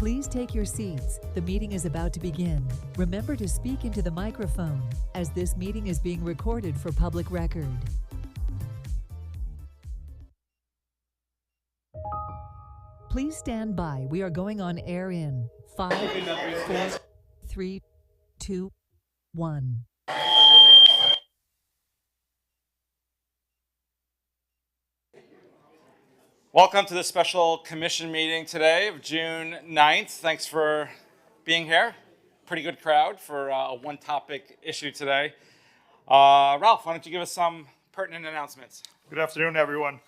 Please take your seats. The meeting is about to begin. Remember to speak into the microphone, as this meeting is being recorded for public record. Please stand by. We are going on air in 5, 4, 3, 2, 1. Welcome to the special commission meeting today of June 9th. Thanks for being here. Pretty good crowd for a one-topic issue today. Ralph, why don't you give us some pertinent announcements? Good afternoon, everyone.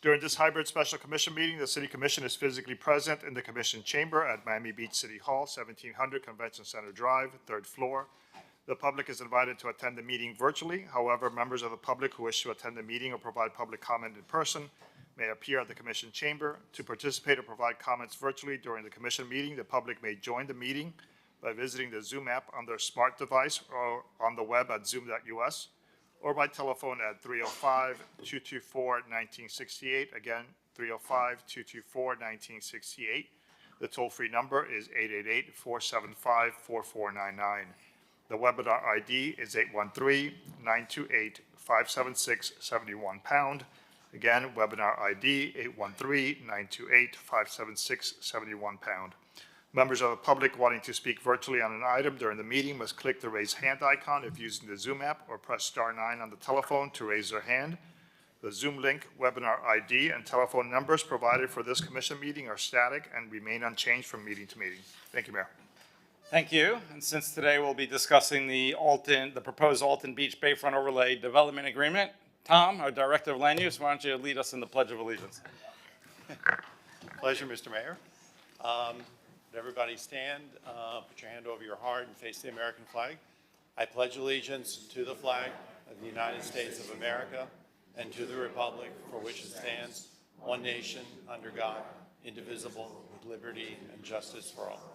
During this hybrid special commission meeting, the City Commission is physically present in the Commission Chamber at Miami Beach City Hall, 1700 Convention Center Drive, 3rd floor. The public is invited to attend the meeting virtually. However, members of the public who wish to attend the meeting or provide public comment in person may appear at the Commission Chamber. To participate or provide comments virtually during the Commission meeting, the public may join the meeting by visiting the Zoom app on their smart device or on the web at zoom.us or by telephone at 305-224-1968. Again, 305-224-1968. The toll-free number is 888-475-4499. The webinar ID is 813-928-576-71#. Again, webinar ID 813-928-576-71#. Members of the public wanting to speak virtually on an item during the meeting must click the raise hand icon if using the Zoom app or press star 9 on the telephone to raise their hand. The Zoom link, webinar ID, and telephone numbers provided for this commission meeting are static and remain unchanged from meeting to meeting. Thank you, Mayor. Thank you. And since today we'll be discussing the proposed Alton Beach Bayfront Overlay Development Agreement, Tom, our Director of Land Use, why don't you lead us in the Pledge of Allegiance? Pleasure, Mr. Mayor. Everybody stand, put your hand over your heart and face the American flag. I pledge allegiance to the flag of the United States of America and to the republic for which it stands, one nation, under God, indivisible, with liberty and justice for all.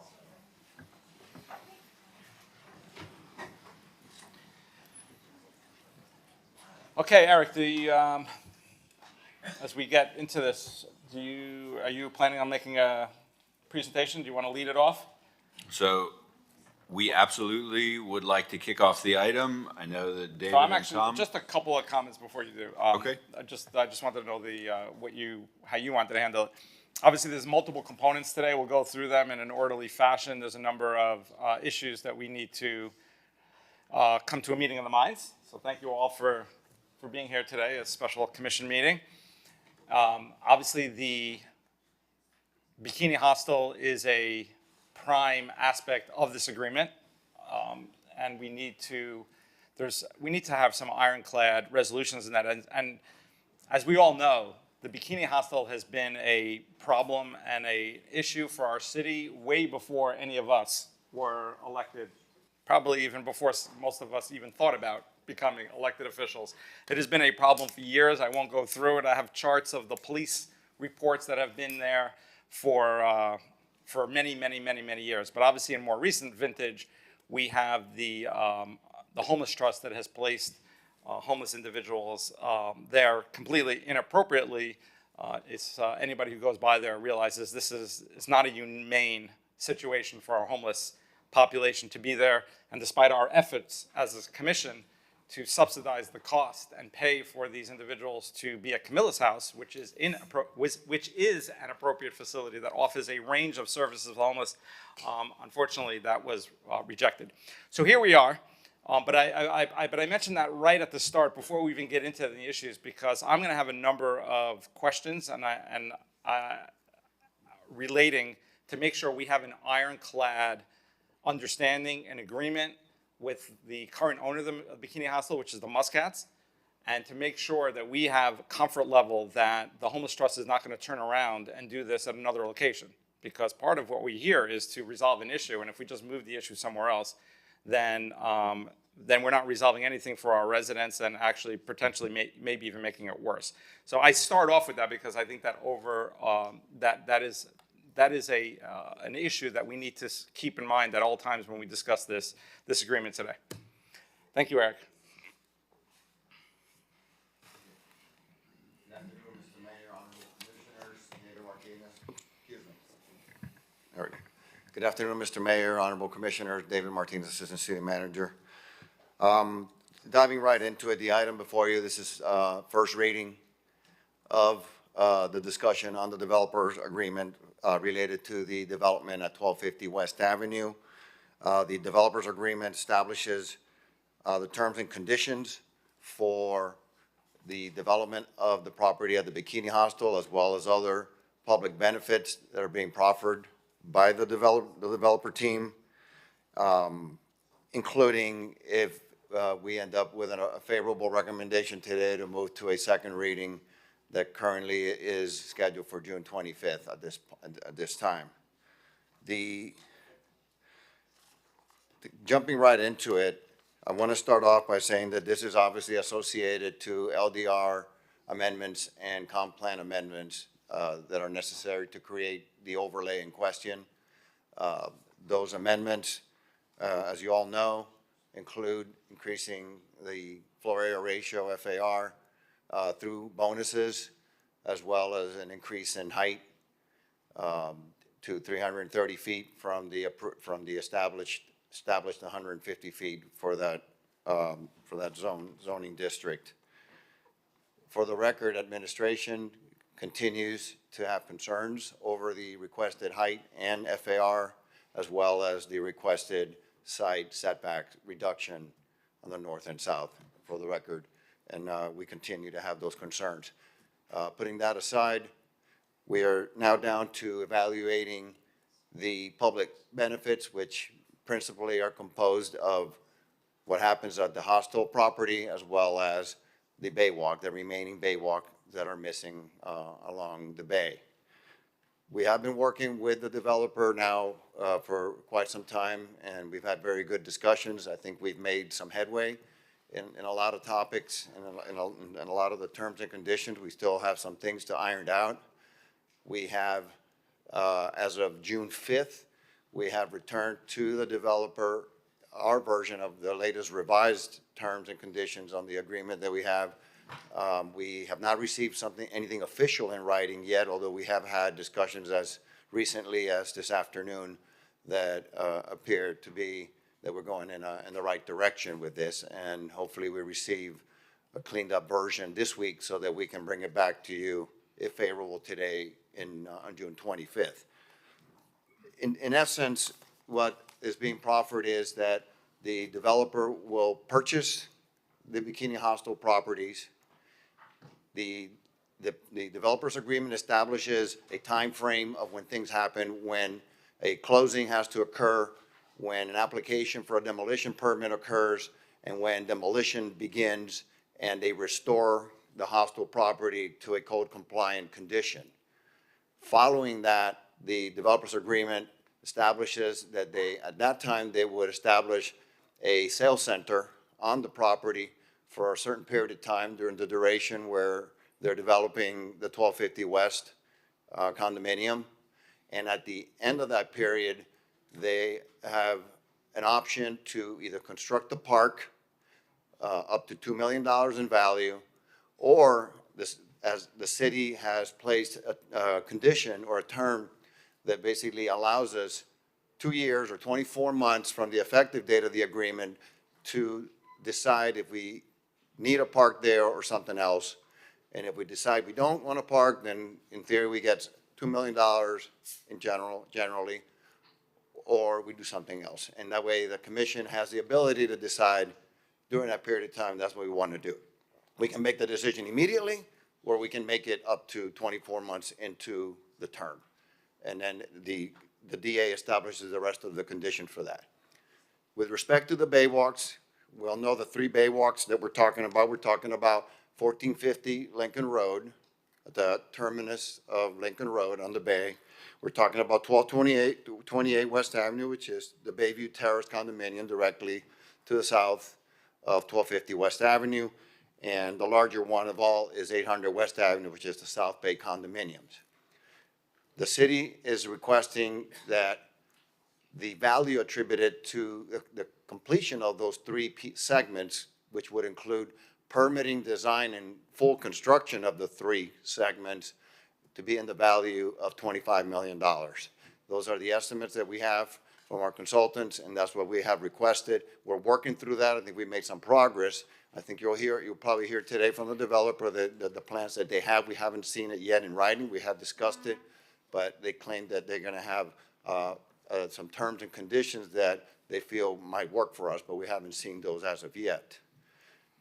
Okay, Eric, as we get into this, are you planning on making a presentation? Do you want to lead it off? So we absolutely would like to kick off the item. I know that David and Tom. Just a couple of comments before you do. Okay. I just wanted to know how you wanted to handle it. Obviously, there's multiple components today. We'll go through them in an orderly fashion. There's a number of issues that we need to come to a meeting of the minds. So thank you all for being here today, a special commission meeting. Obviously, the Bikini Hostel is a prime aspect of this agreement, and we need to have some ironclad resolutions in that. And as we all know, the Bikini Hostel has been a problem and a issue for our city way before any of us were elected, probably even before most of us even thought about becoming elected officials. It has been a problem for years. I won't go through it. I have charts of the police reports that have been there for many, many, many, many years. But obviously in more recent vintage, we have the homeless trust that has placed homeless individuals there completely inappropriately. Anybody who goes by there realizes this is not a humane situation for our homeless population to be there. And despite our efforts as a commission to subsidize the cost and pay for these individuals to be at Camilla's House, which is an appropriate facility that offers a range of services to homeless. Unfortunately, that was rejected. So here we are. But I mentioned that right at the start before we even get into the issues, because I'm going to have a number of questions relating to make sure we have an ironclad understanding and agreement with the current owner of the Bikini Hostel, which is the Muscats, and to make sure that we have comfort level that the Homeless Trust is not going to turn around and do this at another location. Because part of what we hear is to resolve an issue, and if we just move the issue somewhere else, then we're not resolving anything for our residents and actually potentially maybe even making it worse. So I start off with that because I think that that is an issue that we need to keep in mind at all times when we discuss this agreement today. Thank you, Eric. Good afternoon, Mr. Mayor, honorable commissioners, Mayor Martinez. Excuse me. Eric. Good afternoon, Mr. Mayor, Honorable Commissioner, David Martinez, Assistant City Manager. Diving right into it, the item before you, this is first reading of the discussion on the developer's agreement related to the development at 1250 West Avenue. The developer's agreement establishes the terms and conditions for the development of the property at the Bikini Hostel, as well as other public benefits that are being proffered by the developer team, including if we end up with a favorable recommendation today to move to a second reading that currently is scheduled for June 25th at this time. Jumping right into it, I want to start off by saying that this is obviously associated to LDR amendments and comp plan amendments that are necessary to create the overlay in question. Those amendments, as you all know, include increasing the floor area ratio, FAR, through bonuses, as well as an increase in height to 330 feet from the established 150 feet for that zoning district. For the record, administration continues to have concerns over the requested height and FAR, as well as the requested side setback reduction on the north and south, for the record, and we continue to have those concerns. Putting that aside, we are now down to evaluating the public benefits, which principally are composed of what happens at the hostel property, as well as the Baywalk, the remaining Baywalk that are missing along the bay. We have been working with the developer now for quite some time, and we've had very good discussions. I think we've made some headway in a lot of topics and a lot of the terms and conditions. We still have some things to iron out. We have, as of June 5th, we have returned to the developer our version of the latest revised terms and conditions on the agreement that we have. We have not received anything official in writing yet, although we have had discussions as recently as this afternoon that appear to be that we're going in the right direction with this, and hopefully we receive a cleaned up version this week so that we can bring it back to you, if favorable, today on June 25th. In essence, what is being proffered is that the developer will purchase the Bikini Hostel properties. The developer's agreement establishes a time frame of when things happen, when a closing has to occur, when an application for a demolition permit occurs, and when demolition begins and they restore the hostel property to a code compliant condition. Following that, the developer's agreement establishes that at that time, they would establish a sales center on the property for a certain period of time during the duration where they're developing the 1250 West condominium. And at the end of that period, they have an option to either construct the park up to $2 million in value, or as the city has placed a condition or a term that basically allows us 2 years or 24 months from the effective date of the agreement to decide if we need a park there or something else. And if we decide we don't want a park, then in theory we get $2 million in generally, or we do something else. And that way the commission has the ability to decide during that period of time, that's what we want to do. We can make the decision immediately, or we can make it up to 24 months into the term. And then the DA establishes the rest of the conditions for that. With respect to the Baywalks, we all know the 3 Baywalks that we're talking about. We're talking about 1450 Lincoln Road, at the terminus of Lincoln Road on the bay. We're talking about 1228 West Avenue, which is the Bayview Terrace condominium directly to the south of 1250 West Avenue. And the larger one of all is 800 West Avenue, which is the South Bay condominiums. The city is requesting that the value attributed to the completion of those 3 segments, which would include permitting, design, and full construction of the 3 segments, to be in the value of $25 million. Those are the estimates that we have from our consultants, and that's what we have requested. We're working through that. I think we made some progress. I think you'll probably hear today from the developer the plans that they have. We haven't seen it yet in writing. We have discussed it, but they claim that they're gonna have some terms and conditions that they feel might work for us, but we haven't seen those as of yet.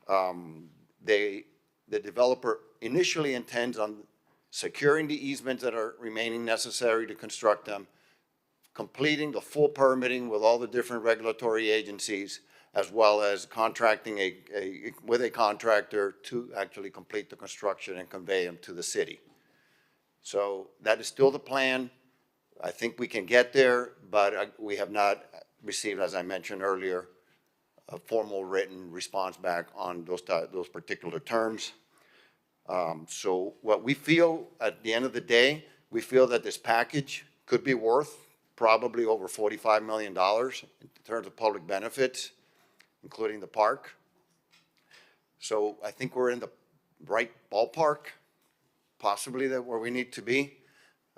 The developer initially intends on securing the easements that are remaining necessary to construct them, completing the full permitting with all the different regulatory agencies, as well as contracting with a contractor to actually complete the construction and convey them to the city. So that is still the plan. I think we can get there, but we have not received, as I mentioned earlier, a formal written response back on those particular terms. So what we feel at the end of the day, we feel that this package could be worth probably over $45 million in terms of public benefits, including the park. So I think we're in the right ballpark, possibly that where we need to be.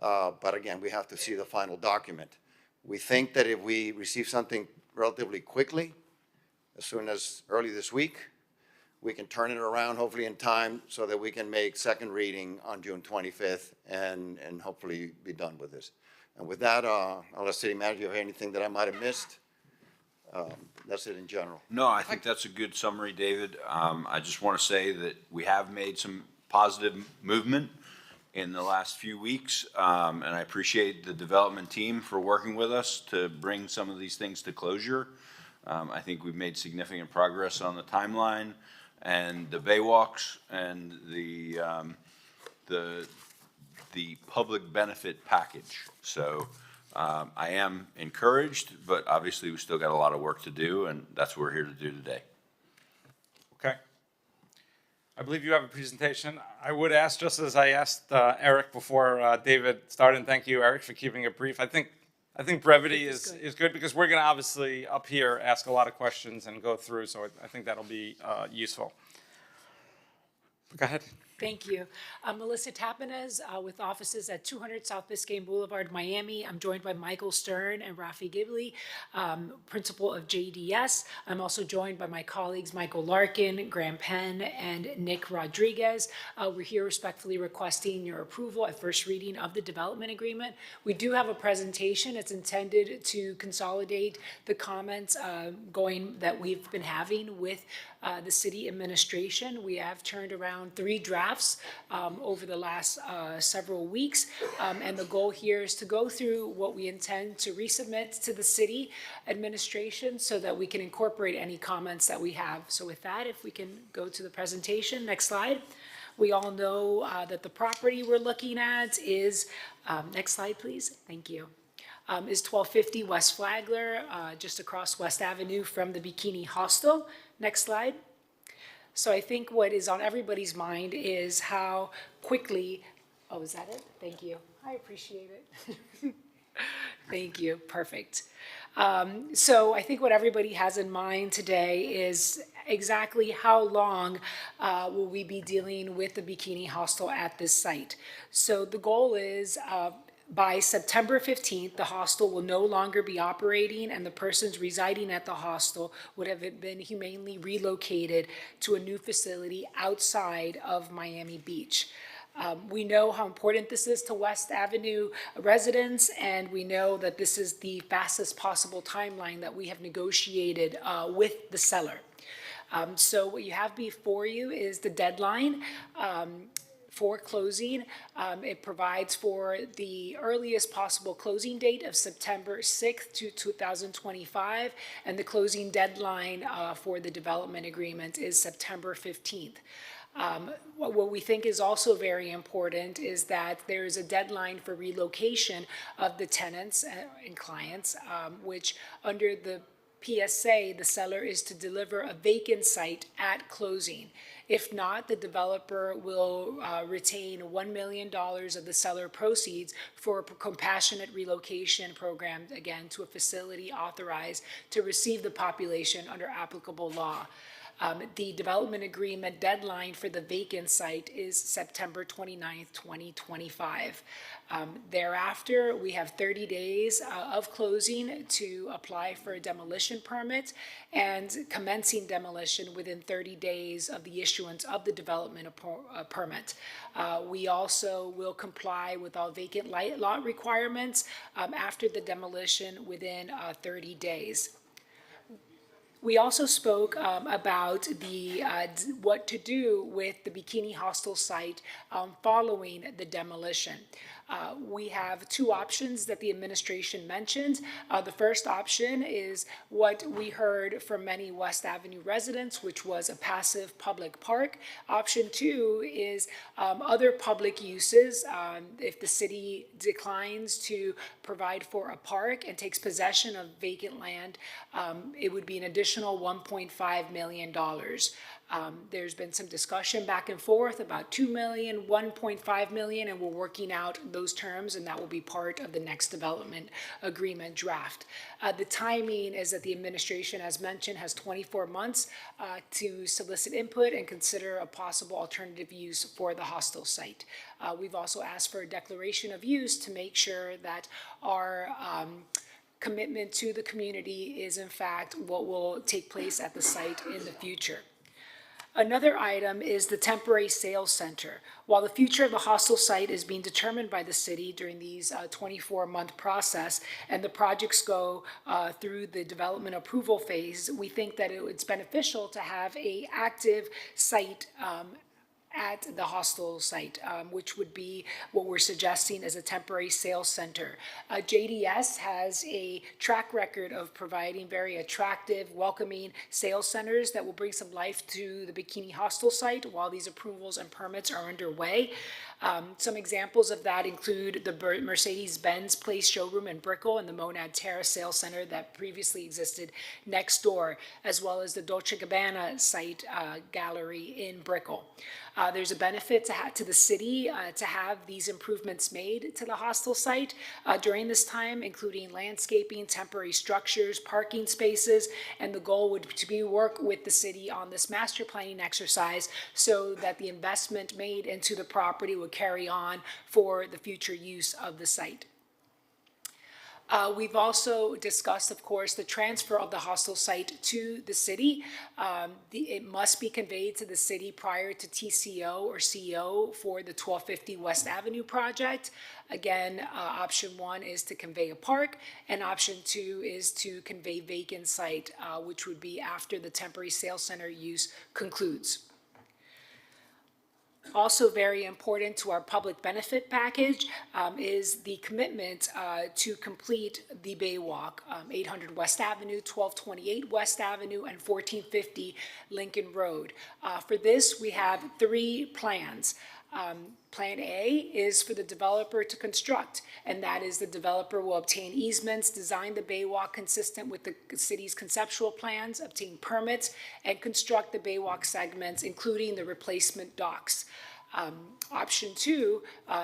But again, we have to see the final document. We think that if we receive something relatively quickly, as soon as early this week, we can turn it around hopefully in time so that we can make second reading on June 25th and hopefully be done with this. And with that, I'll let City Manager have anything that I might have missed. That's it in general. No, I think that's a good summary, David. I just want to say that we have made some positive movement in the last few weeks, and I appreciate the development team for working with us to bring some of these things to closure. I think we've made significant progress on the timeline and the Baywalks and the public benefit package. So I am encouraged, but obviously we still got a lot of work to do, and that's what we're here to do today. Okay. I believe you have a presentation. I would ask, just as I asked Eric before David started, and thank you, Eric, for keeping it brief. I think brevity is good because we're going to obviously up here ask a lot of questions and go through, so I think that'll be useful. Go ahead. Thank you. I'm Melissa Tapanez with offices at 200 South Biscayne Boulevard, Miami. I'm joined by Michael Stern and Rafi Ghibli, principal of JDS. I'm also joined by my colleagues Michael Larkin, Graham Penn, and Nick Rodriguez. We're here respectfully requesting your approval at first reading of the development agreement. We do have a presentation. It's intended to consolidate the comments that we've been having with the city administration. We have turned around 3 drafts over the last several weeks, and the goal here is to go through what we intend to resubmit to the city administration so that we can incorporate any comments that we have. So with that, if we can go to the presentation, next slide. We all know that the property we're looking at is, next slide please, thank you. Is 1250 West Flagler, just across West Avenue from the Bikini Hostel. Next slide. So I think what is on everybody's mind is how quickly, oh, is that it? Thank you. I appreciate it. Thank you. Perfect. So I think what everybody has in mind today is exactly how long will we be dealing with the Bikini Hostel at this site. So the goal is by September 15th, the hostel will no longer be operating and the persons residing at the hostel would have been humanely relocated to a new facility outside of Miami Beach. We know how important this is to West Avenue residents, and we know that this is the fastest possible timeline that we have negotiated with the seller. So what you have before you is the deadline for closing. It provides for the earliest possible closing date of September 6th to 2025, and the closing deadline for the development agreement is September 15th. What we think is also very important is that there is a deadline for relocation of the tenants and clients, which under the PSA, the seller is to deliver a vacant site at closing. If not, the developer will retain $1 million of the seller proceeds for a compassionate relocation program, again, to a facility authorized to receive the population under applicable law. The development agreement deadline for the vacant site is September 29th, 2025. Thereafter, we have 30 days of closing to apply for a demolition permit and commencing demolition within 30 days of the issuance of the development permit. We also will comply with all vacant lot requirements after the demolition within 30 days. We also spoke about what to do with the Bikini Hostel site following the demolition. We have two options that the administration mentioned. The first option is what we heard from many West Avenue residents, which was a passive public park. Option two is other public uses. If the city declines to provide for a park and takes possession of vacant land, it would be an additional $1.5 million. There's been some discussion back and forth about 2 million, 1.5 million, and we're working out those terms, and that will be part of the next development agreement draft. The timing is that the administration, as mentioned, has 24 months to solicit input and consider a possible alternative use for the hostel site. We've also asked for a declaration of use to make sure that our commitment to the community is in fact what will take place at the site in the future. Another item is the temporary sales center. While the future of the hostel site is being determined by the city during these 24-month process and the projects go through the development approval phase, we think that it's beneficial to have an active site at the hostel site, which would be what we're suggesting as a temporary sales center. JDS has a track record of providing very attractive, welcoming sales centers that will bring some life to the Bikini Hostel site while these approvals and permits are underway. Some examples of that include the Mercedes-Benz Place showroom in Brickell and the Monad Terrace Sales Center that previously existed next door, as well as the Dolce & Gabbana site gallery in Brickell. There's a benefit to the city to have these improvements made to the hostel site during this time, including landscaping, temporary structures, parking spaces, and the goal would to be work with the city on this master planning exercise so that the investment made into the property would carry on for the future use of the site. We've also discussed, of course, the transfer of the hostel site to the city. It must be conveyed to the city prior to TCO or CO for the 1250 West Avenue project. Again, option one is to convey a park, and option two is to convey vacant site, which would be after the temporary sales center use concludes. Also very important to our public benefit package is the commitment to complete the Baywalk, 800 West Avenue, 1228 West Avenue, and 1450 Lincoln Road. For this, we have three plans. Plan A is for the developer to construct, and that is the developer will obtain easements, design the Baywalk consistent with the city's conceptual plans, obtain permits, and construct the Baywalk segments, including the replacement docks. Option two,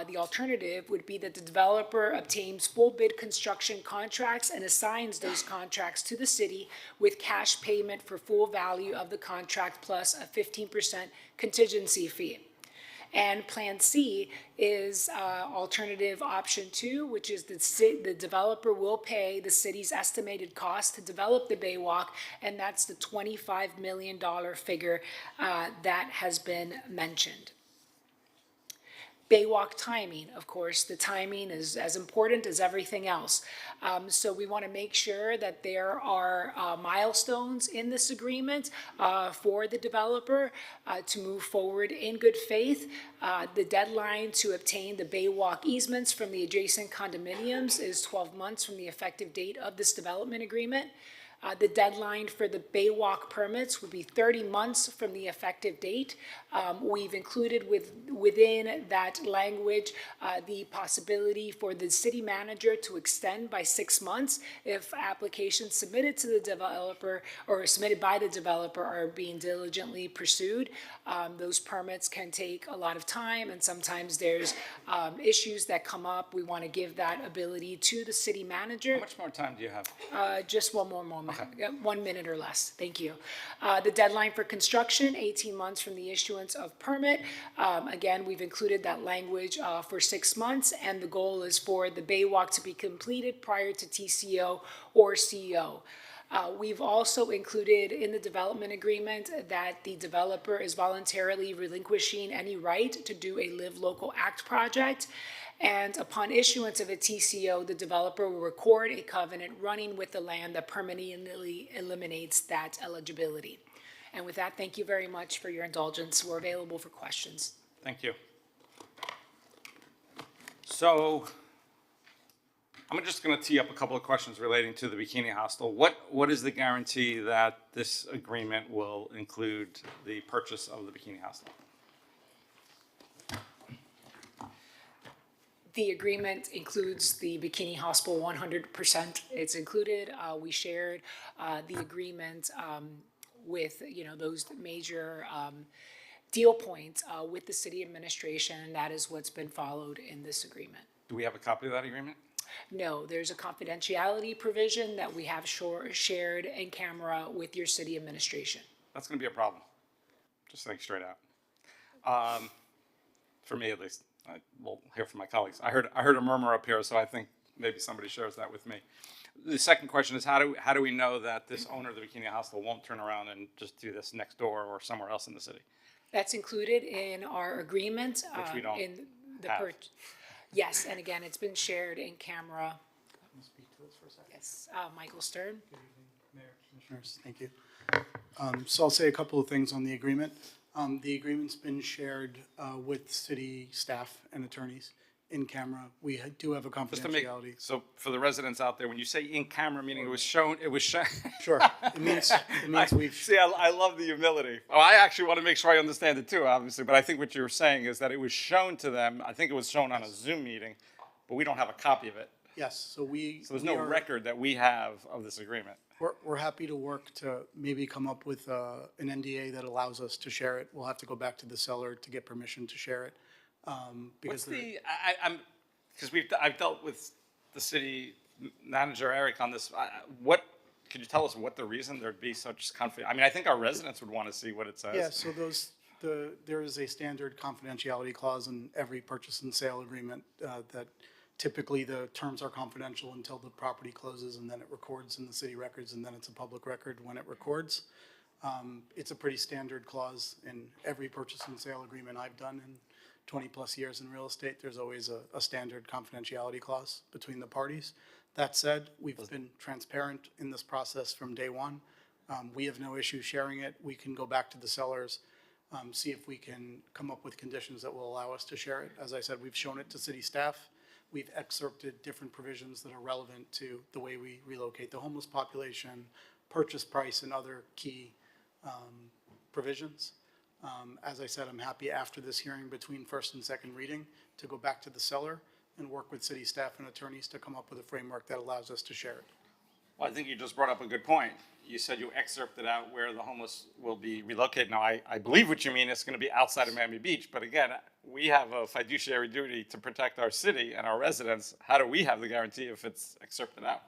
the alternative, would be that the developer obtains full bid construction contracts and assigns those contracts to the city with cash payment for full value of the contract plus a 15% contingency fee. And Plan C is alternative option two, which is the developer will pay the city's estimated cost to develop the Baywalk, and that's the $25 million figure that has been mentioned. Baywalk timing, of course, the timing is as important as everything else. So we want to make sure that there are milestones in this agreement for the developer to move forward in good faith. The deadline to obtain the Baywalk easements from the adjacent condominiums is 12 months from the effective date of this development agreement. The deadline for the Baywalk permits would be 30 months from the effective date. We've included within that language the possibility for the city manager to extend by 6 months if applications submitted to the developer or submitted by the developer are being diligently pursued. Those permits can take a lot of time, and sometimes there's issues that come up. We want to give that ability to the city manager. How much more time do you have? Just one more moment. 1 minute or less. Thank you. The deadline for construction, 18 months from the issuance of permit. Again, we've included that language for 6 months, and the goal is for the Baywalk to be completed prior to TCO or CO. We've also included in the development agreement that the developer is voluntarily relinquishing any right to do a Live Local Act project. And upon issuance of a TCO, the developer will record a covenant running with the land that permanently eliminates that eligibility. And with that, thank you very much for your indulgence. We're available for questions. Thank you. So I'm just going to tee up a couple of questions relating to the Bikini Hostel. What is the guarantee that this agreement will include the purchase of the Bikini Hostel? The agreement includes the Bikini Hostel 100%. It's included. We shared the agreement with, those major deal points with the city administration, and that is what's been followed in this agreement. Do we have a copy of that agreement? No, there's a confidentiality provision that we have shared in camera with your city administration. That's going to be a problem. Just think straight out. For me, at least. We'll hear from my colleagues. I heard a murmur up here, so I think maybe somebody shares that with me. The second question is, how do we know that this owner of the Bikini Hostel won't turn around and just do this next door or somewhere else in the city? That's included in our agreement. Which we don't in the have. Yes, and again, it's been shared in camera. Can you speak to this for a second? Yes, Michael Stern. Good evening, Mayor, Commissioners. Thank you. So I'll say a couple of things on the agreement. The agreement's been shared with city staff and attorneys in camera. We do have a Just to make, confidentiality. so for the residents out there, when you say in camera, meaning it was shown. Sure. It means we've. See, I love the humility. Oh, I actually want to make sure I understand it too, obviously, but I think what you were saying is that it was shown to them. I think it was shown on a Zoom meeting, but we don't have a copy of it. Yes. So there's no record that we have of this agreement. We're happy to work to maybe come up with an NDA that allows us to share it. We'll have to go back to the seller to get permission to share it. What's I've dealt with the city manager, Eric, on this. Could you tell us what the reason there'd be such confidence? I mean, I think our residents would want to see what it says. Yeah, so there is a standard confidentiality clause in every purchase and sale agreement that typically the terms are confidential until the property closes, and then it records in the city records, and then it's a public record when it records. It's a pretty standard clause in every purchase and sale agreement I've done in 20 plus years in real estate. There's always a standard confidentiality clause between the parties. That said, we've been transparent in this process from day one. We have no issue sharing it. We can go back to the sellers, see if we can come up with conditions that will allow us to share it. As I said, we've shown it to city staff. We've excerpted different provisions that are relevant to the way we relocate the homeless population, purchase price, and other key provisions. As I said, I'm happy after this hearing between first and second reading to go back to the seller and work with city staff and attorneys to come up with a framework that allows us to share it. Well, I think you just brought up a good point. You said you excerpted out where the homeless will be relocated. Now, I believe what you mean is going to be outside of Miami Beach, but again, we have a fiduciary duty to protect our city and our residents. How do we have the guarantee if it's excerpted out?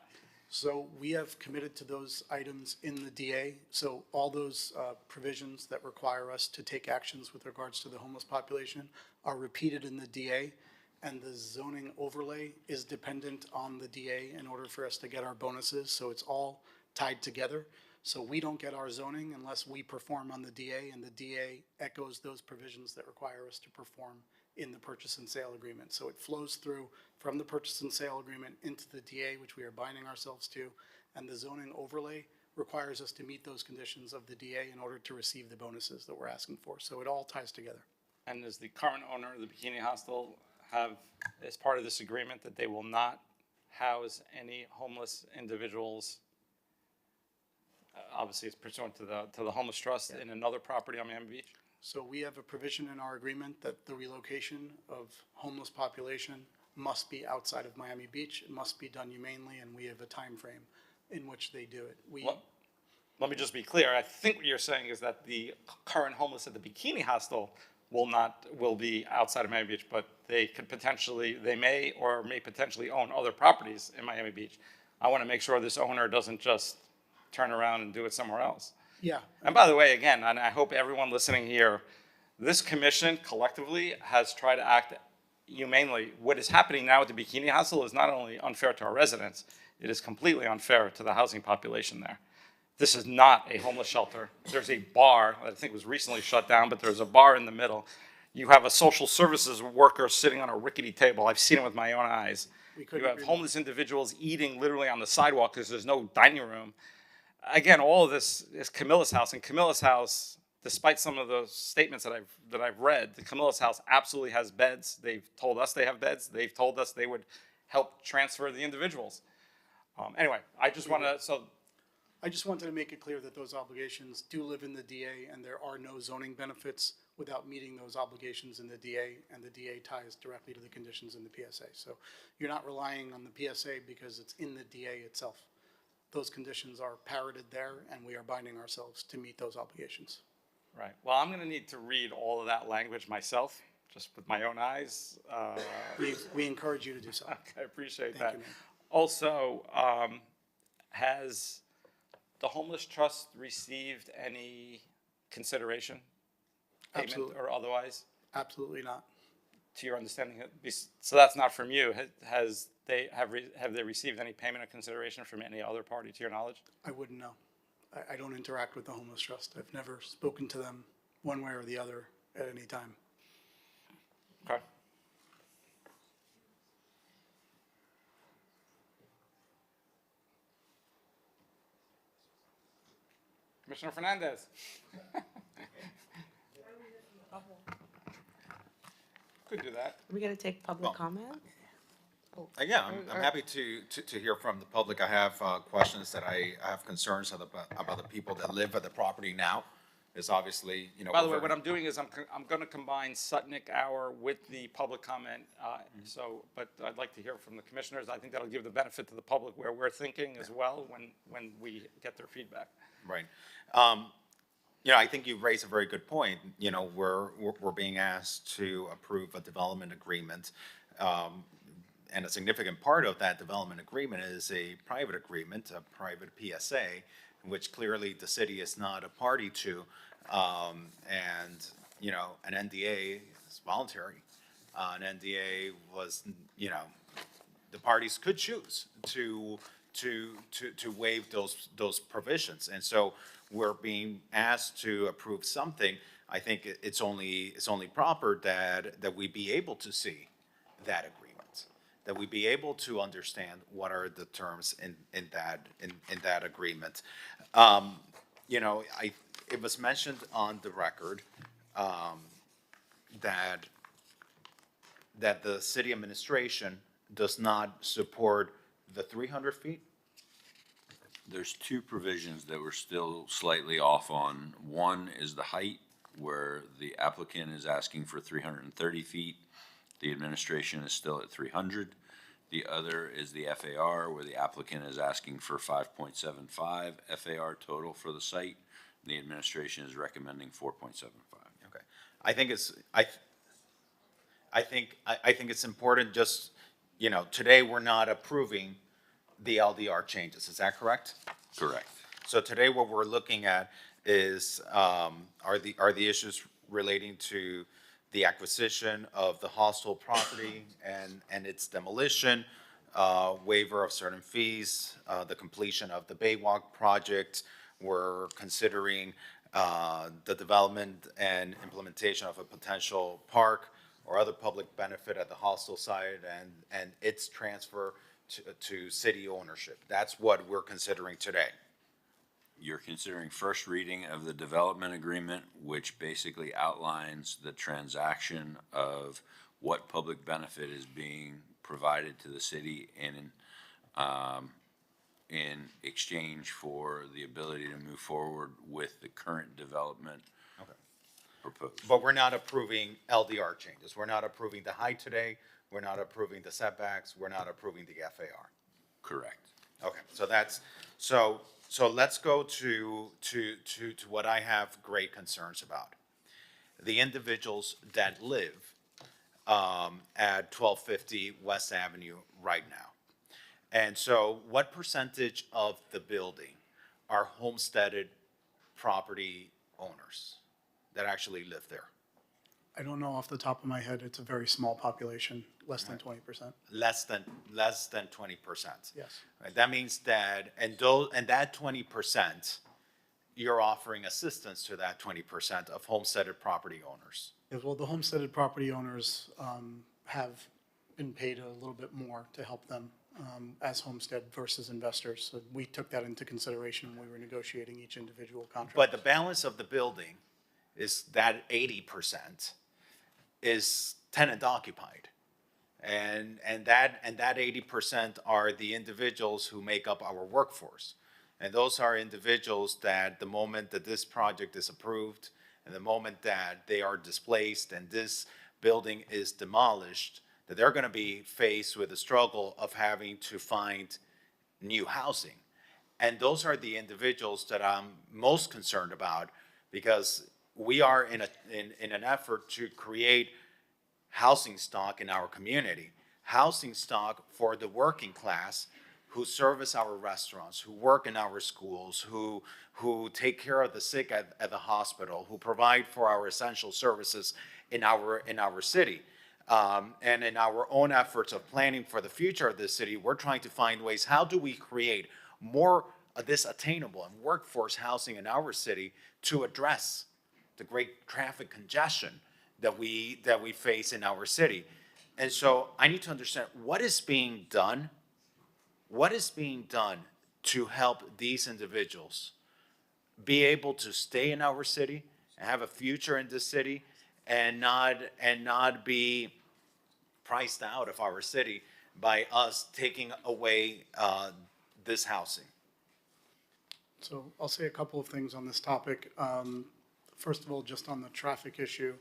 So we have committed to those items in the DA. So all those provisions that require us to take actions with regards to the homeless population are repeated in the DA. And the zoning overlay is dependent on the DA in order for us to get our bonuses. So it's all tied together. So we don't get our zoning unless we perform on the DA, and the DA echoes those provisions that require us to perform in the purchase and sale agreement. So it flows through from the purchase and sale agreement into the DA, which we are binding ourselves to, and the zoning overlay requires us to meet those conditions of the DA in order to receive the bonuses that we're asking for. So it all ties together. And does the current owner of the Bikini Hostel have, as part of this agreement, that they will not house any homeless individuals? Obviously, it's pursuant to the homeless trust in another property on Miami Beach. So we have a provision in our agreement that the relocation of homeless population must be outside of Miami Beach. It must be done humanely, and we have a time frame in which they do it. Let me just be clear. I think what you're saying is that the current homeless at the Bikini Hostel will be outside of Miami Beach, but they may or may potentially own other properties in Miami Beach. I want to make sure this owner doesn't just turn around and do it somewhere else. Yeah. And by the way, again, and I hope everyone listening here, this commission collectively has tried to act humanely. What is happening now at the Bikini Hostel is not only unfair to our residents, it is completely unfair to the housing population there. This is not a homeless shelter. There's a bar that I think was recently shut down, but there's a bar in the middle. You have a social services worker sitting on a rickety table. I've seen it with my own eyes. You have homeless individuals eating literally on the sidewalk because there's no dining room. Again, all of this is Camilla's house, and Camilla's house, despite some of the statements that I've read, the Camilla's house absolutely has beds. They've told us they have beds. They've told us they would help transfer the individuals. Anyway, I just want to, I just wanted to make it clear that those obligations do live in the DA, and there are no zoning benefits without meeting those obligations in the DA, and the DA ties directly to the conditions in the PSA. So you're not relying on the PSA because it's in the DA itself. Those conditions are parroted there, and we are binding ourselves to meet those obligations. right. Well, I'm going to need to read all of that language myself, just with my own eyes. We encourage you to do so. I appreciate Thank that. you, Mayor. Also, has the Homeless Trust received any consideration? Payment Absolutely. or otherwise, Absolutely not. to your understanding? So that's not from you. Have they received any payment or consideration from any other party to your knowledge? I wouldn't know. I don't interact with the Homeless Trust. I've never spoken to them one way or the other at any time. Okay. Commissioner Fernandez. Could do that. Are we gonna take public comment? Yeah, I'm happy to hear from the public. I have questions that I have concerns about the people that live at the property now. Is obviously, By the way, what I'm doing is I'm going to combine Sutnick Hour with the public comment. But I'd like to hear from the commissioners. I think that'll give the benefit to the public where we're thinking as well when we get their feedback. Right. I think you raised a very good point. We're being asked to approve a development agreement. And a significant part of that development agreement is a private agreement, a private PSA, which clearly the city is not a party to. An NDA is voluntary. An NDA was, the parties could choose to waive those provisions. And so we're being asked to approve something. I think it's only proper that we be able to see that agreement, that we be able to understand what are the terms in that agreement. It was mentioned on the record that the city administration does not support the 300 feet. There's two provisions that we're still slightly off on. One is the height, where the applicant is asking for 330 feet. The administration is still at 300. The other is the FAR, where the applicant is asking for 5.75 FAR total for the site. The administration is recommending 4.75. Okay. I think it's important just, today we're not approving the LDR changes. Is that correct? Correct. So today what we're looking at is, are the issues relating to the acquisition of the hostel property and its demolition, waiver of certain fees, the completion of the Baywalk project. We're considering the development and implementation of a potential park or other public benefit at the hostel site and its transfer to city ownership. That's what we're considering today. You're considering first reading of the development agreement, which basically outlines the transaction of what public benefit is being provided to the city in exchange for the ability to move forward with the current development proposed. But we're not approving LDR changes. We're not approving the height today. We're not approving the setbacks. We're not approving the FAR. Correct. Okay, so let's go to what I have great concerns about. The individuals that live at 1250 West Avenue right now. And so what percentage of the building are homesteaded property owners that actually live there? I don't know off the top of my head. It's a very small population, less than 20%. Less than 20%. Yes. Right, that means that, and that 20%, you're offering assistance to that 20% of homesteaded property owners. Yeah, well, the homesteaded property owners have been paid a little bit more to help them as homestead versus investors. So we took that into consideration when we were negotiating each individual contract. But the balance of the building is that 80% is tenant occupied. And that 80% are the individuals who make up our workforce. And those are individuals that the moment that this project is approved and the moment that they are displaced and this building is demolished, that they're going to be faced with the struggle of having to find new housing. And those are the individuals that I'm most concerned about, because we are in an effort to create housing stock in our community, housing stock for the working class who service our restaurants, who work in our schools, who take care of the sick at the hospital, who provide for our essential services in our city. And in our own efforts of planning for the future of this city, we're trying to find ways, how do we create more of this attainable and workforce housing in our city to address the great traffic congestion that we face in our city. And so I need to understand what is being done to help these individuals be able to stay in our city and have a future in this city and not be priced out of our city by us taking away this housing. So I'll say a couple of things on this topic. First of all, just on the traffic issue,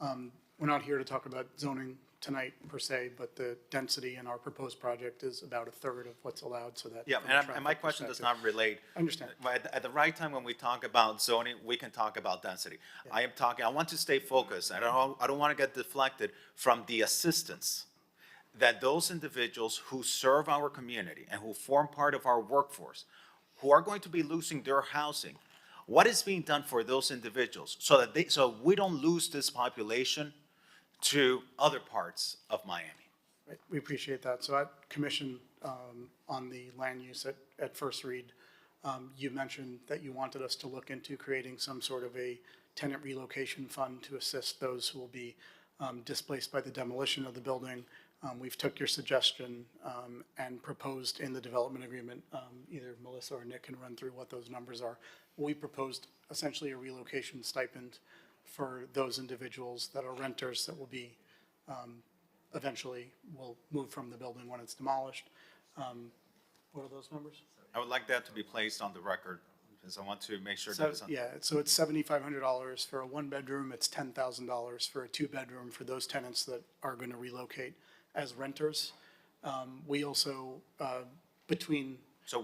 we're not here to talk about zoning tonight per se, but the density in our proposed project is about a third of what's allowed, so that. Yeah, from a and traffic my question does perspective- not relate. I understand. At the right time, when we talk about zoning, we can talk about density. I want to stay focused. I don't want to get deflected from the assistance that those individuals who serve our community and who form part of our workforce, who are going to be losing their housing, what is being done for those individuals so we don't lose this population to other parts of Miami? Right, we appreciate that. So at commission, on the land use at first read, you mentioned that you wanted us to look into creating some sort of a tenant relocation fund to assist those who will be displaced by the demolition of the building. We've took your suggestion and proposed in the development agreement, either Melissa or Nick can run through what those numbers are. We proposed essentially a relocation stipend for those individuals that are renters that will be, eventually will move from the building when it's demolished. What are those numbers? I would like that to be placed on the record, because I want to make sure So, that it's on. yeah, so it's $7,500 for a one-bedroom, it's $10,000 for a two-bedroom for those tenants that are going to relocate as renters. We also, between So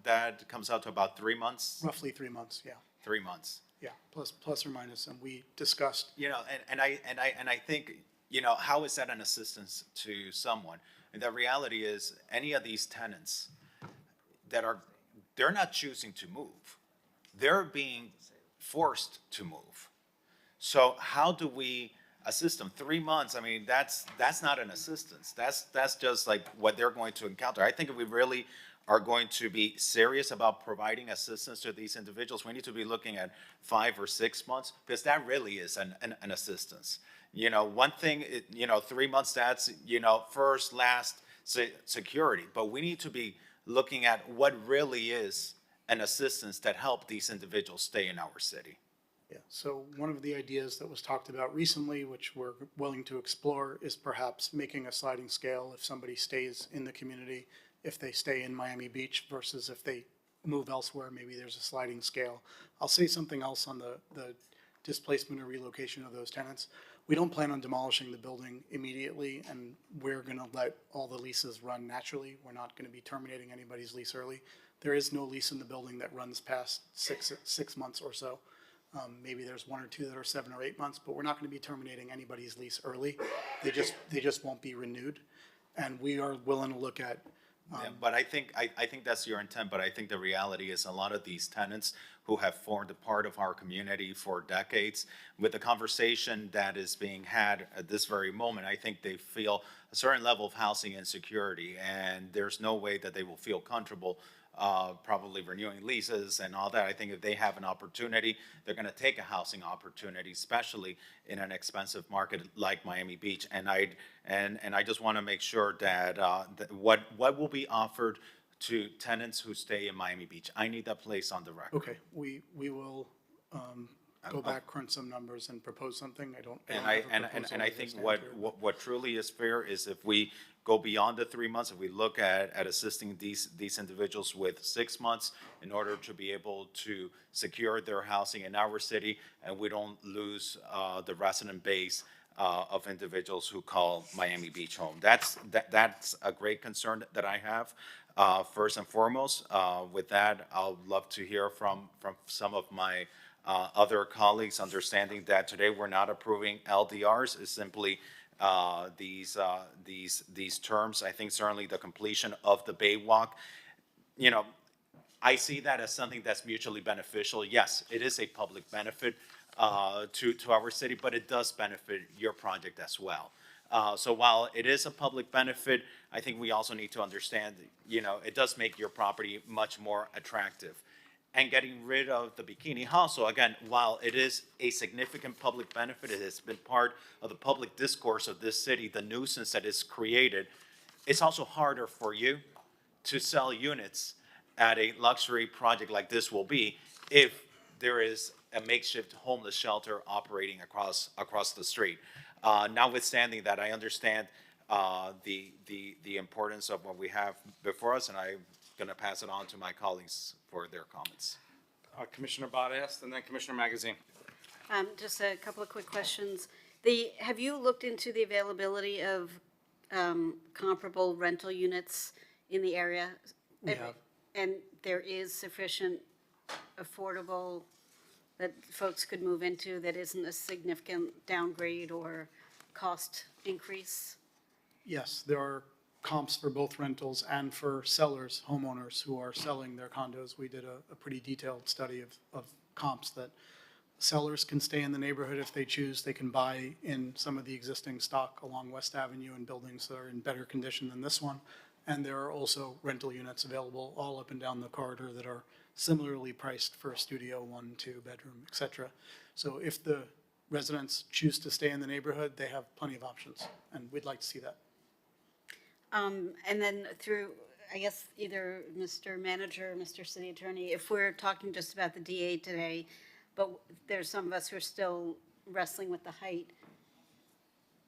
that comes out to about 3 months? roughly 3 months, yeah, 3 months. yeah, plus or minus, and we discussed, You know, and I think, you know, how is that an assistance to someone? And the reality is, any of these tenants they're not choosing to move. They're being forced to move. So how do we assist them? 3 months, I mean, that's not an assistance. That's just like what they're going to encounter. I think if we really are going to be serious about providing assistance to these individuals, we need to be looking at 5 or 6 months, because that really is an assistance. You know, one thing, 3 months, that's, first, last security. But we need to be looking at what really is an assistance that help these individuals stay in our city. yeah. So one of the ideas that was talked about recently, which we're willing to explore, is perhaps making a sliding scale if somebody stays in the community, if they stay in Miami Beach versus if they move elsewhere, maybe there's a sliding scale. I'll say something else on the displacement or relocation of those tenants. We don't plan on demolishing the building immediately, and we're going to let all the leases run naturally. We're not going to be terminating anybody's lease early. There is no lease in the building that runs past six months or so. Maybe there's 1 or 2 that are 7 or 8 months, but we're not going to be terminating anybody's lease early. They just won't be renewed. And we are willing to look at Yeah, but I think that's your intent, but I think the reality is a lot of these tenants who have formed a part of our community for decades, with the conversation that is being had at this very moment, I think they feel a certain level of housing insecurity, and there's no way that they will feel comfortable probably renewing leases and all that. I think if they have an opportunity, they're going to take a housing opportunity, especially in an expensive market like Miami Beach. And I just want to make sure that, what will be offered to tenants who stay in Miami Beach. I need that place on the record. Okay, we will go back, crunch some numbers and propose something. I don't And have a proposal I as I think stand what, here, what truly is fair is if we go beyond the 3 months, if we look at assisting these individuals with 6 months in order to be able to secure their housing in our city, and we don't lose the resident base of individuals who call Miami Beach home. That's a great concern that I have. First and foremost, with that, I'll love to hear from some of my other colleagues, understanding that today we're not approving LDRs, is simply these terms. I think certainly the completion of the Baywalk, you know, I see that as something that's mutually beneficial. Yes, it is a public benefit to our city, but it does benefit your project as well. So while it is a public benefit, I think we also need to understand, you know, it does make your property much more attractive. And getting rid of the bikini hostel, again, while it is a significant public benefit, it has been part of the public discourse of this city, the nuisance that is created, it's also harder for you to sell units at a luxury project like this will be if there is a makeshift homeless shelter operating across the street. Notwithstanding that, I understand the importance of what we have before us, and I'm going to pass it on to my colleagues for their comments. Commissioner Badass, and then Commissioner Magazine. Just a couple of quick questions. Have you looked into the availability of comparable rental units in the area? We have. And there is sufficient affordable that folks could move into that isn't a significant downgrade or cost increase? Yes, there are comps for both rentals and for sellers, homeowners who are selling their condos. We did a pretty detailed study of comps that sellers can stay in the neighborhood if they choose. They can buy in some of the existing stock along West Avenue in buildings that are in better condition than this one. And there are also rental units available all up and down the corridor that are similarly priced for a studio, 1, 2 bedroom, et cetera. So if the residents choose to stay in the neighborhood, they have plenty of options, and we'd like to see that. And then through, I guess, either Mr. Manager or Mr. City Attorney, if we're talking just about the DA today, but there's some of us who are still wrestling with the height,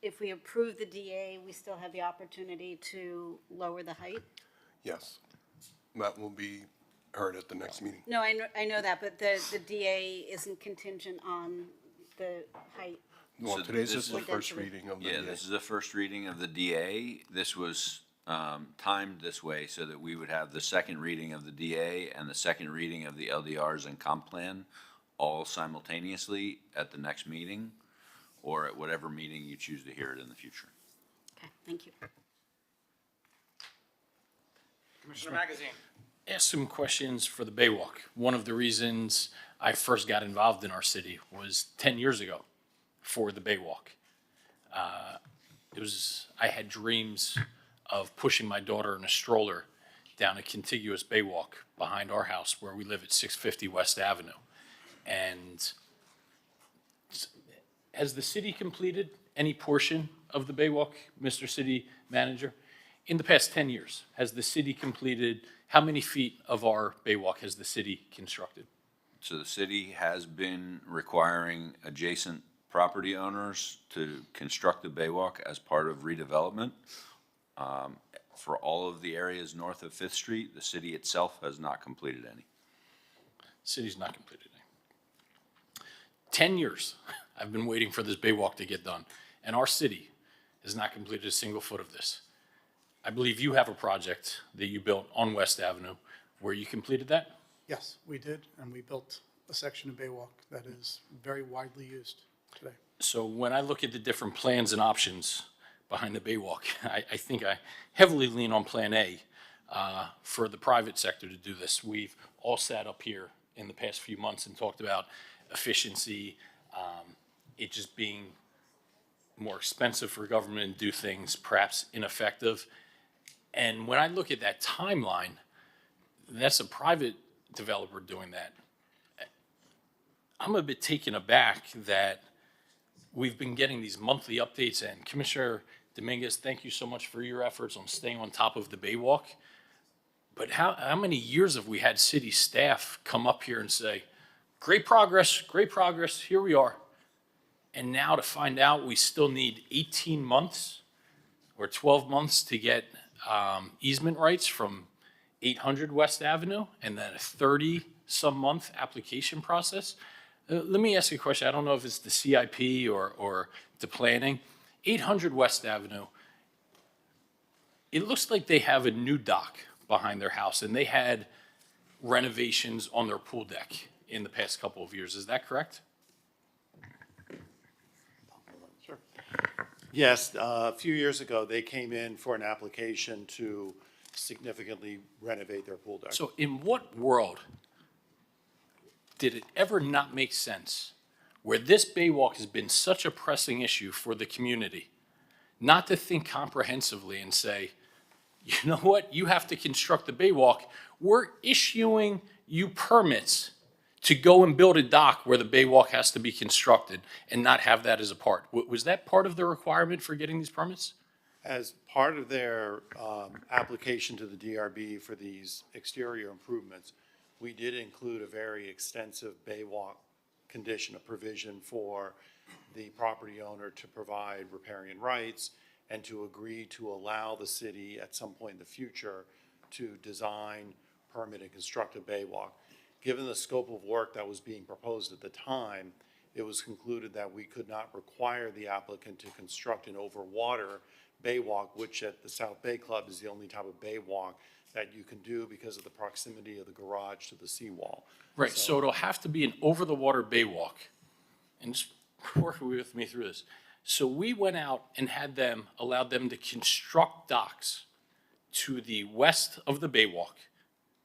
if we approve the DA, we still have the opportunity to lower the height? Yes, that will be heard at the next meeting. No, I know that, but the DA isn't contingent on the height. Well, So today's this just the is- first reading of the. Yeah, this is the first reading of the DA. This was timed this way so that we would have the second reading of the DA and the second reading of the LDRs and comp plan all simultaneously at the next meeting, or at whatever meeting you choose to hear it in the future. Okay, thank you. Commissioner Magazine. Ask some questions for the Baywalk. One of the reasons I first got involved in our city was 10 years ago for the Baywalk. I had dreams of pushing my daughter in a stroller down a contiguous Baywalk behind our house where we live at 650 West Avenue. And has the city completed any portion of the Baywalk, Mr. City Manager? In the past 10 years, has the city completed, how many feet of our Baywalk has the city constructed? So the city has been requiring adjacent property owners to construct the Baywalk as part of redevelopment. For all of the areas north of Fifth Street, the city itself has not completed any. City's not completed any. 10 years I've been waiting for this Baywalk to get done, and our city has not completed a single foot of this. I believe you have a project that you built on West Avenue where you completed that? Yes, we did, and we built a section of Baywalk that is very widely used today. So when I look at the different plans and options behind the Baywalk, I think I heavily lean on Plan A, for the private sector to do this. We've all sat up here in the past few months and talked about efficiency, it just being more expensive for government to do things, perhaps ineffective. And when I look at that timeline, that's a private developer doing that. I'm a bit taken aback that we've been getting these monthly updates, and Commissioner Dominguez, thank you so much for your efforts on staying on top of the Baywalk. But how many years have we had city staff come up here and say, great progress, here we are. And now to find out we still need 18 months or 12 months to get easement rights from 800 West Avenue, and then a 30-some month application process. Let me ask you a question. I don't know if it's the CIP or the planning. 800 West Avenue, it looks like they have a new dock behind their house, and they had renovations on their pool deck in the past couple of years. Is that correct? Sure. Yes, a few years ago, they came in for an application to significantly renovate their pool deck. So in what world did it ever not make sense, where this Baywalk has been such a pressing issue for the community, not to think comprehensively and say, you know what, you have to construct the Baywalk. We're issuing you permits to go and build a dock where the Baywalk has to be constructed and not have that as a part. Was that part of the requirement for getting these permits? As part of their application to the DRB for these exterior improvements, we did include a very extensive Baywalk condition, a provision for the property owner to provide riparian rights and to agree to allow the city at some point in the future to design, permit, and construct a Baywalk. Given the scope of work that was being proposed at the time, it was concluded that we could not require the applicant to construct an overwater Baywalk, which at the South Bay Club is the only type of Baywalk that you can do because of the proximity of the garage to the seawall. Right, so it'll have to be an over-the-water Baywalk. And just work with me through this. So we went out and allowed them to construct docks to the west of the Baywalk,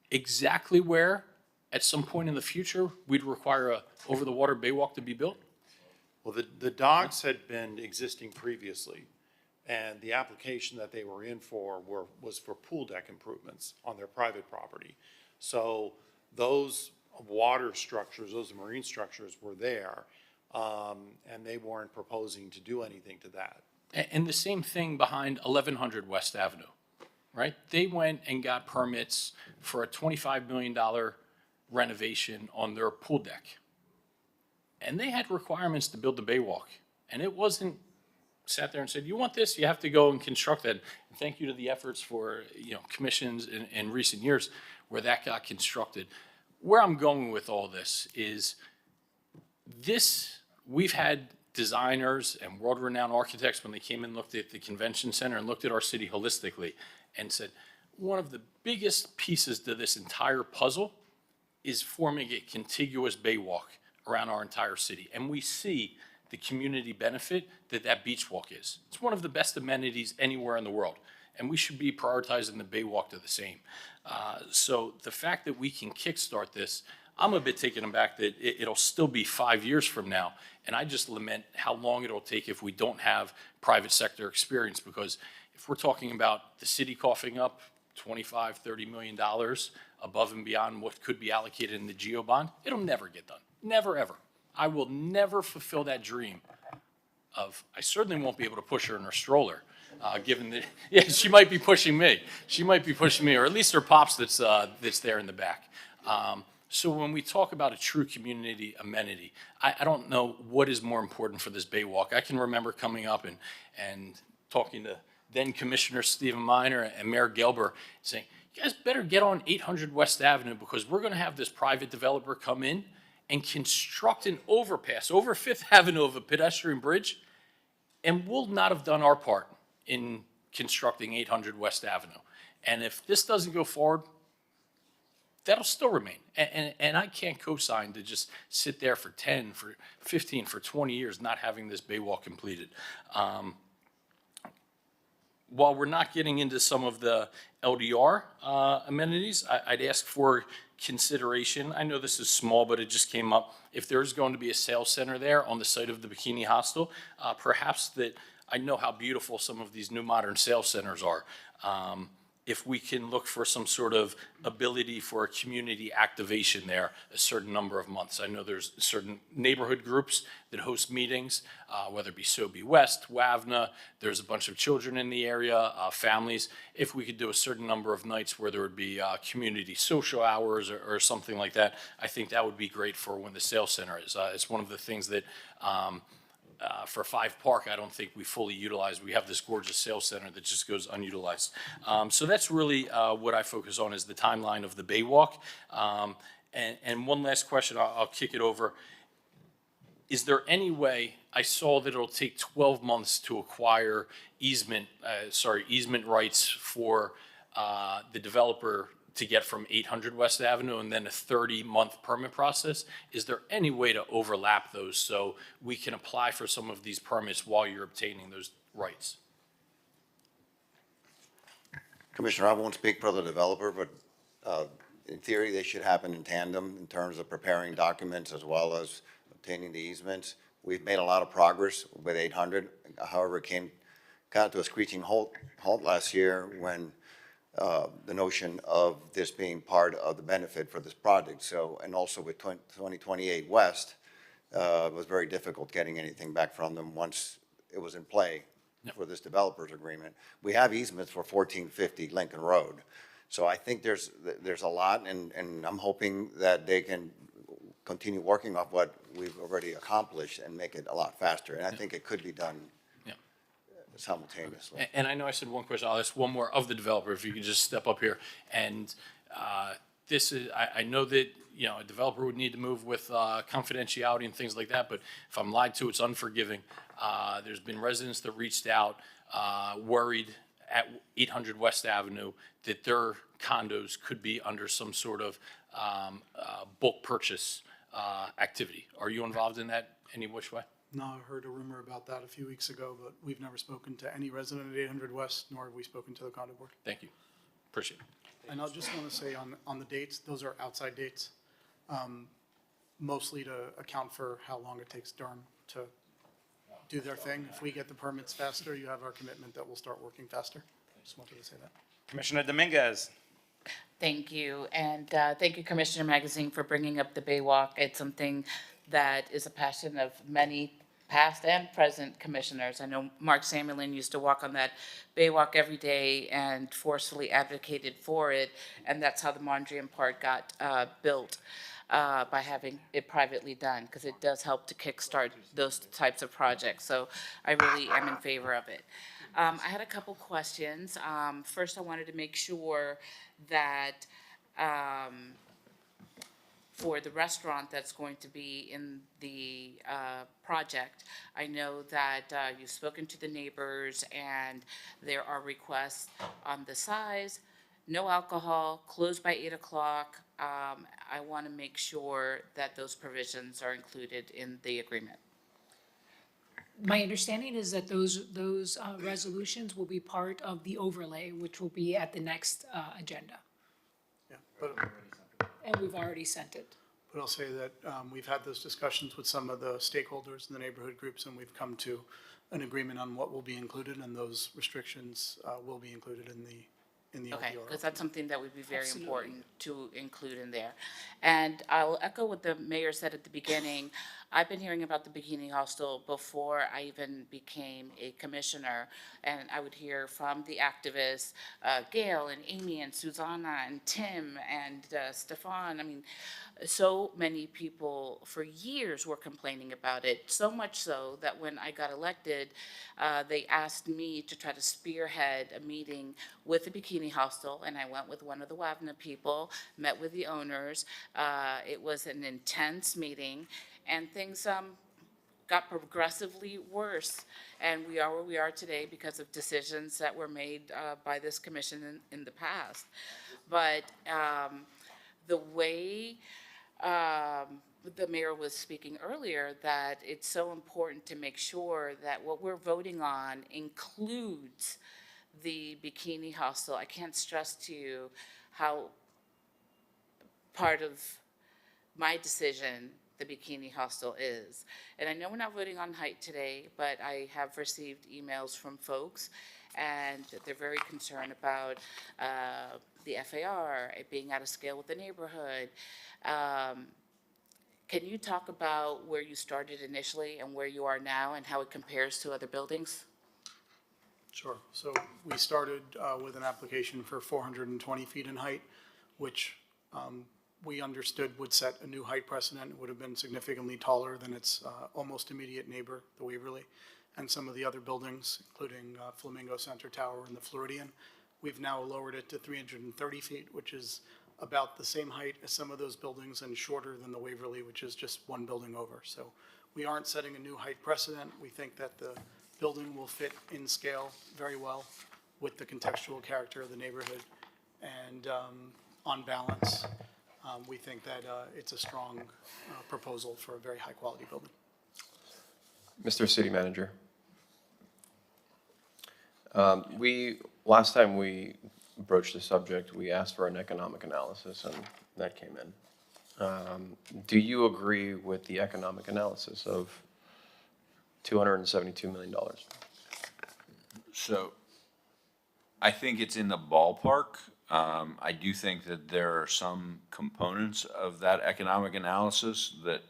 exactly where, at some point in the future, we'd require a over-the-water Baywalk to be built? Well, the docks had been existing previously, and the application that they were in for was for pool deck improvements on their private property. So those water structures, those marine structures were there, and they weren't proposing to do anything to that. And the same thing behind 1100 West Avenue, right? They went and got permits for a $25 million renovation on their pool deck. And they had requirements to build the Baywalk. And it wasn't sat there and said, you want this, you have to go and construct that. And thank you to the efforts for, commissions in recent years where that got constructed. Where I'm going with all this is we've had designers and world-renowned architects when they came and looked at the convention center and looked at our city holistically and said, one of the biggest pieces to this entire puzzle is forming a contiguous Baywalk around our entire city. And we see the community benefit that beach walk is. It's one of the best amenities anywhere in the world. And we should be prioritizing the Baywalk to the same. So the fact that we can kickstart this, I'm a bit taken aback that it'll still be 5 years from now. And I just lament how long it'll take if we don't have private sector experience, because if we're talking about the city coughing up $25, $30 million above and beyond what could be allocated in the GEO bond, it'll never get done. Never, ever. I will never fulfill that dream of, I certainly won't be able to push her in her stroller, given that, yeah, she might be pushing me. She might be pushing me, or at least her pops that's there in the back. So when we talk about a true community amenity, I don't know what is more important for this Baywalk. I can remember coming up and talking to then Commissioner Stephen Miner and Mayor Gelber saying, you guys better get on 800 West Avenue because we're going to have this private developer come in and construct an overpass over Fifth Avenue of a pedestrian bridge, and we'll not have done our part in constructing 800 West Avenue. And if this doesn't go forward, that'll still remain. And I can't co-sign to just sit there for 10, for 15, for 20 years not having this Baywalk completed. while we're not getting into some of the LDR amenities, I'd ask for consideration. I know this is small, but it just came up. If there's going to be a sales center there on the site of the Bikini Hostel, perhaps that, I know how beautiful some of these new modern sales centers are. If we can look for some sort of ability for a community activation there a certain number of months. I know there's certain neighborhood groups that host meetings, whether it be Sobey West, WAVNA, there's a bunch of children in the area, families. If we could do a certain number of nights where there would be community social hours or something like that, I think that would be great for when the sales center is. It's one of the things that for Five Park, I don't think we fully utilize. We have this gorgeous sales center that just goes unutilized. So that's really what I focus on, is the timeline of the Baywalk. And one last question, I'll kick it over. Is there any way, I saw that it'll take 12 months to acquire easement rights for the developer to get from 800 West Avenue, and then a 30-month permit process. Is there any way to overlap those so we can apply for some of these permits while you're obtaining those rights? Commissioner, I won't speak for the developer, but in theory, they should happen in tandem in terms of preparing documents as well as obtaining the easements. We've made a lot of progress with 800. However, it came kind of to a screeching halt last year when the notion of this being part of the benefit for this project. So, and also with 2028 West, it was very difficult getting anything back from them once it was in play for this developers agreement. We have easements for 1450 Lincoln Road. So I think there's a lot, and I'm hoping that they can continue working off what we've already accomplished and make it a lot faster. And I think it could be done simultaneously. And I know I said one question, I'll ask one more of the developer, if you could just step up here. And this is, I know that, you know, a developer would need to move with confidentiality and things like that, but if I'm lied to, it's unforgiving. There's been residents that reached out, worried at 800 West Avenue that their condos could be under some sort of bulk purchase activity. Are you involved in that any which way? No, I heard a rumor about that a few weeks ago, but we've never spoken to any resident at 800 West, nor have we spoken to the condo board. Thank you. Appreciate it. And I'll just want to say on the dates, those are outside dates, mostly to account for how long it takes Durham to do their thing. If we get the permits faster, you have our commitment that we'll start working faster. Just wanted to say that. Commissioner Dominguez. Thank you, and thank you, Commissioner Magazine, for bringing up the Baywalk. It's something that is a passion of many past and present commissioners. I know Mark Samuelin used to walk on that Baywalk every day and forcefully advocated for it, and that's how the Mondrian Park got built, by having it privately done, because it does help to kickstart those types of projects. So I really am in favor of it. I had a couple questions. First, I wanted to make sure that for the restaurant that's going to be in the project, I know that you've spoken to the neighbors and there are requests on the size, no alcohol, closed by 8 o'clock. I want to make sure that those provisions are included in the agreement. My understanding is that those resolutions will be part of the overlay, which will be at the next agenda, Yeah, but and we've already sent it. I'll say that we've had those discussions with some of the stakeholders in the neighborhood groups, and we've come to an agreement on what will be included, and those restrictions will be included in the Okay, LDR. because that's something that would be very Absolutely. important to include in there. And I'll echo what the mayor said at the beginning. I've been hearing about the Bikini Hostel before I even became a commissioner, and I would hear from the activists, Gail and Amy and Susanna and Tim and Stefan. I mean, so many people for years were complaining about it, so much so that when I got elected, they asked me to try to spearhead a meeting with the Bikini Hostel, and I went with one of the WAVNA people, met with the owners. It was an intense meeting, and things got progressively worse. And we are where we are today because of decisions that were made by this commission in the past. But the way the mayor was speaking earlier, that it's so important to make sure that what we're voting on includes the bikini hostel, I can't stress to you how part of my decision the bikini hostel is. And I know we're not voting on height today, but I have received emails from folks, and they're very concerned about the FAR, it being out of scale with the neighborhood. Can you talk about where you started initially and where you are now and how it compares to other buildings? Sure. So we started with an application for 420 feet in height, which we understood would set a new height precedent. It would have been significantly taller than its almost immediate neighbor, the Waverly, and some of the other buildings, including Flamingo Center Tower and the Floridian. We've now lowered it to 330 feet, which is about the same height as some of those buildings and shorter than the Waverly, which is just one building over. So we aren't setting a new height precedent. We think that the building will fit in scale very well with the contextual character of the neighborhood. And on balance, we think that it's a strong proposal for a very high-quality building. Mr. City Manager. Last time we broached the subject, we asked for an economic analysis, and that came in. Do you agree with the economic analysis of $272 million? So I think it's in the ballpark. I do think that there are some components of that economic analysis that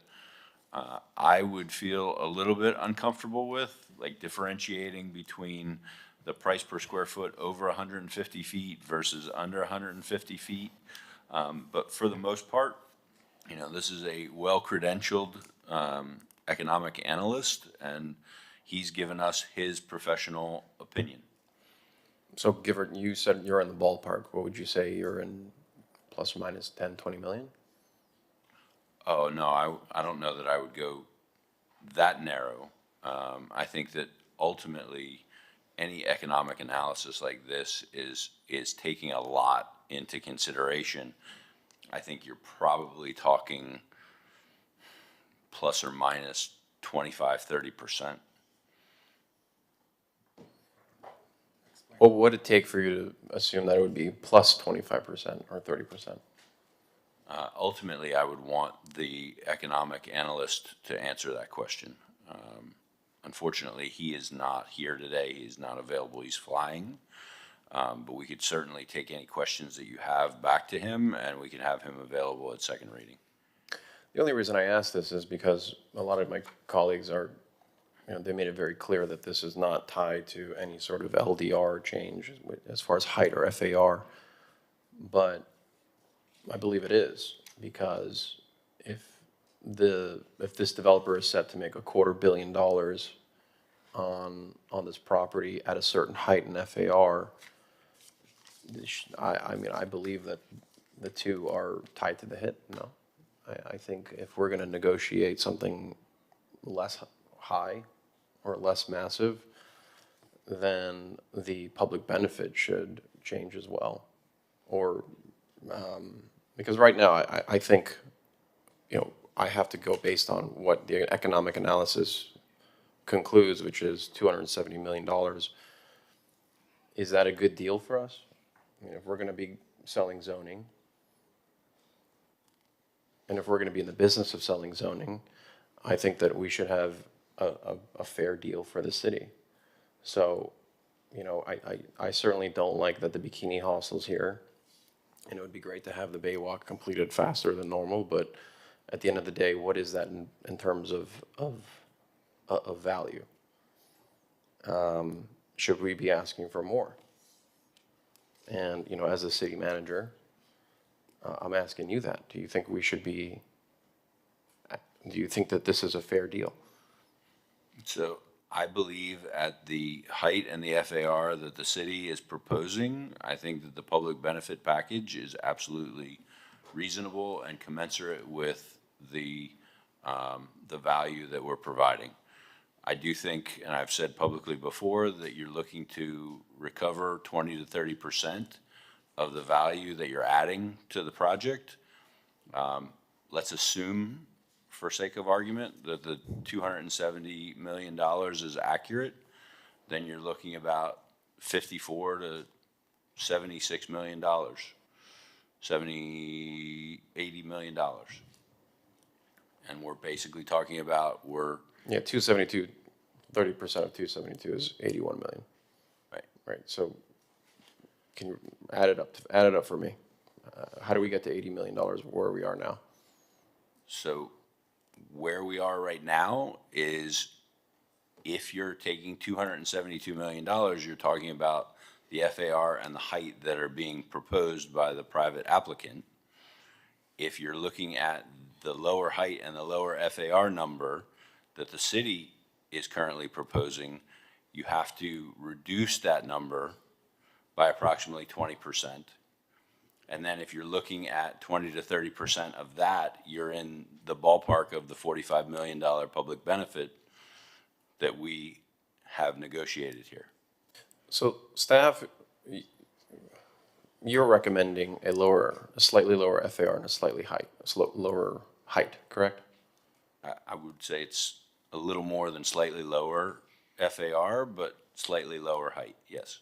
I would feel a little bit uncomfortable with, like differentiating between the price per square foot over 150 feet versus under 150 feet. But for the most part, you know, this is a well-credentialed economic analyst, and he's given us his professional opinion. So given you said you're in the ballpark, what would you say you're in, plus or minus 10, 20 million? Oh, no, I don't know that I would go that narrow. I think that ultimately, any economic analysis like this is taking a lot into consideration. I think you're probably talking plus or minus 25, 30%. What would it take for you to assume that it would be plus 25% or 30%? Ultimately, I would want the economic analyst to answer that question. Unfortunately, he is not here today. He's not available. He's flying. But we could certainly take any questions that you have back to him, and we can have him available at second reading. The only reason I ask this is because a lot of my colleagues are, you know, they made it very clear that this is not tied to any sort of LDR change as far as height or FAR. But I believe it is, because if this developer is set to make $250 million on this property at a certain height in FAR, I mean, I believe that the two are tied to the hip. No, I think if we're going to negotiate something less high or less massive, then the public benefit should change as well. Or because right now, I think, you know, I have to go based on what the economic analysis concludes, which is $270 million. Is that a good deal for us? I mean, if we're going to be selling zoning, and if we're going to be in the business of selling zoning, I think that we should have a fair deal for the city. So, you know, I certainly don't like that the bikini hostel's here, and it would be great to have the Baywalk completed faster than normal, but at the end of the day, what is that in terms of value? Should we be asking for more? And, you know, as a city manager, I'm asking you that. Do you think we should be, do you think that this is a fair deal? So I believe at the height and the FAR that the city is proposing, I think that the public benefit package is absolutely reasonable and commensurate with the value that we're providing. I do think, and I've said publicly before, that you're looking to recover 20 to 30% of the value that you're adding to the project. Let's assume, for sake of argument, that the $270 million is accurate. Then you're looking about 54 to $76 million, 80 million dollars. And we're basically talking about, Yeah, 272, 30% of 272 is 81 million. right, Right, so can you add it up for me? How do we get to $80 million where we are now? so where we are right now is if you're taking $272 million, you're talking about the FAR and the height that are being proposed by the private applicant. If you're looking at the lower height and the lower FAR number that the city is currently proposing, you have to reduce that number by approximately 20%. And then if you're looking at 20 to 30% of that, you're in the ballpark of the $45 million public benefit that we have negotiated here. So staff, you're recommending a slightly lower FAR and a slightly lower height, correct? I would say it's a little more than slightly lower FAR, but slightly lower height, yes.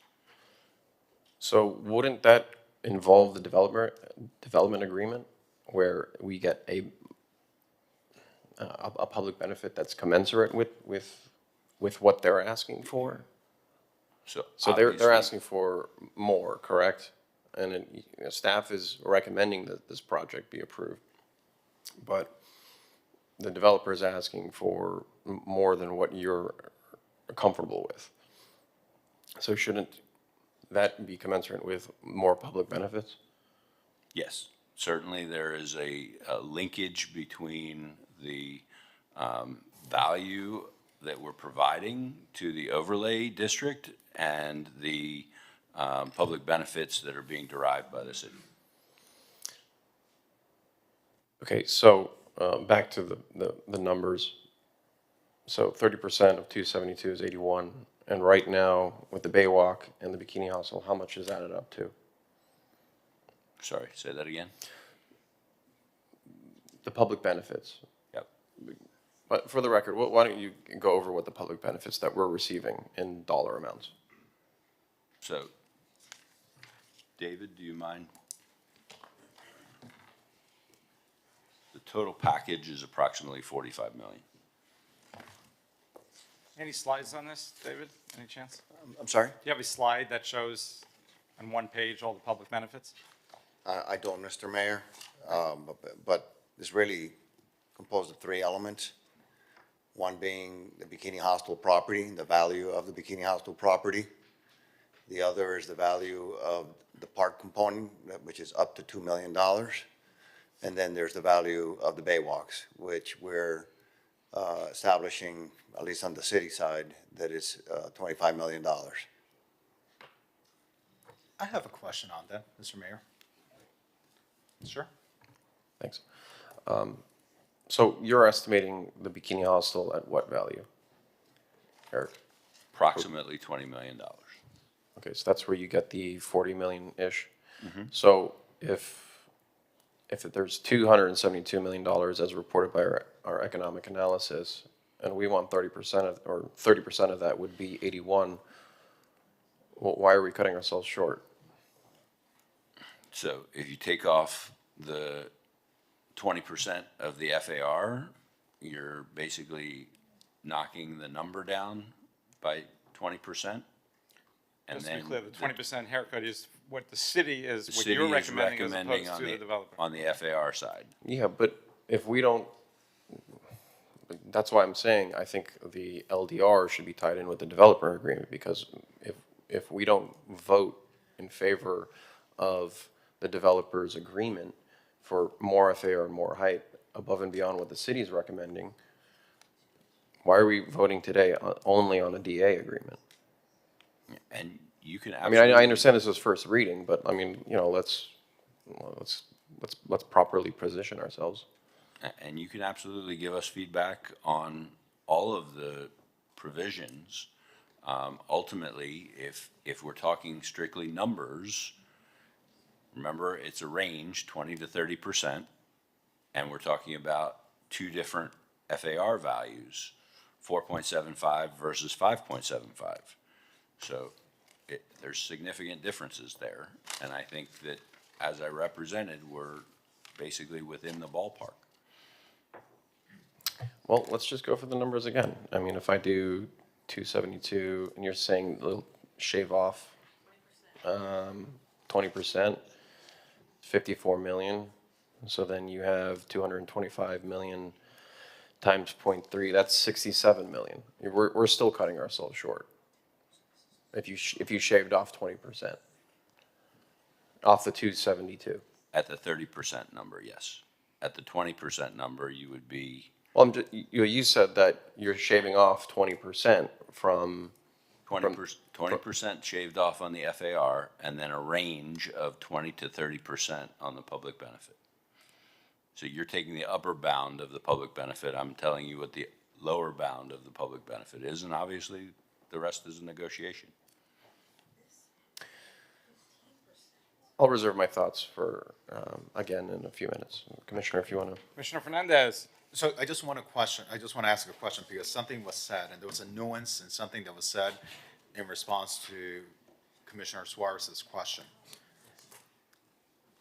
So wouldn't that involve the development agreement where we get a public benefit that's commensurate with what they're asking for? So they're obviously- asking for more, correct? And staff is recommending that this project be approved. But the developer is asking for more than what you're comfortable with. So shouldn't that be commensurate with more public benefits? Yes, certainly there is a linkage between the value that we're providing to the overlay district and the public benefits that are being derived by the city. Okay, so back to the numbers. So 30% of 272 is 81, and right now with the Baywalk and the Bikini Hostel, how much is added up to? Sorry, say that again? The public benefits. Yep. But for the record, why don't you go over what the public benefits that we're receiving in dollar amounts? So, David, do you mind? The total package is approximately 45 million. Any slides on this, David? Any chance? I'm sorry? Do you have a slide that shows on one page all the public benefits? I don't, Mr. Mayor, but it's really composed of three elements. One being the Bikini Hostel property, the value of the Bikini Hostel property. The other is the value of the park component, which is up to $2 million. And then there's the value of the Baywalks, which we're establishing, at least on the city side, that is $25 million. I have a question on that, Mr. Mayor. Sure. Thanks. So you're estimating the Bikini Hostel at what value, Eric? Approximately $20 million. Okay, so that's where you get the 40 million-ish. So if there's $272 million as reported by our economic analysis, and we want 30% of that would be 81, well, why are we cutting ourselves short? So if you take off the 20% of the FAR, you're basically knocking the number down by 20%. And Just to be then clear, the 20% haircut is what the city is, the what city you're is recommending as recommending opposed to the developer. on the FAR side. Yeah, but if we don't, that's why I'm saying I think the LDR should be tied in with the developer agreement, because if we don't vote in favor of the developer's agreement for more FAR and more height above and beyond what the city is recommending, why are we voting today only on a DA agreement? And you can I mean, absolutely. I understand this was first reading, but I mean, you know, let's properly position ourselves. And you can absolutely give us feedback on all of the provisions. Ultimately, if we're talking strictly numbers, remember, it's a range, 20 to 30%, and we're talking about two different FAR values, 4.75 versus 5.75. So there's significant differences there. And I think that, as I represented, we're basically within the ballpark. Well, let's just go for the numbers again. I mean, if I do 272, and you're saying they'll shave off 20%, 54 million. So then you have 225 million times 0.3, that's 67 million. We're still cutting ourselves short. If you shaved off 20% off the 272. At the 30% number, yes. At the 20% number, you would be Well, you said that you're shaving off 20% from 20% shaved off on the FAR, and then a range of 20 to 30% on the public benefit. So you're taking the upper bound of the public benefit. I'm telling you what the lower bound of the public benefit is, and obviously the rest is a negotiation. I'll reserve my thoughts for, again, in a few minutes. Commissioner, if you want to. Commissioner Fernandez. So I just want to ask a question because something was said, and there was a nuance in something that was said in response to Commissioner Suarez's question.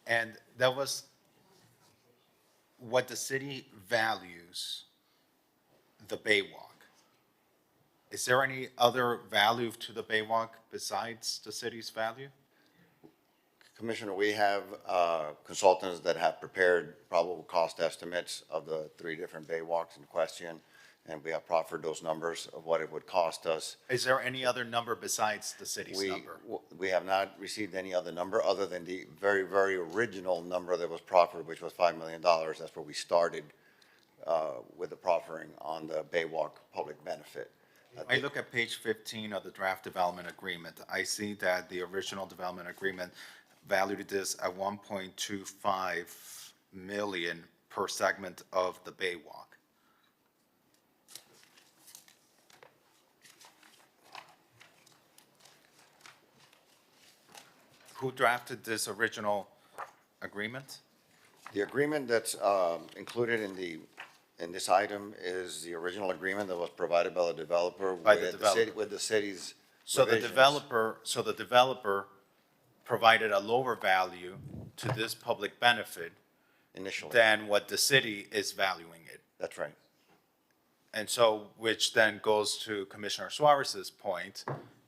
And that was what the city values the Baywalk. Is there any other value to the Baywalk besides the city's value? Commissioner, we have consultants that have prepared probable cost estimates of the 3 different Baywalks in question, and we have proffered those numbers of what it would cost us. Is there any other number besides the city's number? We have not received any other number other than the very, very original number that was proffered, which was $5 million. That's where we started with the proffering on the Baywalk public benefit. I look at page 15 of the draft development agreement. I see that the original development agreement valued this at 1.25 million per segment of the Baywalk. Who drafted this original agreement? The agreement that's included in this item is the original agreement that was provided by the developer with the city's So revisions. the developer provided a lower value to this public benefit Initially. than what the city is valuing it. That's right. And so, which then goes to Commissioner Suarez's point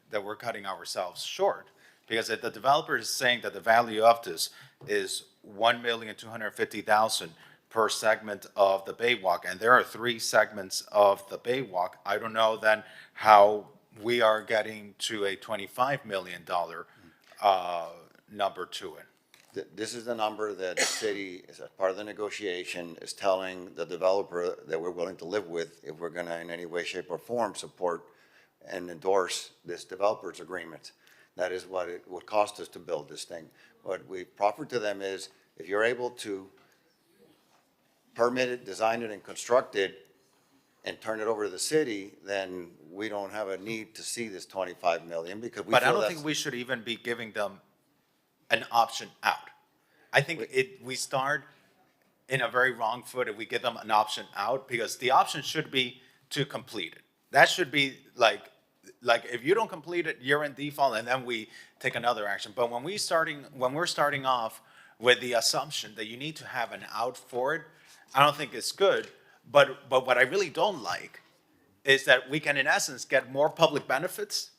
that we're cutting ourselves short. Because if the developer is saying that the value of this is $1,250,000 per segment of the Baywalk, and there are 3 segments of the Baywalk, I don't know then how we are getting to a $25 million number to it. This is the number that the city, as part of the negotiation, is telling the developer that we're willing to live with if we're going to in any way, shape, or form support and endorse this developer's agreement. That is what it would cost us to build this thing. What we proffered to them is, if you're able to permit it, design it, and construct it, and turn it over to the city, then we don't have a need to see this 25 million because we But I feel don't that's. think we should even be giving them an option out. I think we start in a very wrong foot if we give them an option out, because the option should be to complete it. That should be like if you don't complete it, you're in default, and then we take another action. But when we're starting off with the assumption that you need to have an out for it, I don't think it's good. But what I really don't like is that we can, in essence, get more public benefits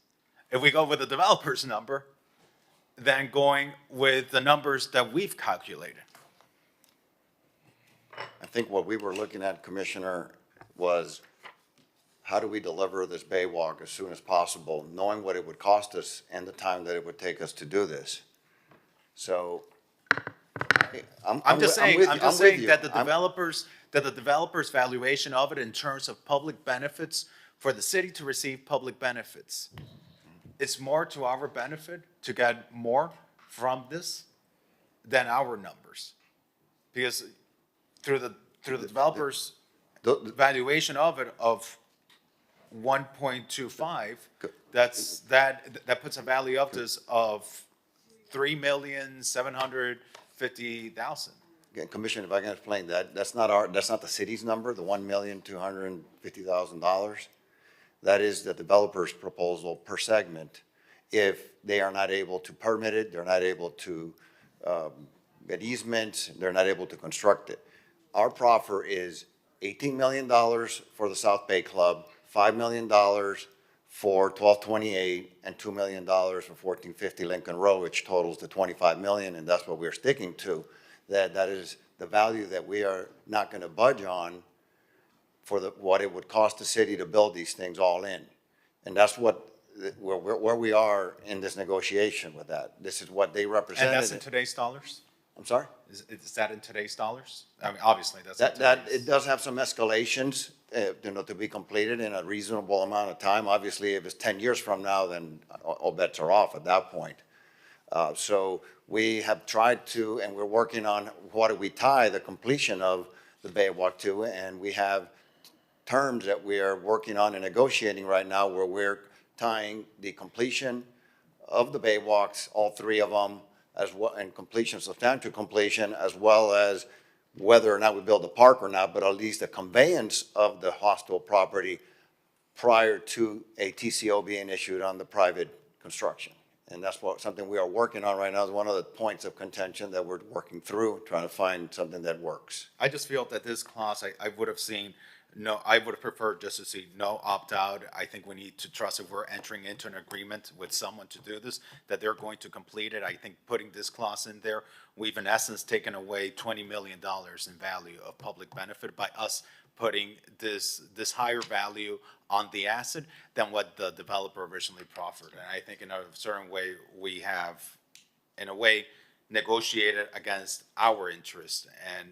if we go with the developer's number than going with the numbers that we've calculated. I think what we were looking at, Commissioner, was how do we deliver this Baywalk as soon as possible, knowing what it would cost us and the time that it would take us to do this. So I'm just saying that the developer's valuation of it in terms of public benefits, for the city to receive public benefits, it's more to our benefit to get more from this than our numbers. Because through the developer's valuation of it of 1.25, that puts a value of this of $3,750,000. Again, Commissioner, if I can explain that, that's not the city's number, the $1,250,000. That is the developer's proposal per segment. if they are not able to permit it, they're not able to get easements, they're not able to construct it. Our proffer is $18 million for the South Bay Club, $5 million for 1228, and $2 million for 1450 Lincoln Road, which totals to $25 million, and that's what we're sticking to. That is the value that we are not going to budge on for what it would cost the city to build these things all in. And that's what, where we are in this negotiation with that. This is what they represented. And that's in today's dollars? I'm sorry? Is that in today's dollars? I mean, obviously, that's in That, today's. it does have some escalations, to be completed in a reasonable amount of time. Obviously, if it's 10 years from now, then all bets are off at that point. So we have tried to, and we're working on what do we tie the completion of the Baywalk to, and we have terms that we are working on and negotiating right now where we're tying the completion of the Baywalks, all three of them, as well, and completion, substantial completion, as well as whether or not we build the park or not, but at least the conveyance of the hostile property prior to a TCO being issued on the private construction. And that's something we are working on right now. It's one of the points of contention that we're working through, trying to find something that works. I just feel that this clause, I would have seen, no, I would have preferred just to see no opt-out. I think we need to trust if we're entering into an agreement with someone to do this, that they're going to complete it. I think putting this clause in there, we've in essence taken away $20 million in value of public benefit by us putting this higher value on the asset than what the developer originally proffered. And I think in a certain way, we have, in a way, negotiated against our interest. And,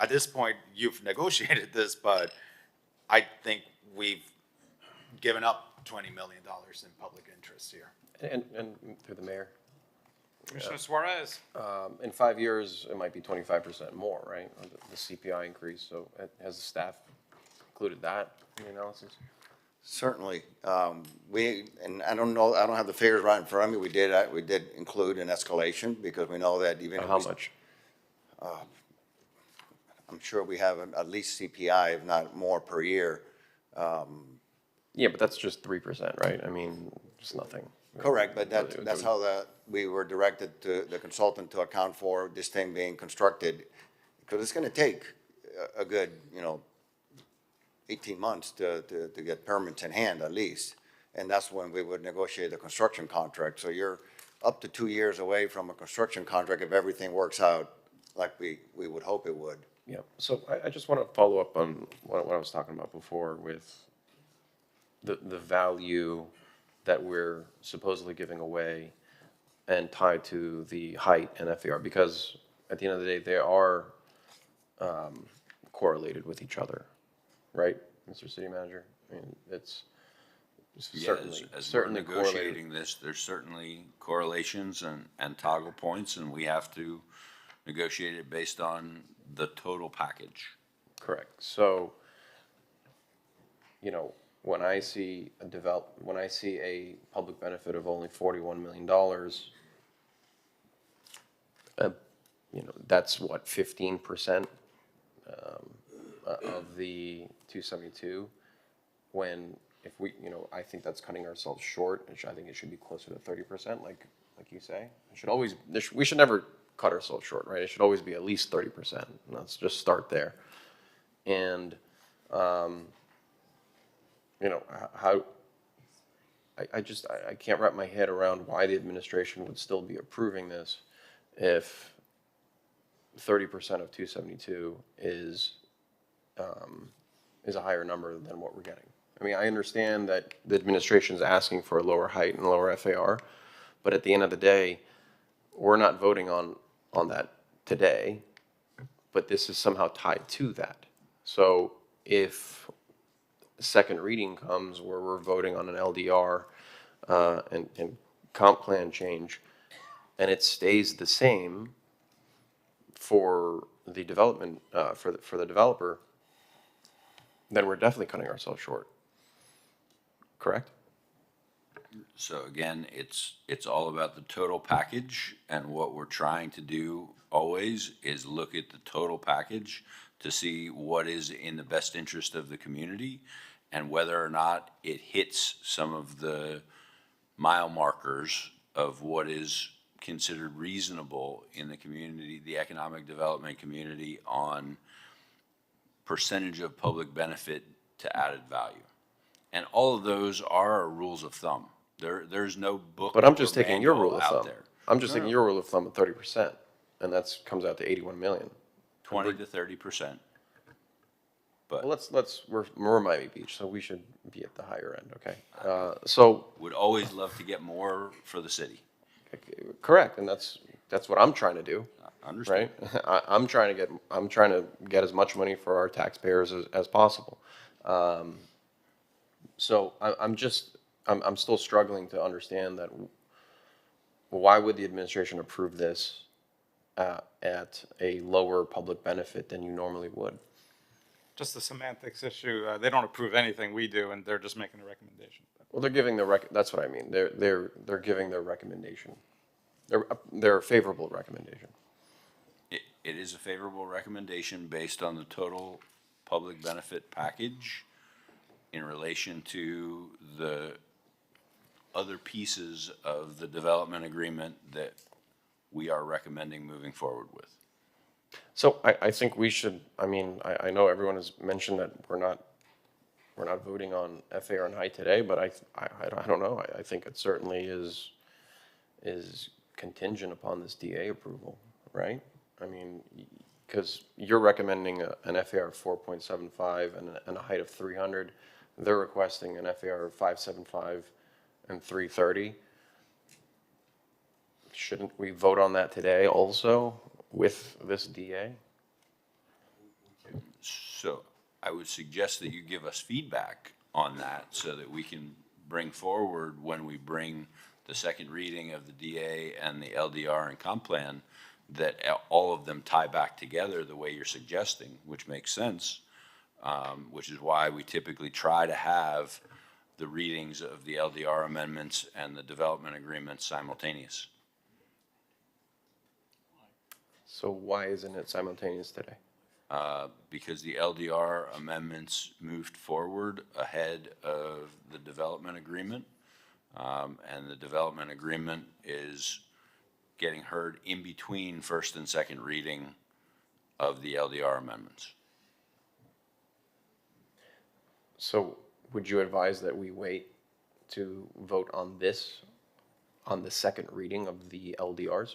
at this point, you've negotiated this, but I think we've given up $20 million in public interest here. And through the mayor, Commissioner Suarez. in 5 years, it might be 25% more, right? The CPI increase. So has the staff included that in the analysis? Certainly. And I don't know, I don't have the figures right in front of me. We did include an escalation because we know that even. How much? I'm sure we have at least CPI, if not more, per year. Yeah, but that's just 3%, right? I mean, just nothing. Correct, but that's how we were directed to the consultant to account for this thing being constructed. Because it's gonna take a good, 18 months to get permits in hand at least. And that's when we would negotiate the construction contract. So you're up to 2 years away from a construction contract if everything works out like we would hope it would. Yeah, so I just want to follow up on what I was talking about before with the value that we're supposedly giving away and tied to the height and FAR, because at the end of the day, they are correlated with each other, right, Mr. City Manager? I mean, it's certainly, as certainly we're negotiating correlated. this, there's certainly correlations and toggle points, and we have to negotiate it based on the total package. Correct. So, when I see a public benefit of only $41 million, that's what, 15% of the 272. When if we, I think that's cutting ourselves short. I think it should be closer to 30%, like you say. It should always. We should never cut ourselves short, right? It should always be at least 30%. Let's just start there. And how I can't wrap my head around why the administration would still be approving this if 30% of 272 is a higher number than what we're getting. I mean, I understand that the administration is asking for a lower height and lower FAR, but at the end of the day, we're not voting on that today, but this is somehow tied to that. So if second reading comes where we're voting on an LDR and comp plan change, and it stays the same for the development, for the developer, then we're definitely cutting ourselves short. Correct? So again, it's all about the total package, and what we're trying to do always is look at the total package to see what is in the best interest of the community and whether or not it hits some of the mile markers of what is considered reasonable in the community, the economic development community, on percentage of public benefit to added value. And all of those are rules of thumb. There's no book But I'm just or taking your manual rule of out thumb. there. I'm just taking your rule of thumb at 30%, and that's comes out to 81 million. 20 to 30%. But Well, we're Miami Beach, so we should be at the higher end, okay? So, would always love to get more for the city. correct, and that's what I'm trying to do, Understand? right? I'm trying to get as much money for our taxpayers as possible. So I'm still struggling to understand that why would the administration approve this at a lower public benefit than you normally would? Just a semantics issue. They don't approve anything we do, and they're just making a recommendation. Well, they're giving that's what I mean. They're giving their recommendation. Their favorable recommendation. It is a favorable recommendation based on the total public benefit package in relation to the other pieces of the development agreement that we are recommending moving forward with. So I think we should, I know everyone has mentioned that we're not voting on FAR and height today, but I don't know. I think it certainly is contingent upon this DA approval, right? I mean, because you're recommending an FAR of 4.75 and a height of 300. They're requesting an FAR of 575 and 330. Shouldn't we vote on that today also with this DA? So I would suggest that you give us feedback on that so that we can bring forward, when we bring the second reading of the DA and the LDR and comp plan, that all of them tie back together the way you're suggesting, which makes sense, which is why we typically try to have the readings of the LDR amendments and the development agreements simultaneous. So why isn't it simultaneous today? Because the LDR amendments moved forward ahead of the development agreement, and the development agreement is getting heard in between first and second reading of the LDR amendments. So would you advise that we wait to vote on this, on the second reading of the LDRs?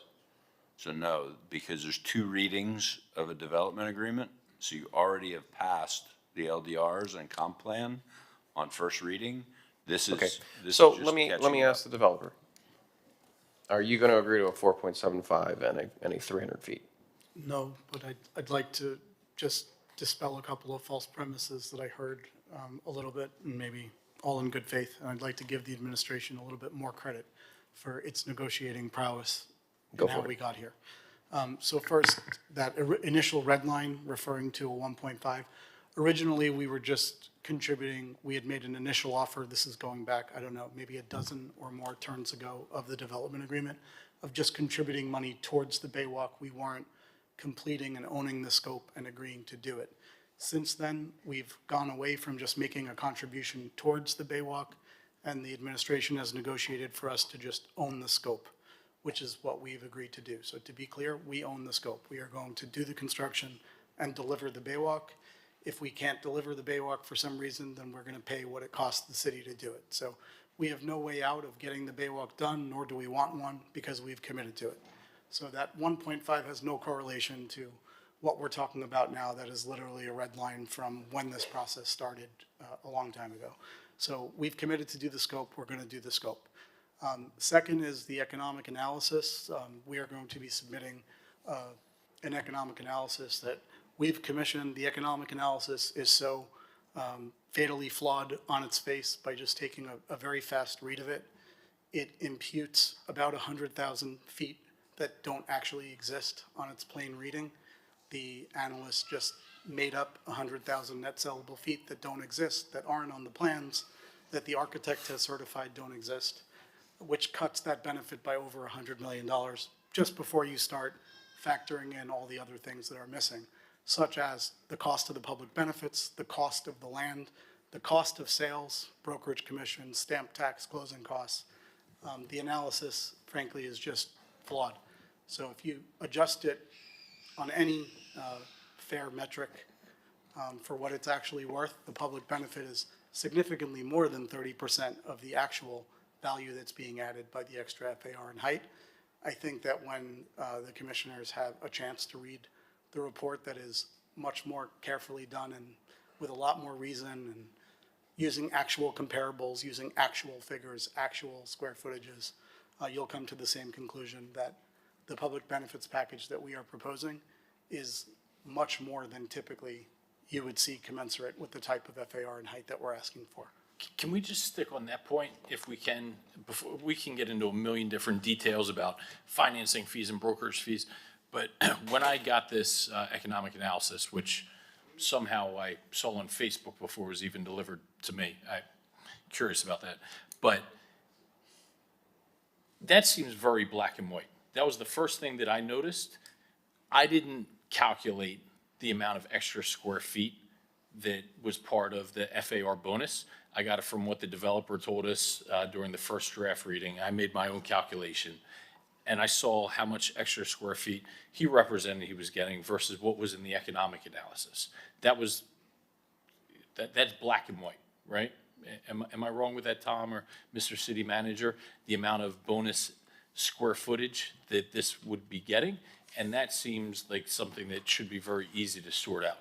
So no, because there's two readings of a development agreement, so you already have passed the LDRs and comp plan on first reading. This is, Okay, this so is just let me catching ask up. the developer. Are you gonna agree to a 4.75 and a 300 feet? No, but I'd like to just dispel a couple of false premises that I heard a little bit, and maybe all in good faith. And I'd like to give the administration a little bit more credit for its negotiating prowess and how we got here. So first, that initial red line referring to a 1.5, originally we were just contributing, we had made an initial offer, this is going back, I don't know, maybe a dozen or more turns ago of the development agreement, of just contributing money towards the Baywalk. We weren't completing and owning the scope and agreeing to do it. Since then, we've gone away from just making a contribution towards the Baywalk, and the administration has negotiated for us to just own the scope, which is what we've agreed to do. So to be clear, we own the scope. We are going to do the construction and deliver the Baywalk. If we can't deliver the Baywalk for some reason, then we're gonna pay what it costs the city to do it. So we have no way out of getting the Baywalk done, nor do we want one, because we've committed to it. So that 1.5 has no correlation to what we're talking about now. That is literally a red line from when this process started a long time ago. So we've committed to do the scope. We're gonna do the scope. Second is the economic analysis. We are going to be submitting an economic analysis that we've commissioned. The economic analysis is so fatally flawed on its face by just taking a very fast read of it. It imputes about 100,000 feet that don't actually exist on its plain reading. The analyst just made up 100,000 net sellable feet that don't exist, that aren't on the plans, that the architect has certified don't exist, which cuts that benefit by over $100 million just before you start factoring in all the other things that are missing, such as the cost of the public benefits, the cost of the land, the cost of sales, brokerage commission, stamp tax, closing costs, the analysis frankly is just flawed. So if you adjust it on any fair metric for what it's actually worth, the public benefit is significantly more than 30% of the actual value that's being added by the extra FAR and height. I think that when the commissioners have a chance to read the report that is much more carefully done and with a lot more reason and using actual comparables, using actual figures, actual square footages, you'll come to the same conclusion that the public benefits package that we are proposing is much more than typically you would see commensurate with the type of FAR and height that we're asking for. Can we just stick on that point if we can, before we can get into a million different details about financing fees and brokerage fees. But when I got this economic analysis, which somehow I saw on Facebook before it was even delivered to me, I'm curious about that. But that seems very black and white. That was the first thing that I noticed. I didn't calculate the amount of extra square feet that was part of the FAR bonus. I got it from what the developer told us during the first draft reading. I made my own calculation, and I saw how much extra square feet he represented he was getting versus what was in the economic analysis. That's black and white, right? Am I wrong with that, Tom or Mr. City Manager? The amount of bonus square footage that this would be getting, and that seems like something that should be very easy to sort out.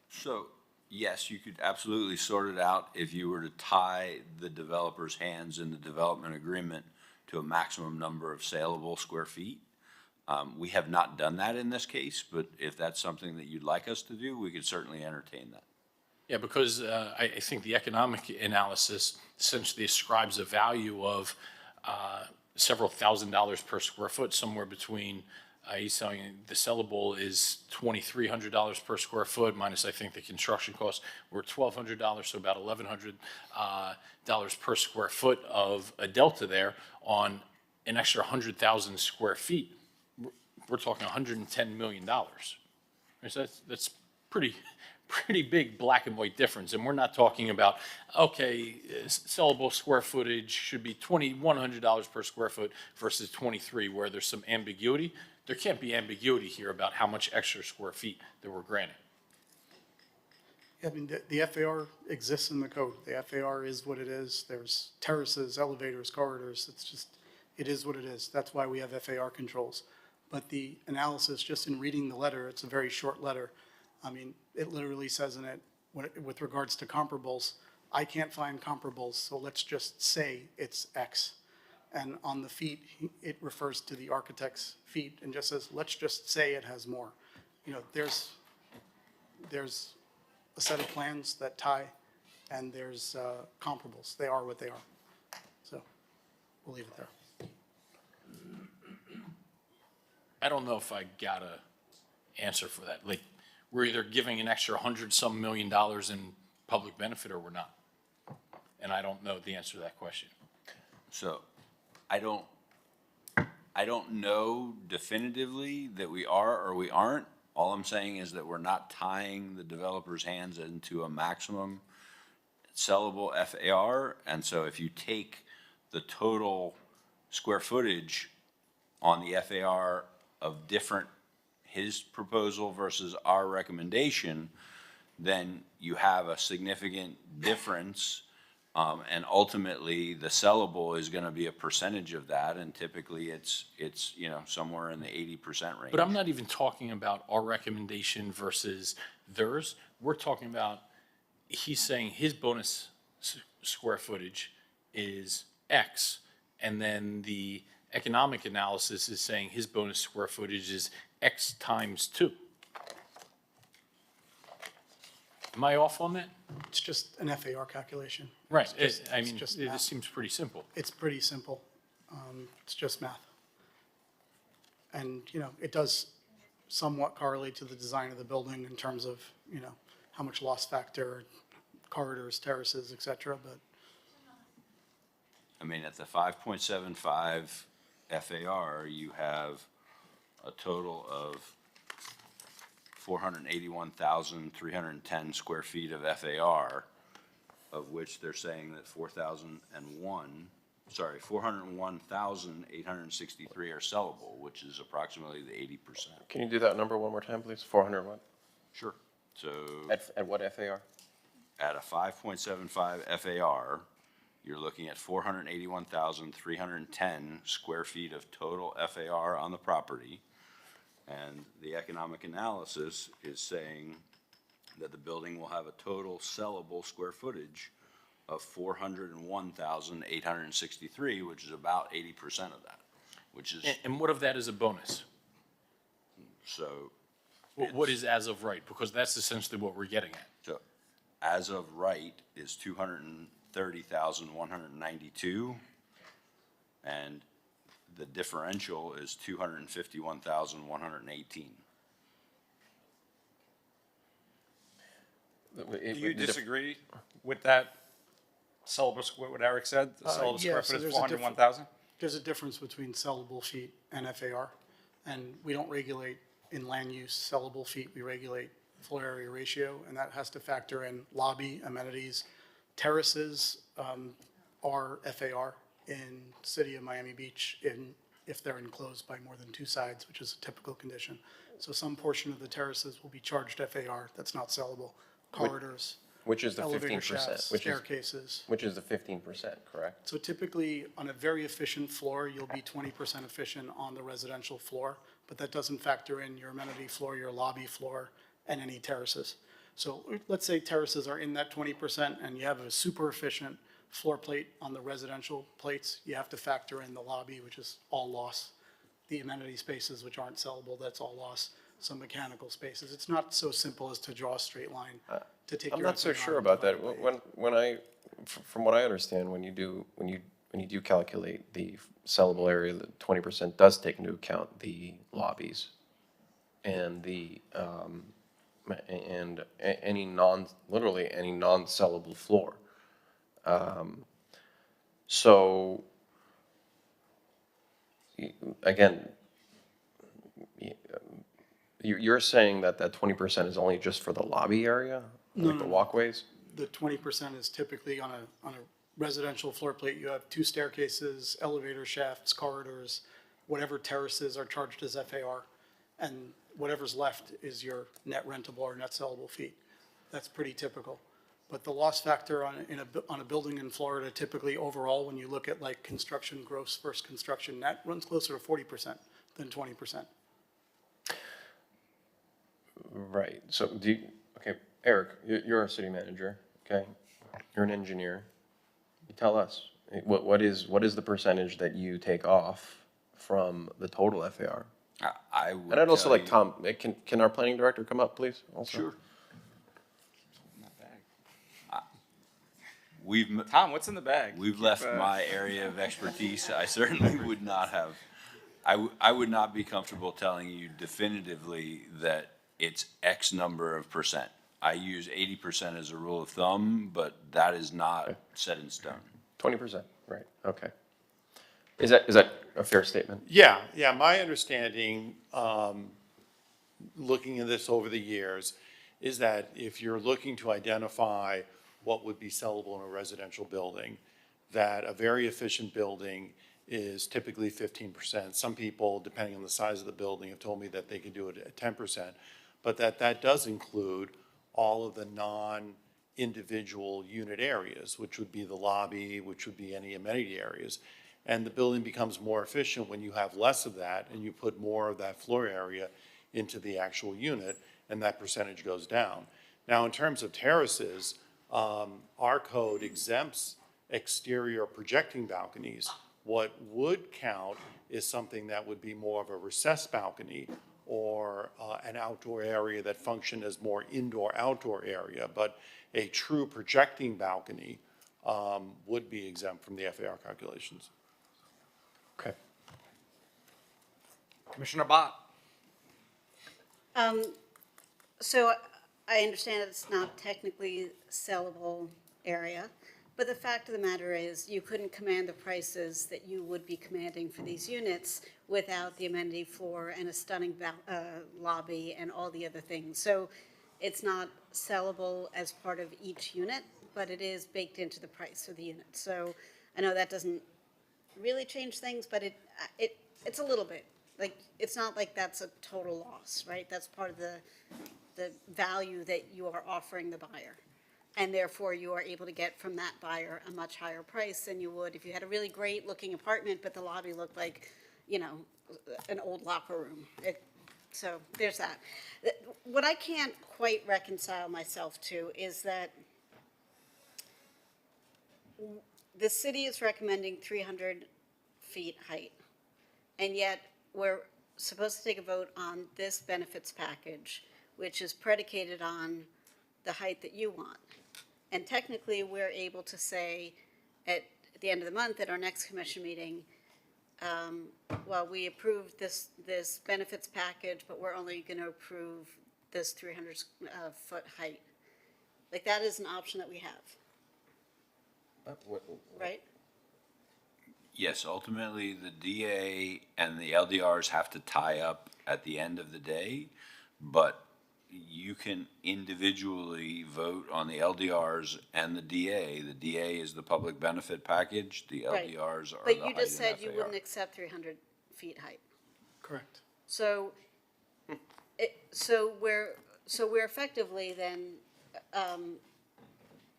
So, yes, you could absolutely sort it out if you were to tie the developer's hands in the development agreement to a maximum number of saleable square feet. We have not done that in this case, but if that's something that you'd like us to do, we could certainly entertain that. Yeah, because I think the economic analysis essentially ascribes a value of several $1,000s per square foot, somewhere between, he's telling the sellable is $2,300 per square foot, minus I think the construction costs were $1,200, so about $1,100 per square foot of a delta there on an extra 100,000 square feet. We're talking $110 million. So that's pretty big black and white difference. And we're not talking about, okay, sellable square footage should be $2,100 per square foot versus 23, where there's some ambiguity. There can't be ambiguity here about how much extra square feet that we're granting. I mean, the FAR exists in the code. The FAR is what it is. There's terraces, elevators, corridors. It's just, it is what it is. That's why we have FAR controls. But the analysis, just in reading the letter, it's a very short letter. I mean, it literally says in it, with regards to comparables, I can't find comparables, so let's just say it's X. And on the feet, it refers to the architect's feet and just says, let's just say it has more. You know, there's a set of plans that tie, and there's comparables. They are what they are. So we'll leave it there. I don't know if I got a answer for that. Like, we're either giving an extra $100-some million in public benefit or we're not. And I don't know the answer to that question. So, I don't know definitively that we are or we aren't. All I'm saying is that we're not tying the developer's hands into a maximum sellable FAR. And so if you take the total square footage on the FAR of different, his proposal versus our recommendation, then you have a significant difference. And ultimately, the sellable is going to be a percentage of that, and typically it's you know, somewhere in the 80% range. But I'm not even talking about our recommendation versus theirs. We're talking about, he's saying his bonus square footage is X, and then the economic analysis is saying his bonus square footage is X times 2. Am I off on that? It's just an FAR calculation. Right. It This seems pretty simple. It's pretty simple. It's just math. And, you know, it does somewhat correlate to the design of the building in terms of, you know, how much loss factor, corridors, terraces, et cetera, but. I mean, at the 5.75 FAR, you have a total of 481,310 square feet of FAR. of which they're saying that 401,863 are sellable, which is approximately the 80%. Can you do that number one more time, please? 400 what? Sure. So At what FAR? at a 5.75 FAR, you're looking at 481,310 square feet of total FAR on the property. And the economic analysis is saying that the building will have a total sellable square footage of 401,863, which is about 80% of that, which is, And what of that is a bonus? so, What is as of right? Because that's essentially what we're getting at. so as of right is 230,192, and the differential is 251,118. Do you disagree with that sellable, what Eric said? The sellable Yeah, square so foot is there's a 401,000? There's a difference between sellable feet and FAR, and we don't regulate in land use sellable feet, we regulate floor area ratio, and that has to factor in lobby, amenities. Terraces are FAR in city of Miami Beach if they're enclosed by more than two sides, which is a typical condition. So some portion of the terraces will be charged FAR, that's not sellable. Corridors, Which is the elevator 15%? shafts, staircases. Which is the 15%, correct? So typically, on a very efficient floor, you'll be 20% efficient on the residential floor, but that doesn't factor in your amenity floor, your lobby floor, and any terraces. So let's say terraces are in that 20% and you have a super efficient floor plate on the residential plates, you have to factor in the lobby, which is all loss. The amenity spaces, which aren't sellable, that's all loss. Some mechanical spaces. It's not so simple as to draw a straight line to take I'm your not so FAR sure and about that. divide it by From what I understand, when you do calculate the sellable area, the 20% does take into account the lobbies and literally any non-sellable floor. So again, you're saying that 20% is only just for the lobby area, like the walkways? The 20% is typically on a residential floor plate, you have two staircases, elevator shafts, corridors, whatever terraces are charged as FAR, and whatever's left is your net rentable or net sellable feet. That's pretty typical. But the loss factor on a building in Florida, typically overall, when you look at like construction gross versus construction net, runs closer to 40% than 20%. Right, so okay, Eric, you're a city manager, okay? You're an engineer. You tell us, what is the percentage that you take off from the total FAR? I would And I'd also tell like you- Tom, can our planning director come up, please? Also? Sure. Tom, what's in the bag? We've left my area of expertise. I certainly would not have, I would not be comfortable telling you definitively that it's X number of percent. I use 80% as a rule of thumb, but that is not set in stone. 20%, right, okay. Is that a fair statement? Yeah, my understanding, looking at this over the years, is that if you're looking to identify what would be sellable in a residential building, that a very efficient building is typically 15%. Some people, depending on the size of the building, have told me that they can do it at 10%, but that does include all of the non-individual unit areas, which would be the lobby, which would be any amenity areas. And the building becomes more efficient when you have less of that and you put more of that floor area into the actual unit, and that percentage goes down. Now, in terms of terraces, our code exempts exterior projecting balconies. What would count is something that would be more of a recessed balcony or an outdoor area that functioned as more indoor-outdoor area. But a true projecting balcony would be exempt from the FAR calculations. Okay. Commissioner Bott. So I understand it's not technically sellable area, but the fact of the matter is you couldn't command the prices that you would be commanding for these units without the amenity floor and a stunning lobby and all the other things. So it's not sellable as part of each unit, but it is baked into the price of the unit. So I know that doesn't really change things, but it's a little bit. Like, it's not like that's a total loss, right? That's part of the value that you are offering the buyer. And therefore, you are able to get from that buyer a much higher price than you would if you had a really great looking apartment, but the lobby looked like, you know, an old locker room. So there's that. What I can't quite reconcile myself to is that the city is recommending 300 feet height, and yet we're supposed to take a vote on this benefits package, which is predicated on the height that you want. And technically, we're able to say at the end of the month at our next commission meeting, well, we approved this benefits package, but we're only going to approve this 300 foot height. Like, that is an option that we have, right? Yes, ultimately, the DA and the LDRs have to tie up at the end of the day, but you can individually vote on the LDRs and the DA. The DA is the public benefit package, the Right. LDRs are the But height you just said and you FAR. wouldn't accept 300 feet height. Correct. So, so we're effectively then,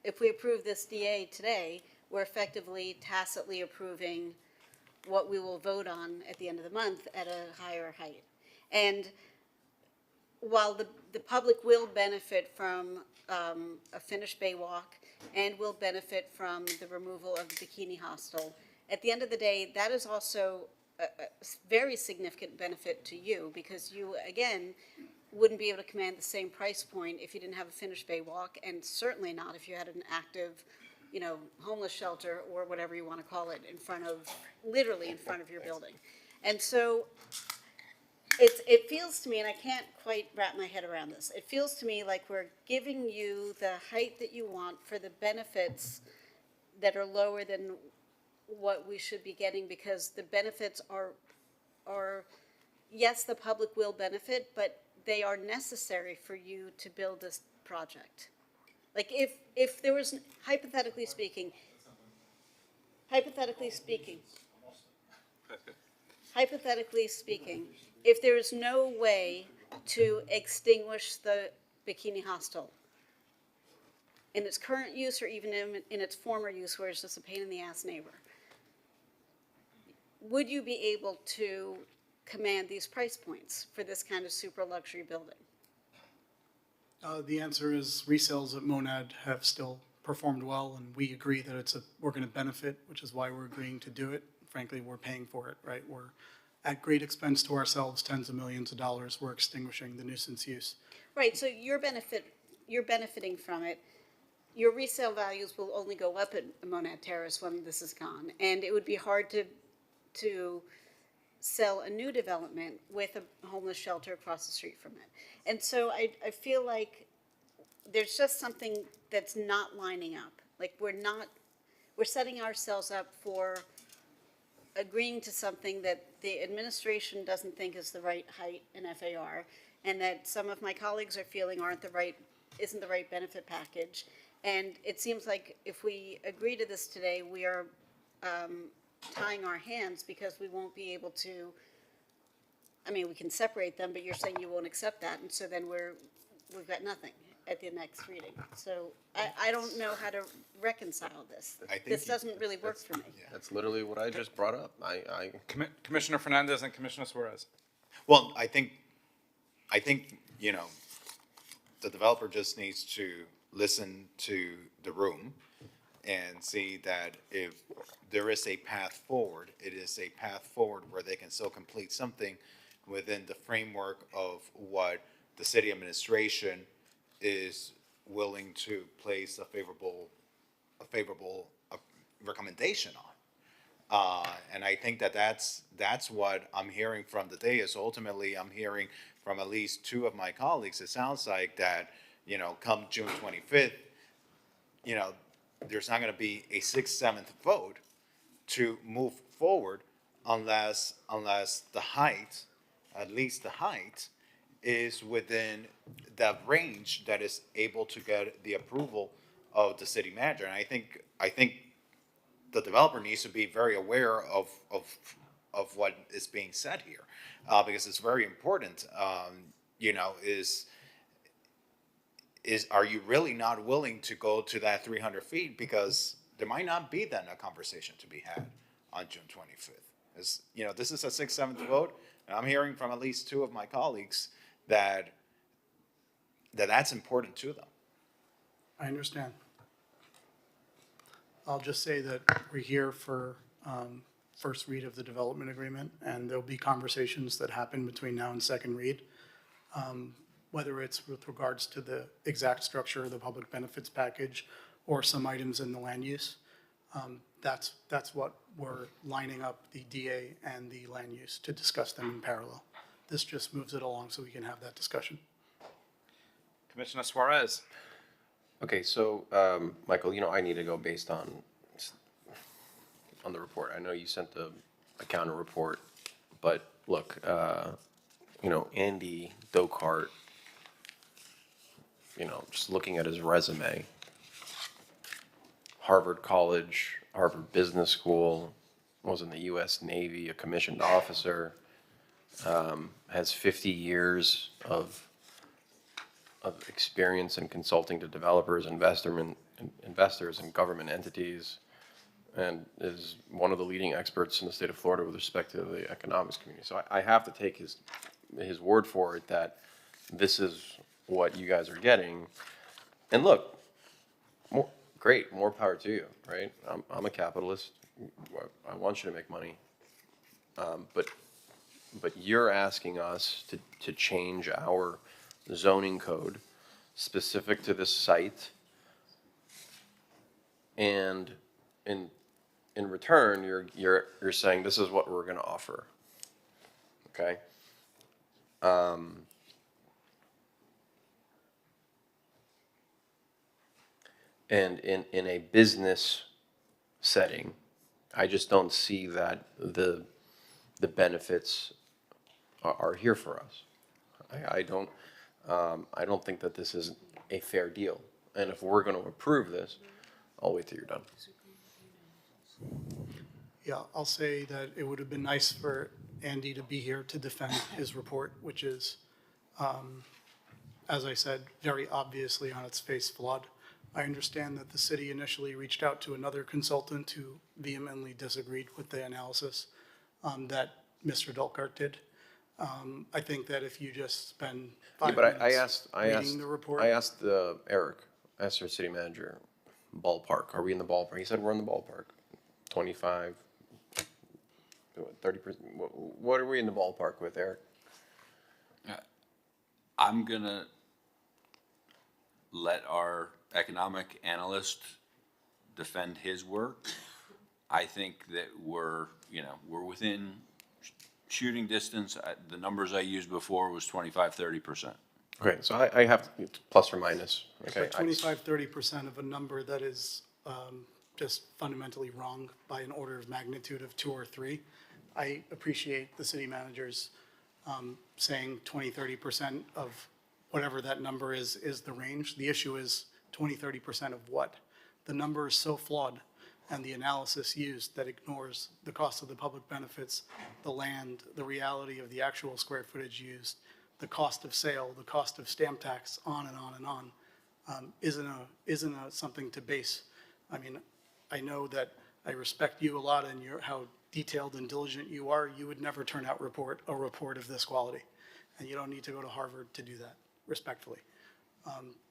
if we approve this DA today, we're effectively tacitly approving what we will vote on at the end of the month at a higher height. And while the public will benefit from a finished Baywalk and will benefit from the removal of the bikini hostel, at the end of the day, that is also a very significant benefit to you, because you, again, wouldn't be able to command the same price point if you didn't have a finished Baywalk, and certainly not if you had an active, you know, homeless shelter or whatever you want to call it in front of, literally in front of your building. And so it feels to me, and I can't quite wrap my head around this, it feels to me like we're giving you the height that you want for the benefits that are lower than what we should be getting, because the benefits are, yes, the public will benefit, but they are necessary for you to build this project. Like, if there was, hypothetically speaking, if there is no way to extinguish the bikini hostel in its current use, or even in its former use where it's just a pain in the ass neighbor, would you be able to command these price points for this kind of super luxury building? The answer is resales at Monad have still performed well, and we agree that we're going to benefit, which is why we're agreeing to do it. Frankly, we're paying for it, right? We're at great expense to ourselves, tens of millions of dollars. We're extinguishing the nuisance use. Right, so you're benefiting from it. Your resale values will only go up at Monad Terrace when this is gone, and it would be hard to sell a new development with a homeless shelter across the street from it. And so I feel like there's just something that's not lining up. Like, we're setting ourselves up for agreeing to something that the administration doesn't think is the right height in FAR, and that some of my colleagues are feeling isn't the right benefit package. And it seems like if we agree to this today, we are tying our hands, because we won't be able to, I mean, we can separate them, but you're saying you won't accept that, and so then we've got nothing at the next reading. So I don't know how to reconcile this. This doesn't really work for me. That's literally what I just brought up. Commissioner Fernandez and Commissioner Suarez. Well, I think, you know, the developer just needs to listen to the room and see that if there is a path forward, it is a path forward where they can still complete something within the framework of what the city administration is willing to place a favorable recommendation on. And I think that's what I'm hearing from the dais. Ultimately, I'm hearing from at least two of my colleagues, it sounds like that, you know, come June 25th, you know, there's not going to be a 6th, 7th vote to move forward unless the height, at least the height, is within the range that is able to get the approval of the city manager. And I think the developer needs to be very aware of what is being said here, because it's very important. You know, are you really not willing to go to that 300 feet? Because there might not be then a conversation to be had on June 25th. As you know, this is a 6/7 vote, and I'm hearing from at least two of my colleagues that's important to them. I understand. I'll just say that we're here for first read of the development agreement, and there'll be conversations that happen between now and second read, whether it's with regards to the exact structure of the public benefits package or some items in the land use. That's what we're lining up the DA and the land use to discuss them in parallel. This just moves it along so we can have that discussion. Commissioner Suarez. Okay, so, Michael, you know, I need to go based on the report. I know you sent a counter report, but look, you know, Andy Dokart, you know, just looking at his resume, Harvard College, Harvard Business School, was in the U.S. Navy, a commissioned officer, has 50 years of experience in consulting to developers, investors, and government entities, and is one of the leading experts in the state of Florida with respect to the economics community. So I have to take his word for it that this is what you guys are getting. And look, great, more power to you, right? I'm a capitalist. I want you to make money. But you're asking us to change our zoning code specific to this site, and in return, you're saying this is what we're going to offer. Okay. And in a business setting, I just don't see that the benefits are here for us. I don't think that this is a fair deal. And if we're going to approve this, I'll wait till you're done. Yeah, I'll say that it would have been nice for Andy to be here to defend his report, which is, as I said, very obviously on its face flawed. I understand that the city initially reached out to another consultant who vehemently disagreed with the analysis that Mr. Dolkart did. I think that if you just spend 5 minutes reading the report. I asked Eric, I asked our city manager, ballpark, are we in the ballpark? He said we're in the ballpark. 25, 30%. What are we in the ballpark with, Eric? I'm gonna let our economic analyst defend his work. I think that we're within shooting distance. The numbers I used before was 25, 30%. Okay, so I have plus or minus. Okay, But 25, 30% of a number that is just fundamentally wrong by an order of magnitude of 2 or 3. I appreciate the city managers saying 20, 30% of whatever that number is the range. The issue is 20, 30% of what? The number is so flawed, and the analysis used that ignores the cost of the public benefits, the land, the reality of the actual square footage used, the cost of sale, the cost of stamp tax, on and on and on, isn't something to base. I mean, I know that I respect you a lot and how detailed and diligent you are. You would never turn out a report of this quality, and you don't need to go to Harvard to do that, respectfully.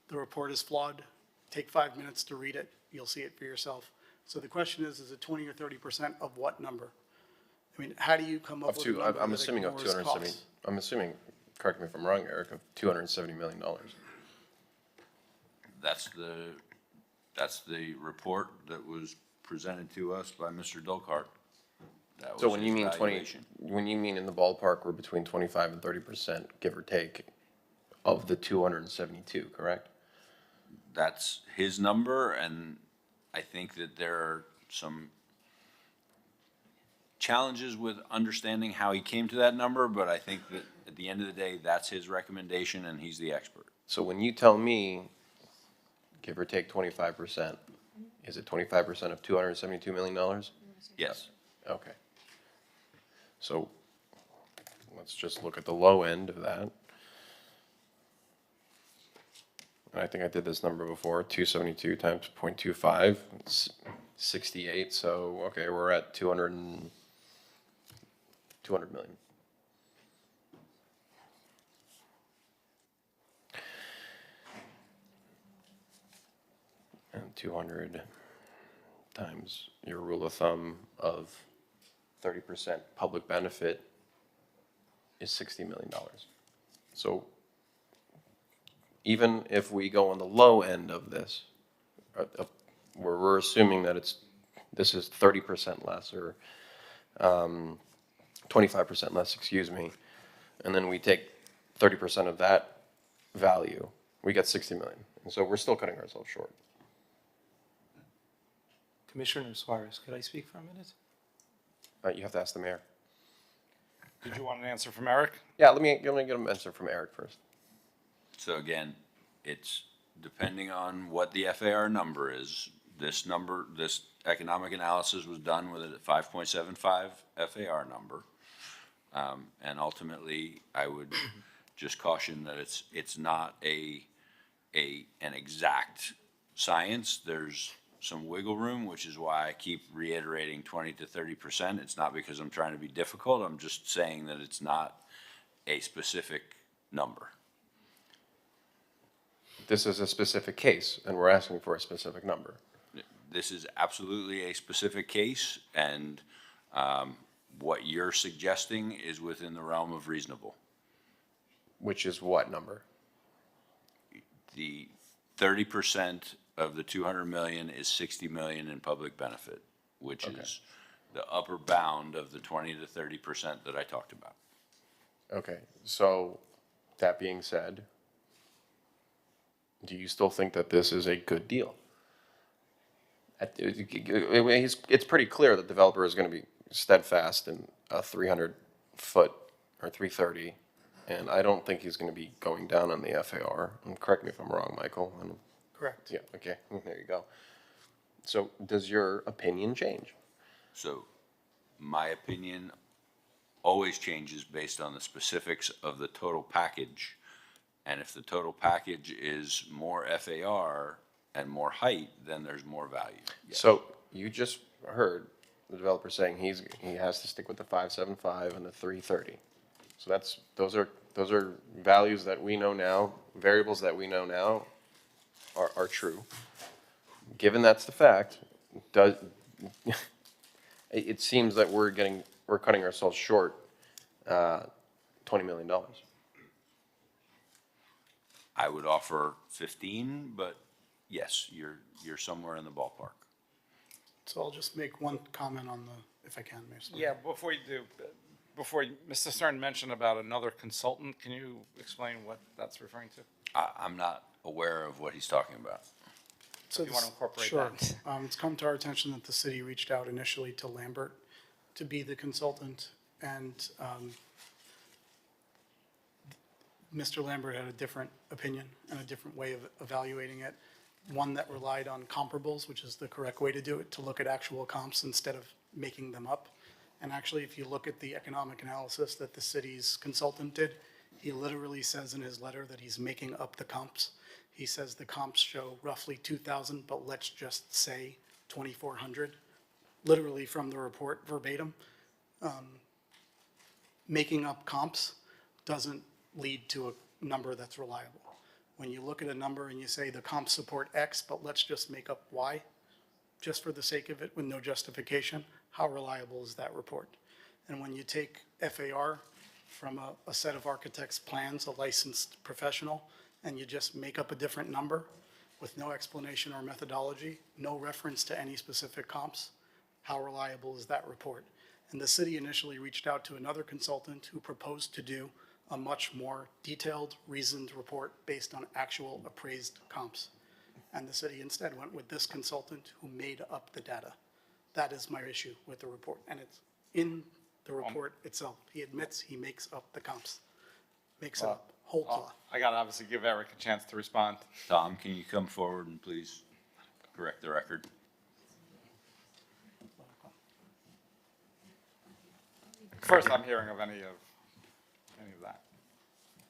The report is flawed. Take 5 minutes to read it. You'll see it for yourself. So the question is it 20 or 30% of what number? I mean, how do you come up with a number I'm that assuming of ignores 270. costs? I'm assuming, correct me if I'm wrong, Eric, of $270 million. That's the report that was presented to us by Mr. Dolkart. So when you mean when you mean in the ballpark, we're between 25 and 30%, give or take, of the 272, correct? That's his number, and I think that there are some challenges with understanding how he came to that number, but I think that at the end of the day, that's his recommendation, and he's the expert. So when you tell me give or take 25%. Is it 25% of $272 million? Yes. Okay. So let's just look at the low end of that. And I think I did this number before, 272 times 0.25, it's 68, so, okay, we're at 200 million. And 200 times your rule of thumb of 30% public benefit is $60 million. So even if we go on the low end of this, where we're assuming that this is 30% less or 25% less, excuse me, and then we take 30% of that value, we get 60 million. And so we're still cutting ourselves short. Commissioner Suarez, could I speak for a minute? You have to ask the mayor. Did you want an answer from Eric? Yeah, let me get an answer from Eric first. So again, it's depending on what the FAR number is. This number, this economic analysis was done with a 5.75 FAR number. And ultimately, I would just caution that it's not an exact science. There's some wiggle room, which is why I keep reiterating 20 to 30%. It's not because I'm trying to be difficult. I'm just saying that it's not a specific number. This is a specific case, and we're asking for a specific number. This is absolutely a specific case, and what you're suggesting is within the realm of reasonable. Which is what number? The 30% of the 200 million is 60 million in public benefit, which is the upper bound of the 20 to 30% that I talked about. Okay, so that being said, do you still think that this is a good deal? It's pretty clear that the developer is going to be steadfast in a 300-foot or 330, and I don't think he's going to be going down on the FAR. And correct me if I'm wrong, Michael. Correct. Yeah, okay, there you go. So does your opinion change? So my opinion always changes based on the specifics of the total package. And if the total package is more FAR and more height, then there's more value. Yes. So you just heard the developer saying he has to stick with the 575 and the 330. So those are values that we know now, variables that we know now are true. Given that's the fact, it seems that we're cutting ourselves short $20 million. I would offer 15, but yes, you're somewhere in the ballpark. So I'll just make one comment on if I can, Mayor Slade. Yeah, before Mr. Stern mentioned about another consultant, can you explain what that's referring to? I'm not aware of what he's talking about. So you want to incorporate sure. that? It's come to our attention that the city reached out initially to Lambert to be the consultant, and Mr. Lambert had a different opinion and a different way of evaluating it. One that relied on comparables, which is the correct way to do it, to look at actual comps instead of making them up. And actually, if you look at the economic analysis that the city's consultant did, he literally says in his letter that he's making up the comps. He says the comps show roughly 2,000, but let's just say 2,400, literally from the report verbatim. Making up comps doesn't lead to a number that's reliable. When you look at a number and you say the comps support X, but let's just make up Y, just for the sake of it with no justification, how reliable is that report? And when you take FAR from a set of architects' plans, a licensed professional, and you just make up a different number with no explanation or methodology, no reference to any specific comps, how reliable is that report? And the city initially reached out to another consultant who proposed to do a much more detailed, reasoned report based on actual appraised comps. And the city instead went with this consultant who made up the data. That is my issue with the report, and it's in the report itself. He admits he makes up the comps, makes it up whole cloth. I gotta obviously give Eric a chance to respond. Tom, can you come forward and please correct the record? First I'm hearing of any of that.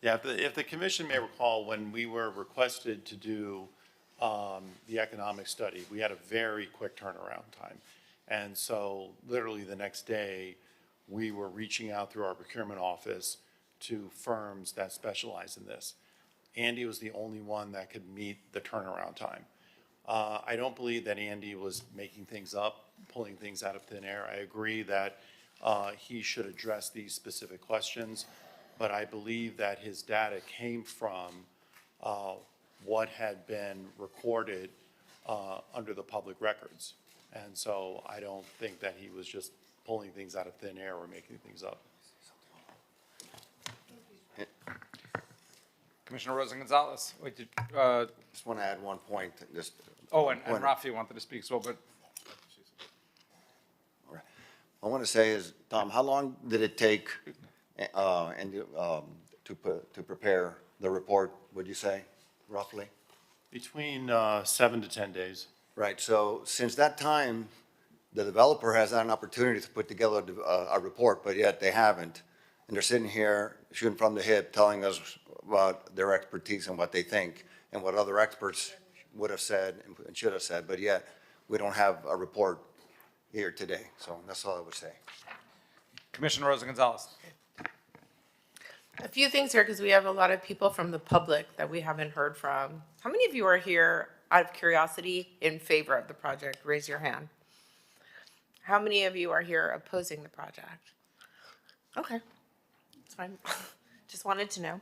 Yeah, if the commission may recall, when we were requested to do the economic study, we had a very quick turnaround time. And so literally the next day, we were reaching out through our procurement office to firms that specialize in this. Andy was the only one that could meet the turnaround time. I don't believe that Andy was making things up, pulling things out of thin air. I agree that he should address these specific questions, but I believe that his data came from what had been recorded under the public records. And so I don't think that he was just pulling things out of thin air or making things up. Commissioner Rosa Gonzalez, wait, Just want to add one point, just. and Rafi wanted to speak as well, but I want to say is, Tom, how long did it take to prepare the report, would you say, roughly? Between 7 to 10 days. Right, so since that time, the developer has had an opportunity to put together a report, but yet they haven't. And they're sitting here shooting from the hip, telling us about their expertise and what they think and what other experts would have said and should have said, but yet we don't have a report here today. So that's all I would say. Commissioner Rosa Gonzalez. A few things here, because we have a lot of people from the public that we haven't heard from. How many of you are here, out of curiosity, in favor of the project? Raise your hand. How many of you are here opposing the project? Okay, that's fine. Just wanted to know.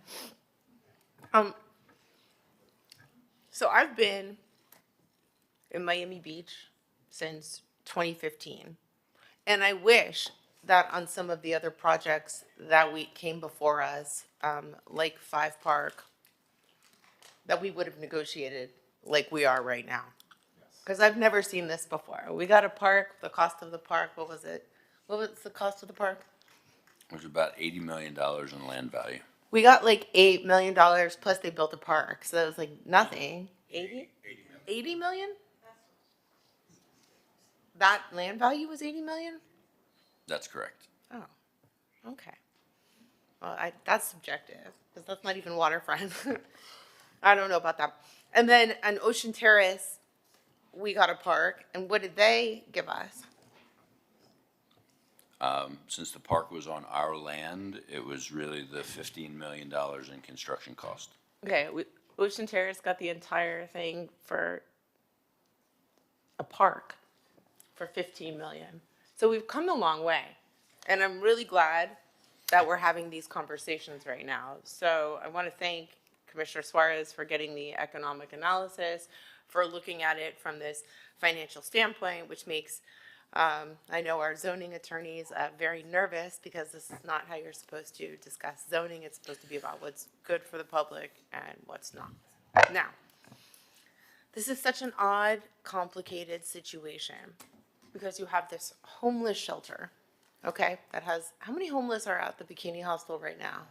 So I've been in Miami Beach since 2015, and I wish that on some of the other projects that we came before us, like Five Park, that we would have negotiated like we are right now. Because I've never seen this before. We got a park, the cost of the park, what was it? What was the cost of the park? It was about $80 million in land value. We got like $8 million, plus they built a park, so it was like nothing. 80? 80 million? That land value was 80 million? That's correct. Oh, okay. Well, that's subjective, because that's not even waterfront. I don't know about that. And then on Ocean Terrace, we got a park, and what did they give us? Since the park was on our land, it was really the $15 million in construction cost. Okay, Ocean Terrace got the entire thing for a park for 15 million. So we've come a long way, and I'm really glad that we're having these conversations right now. So I want to thank Commissioner Suarez for getting the economic analysis, for looking at it from this financial standpoint, which makes, I know our zoning attorneys very nervous, because this is not how you're supposed to discuss zoning. It's supposed to be about what's good for the public and what's not. Now, this is such an odd, complicated situation, because you have this homeless shelter, okay, that has, how many homeless are at the Bikini Hostel right now?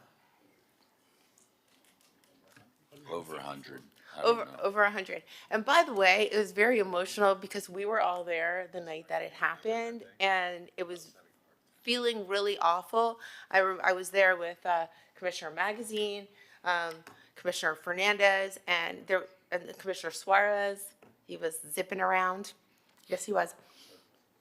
Over 100. Over 100. And by the way, it was very emotional, because we were all there the night that it happened, and it was feeling really awful. I was there with Commissioner Magazine, Commissioner Fernandez, and Commissioner Suarez. He was zipping around. Yes, he was.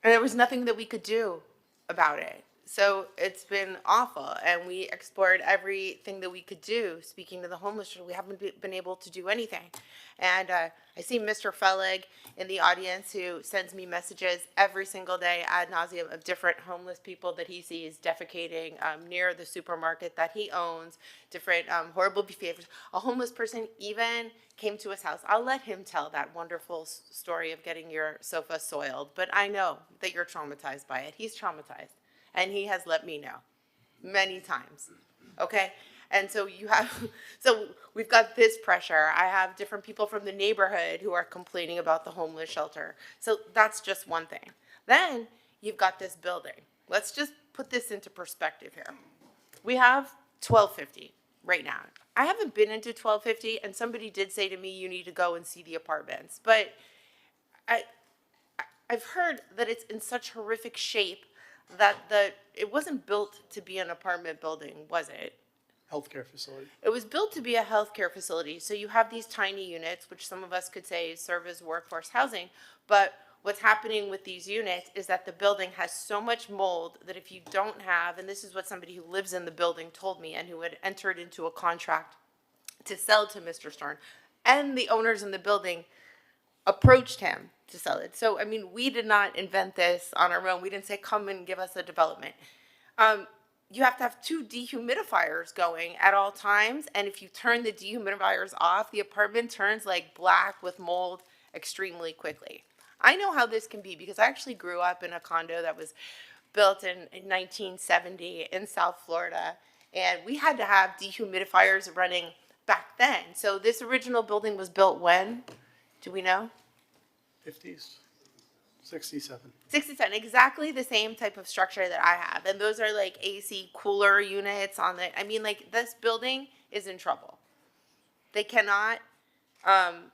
And there was nothing that we could do about it. So it's been awful, and we explored everything that we could do. Speaking to the homeless, we haven't been able to do anything. And I see Mr. Fellig in the audience, who sends me messages every single day ad nauseum of different homeless people that he sees defecating near the supermarket that he owns, different horrible behaviors. A homeless person even came to his house. I'll let him tell that wonderful story of getting your sofa soiled, but I know that you're traumatized by it. He's traumatized. And he has let me know many times, okay? And so so we've got this pressure. I have different people from the neighborhood who are complaining about the homeless shelter. So that's just one thing. Then you've got this building. Let's just put this into perspective here. We have 1250, right now. I haven't been into 1250, and somebody did say to me, you need to go and see the apartments. But I've heard that it's in such horrific shape that it wasn't built to be an apartment building, was it? Healthcare facility. It was built to be a healthcare facility. So you have these tiny units, which some of us could say serve as workforce housing. But what's happening with these units is that the building has so much mold that if you don't have, and this is what somebody who lives in the building told me and who had entered into a contract to sell to Mr. Stern, and the owners in the building approached him to sell it. So, I mean, we did not invent this on our own. We didn't say, come and give us a development. You have to have 2 dehumidifiers going at all times. And if you turn the dehumidifiers off, the apartment turns like black with mold extremely quickly. I know how this can be because I actually grew up in a condo that was built in 1970 in South Florida. And we had to have dehumidifiers running back then. So this original building was built when? Do we know? 50s, 67. 67, exactly the same type of structure that I have. And those are like AC cooler units on the, I mean, like this building is in trouble. They cannot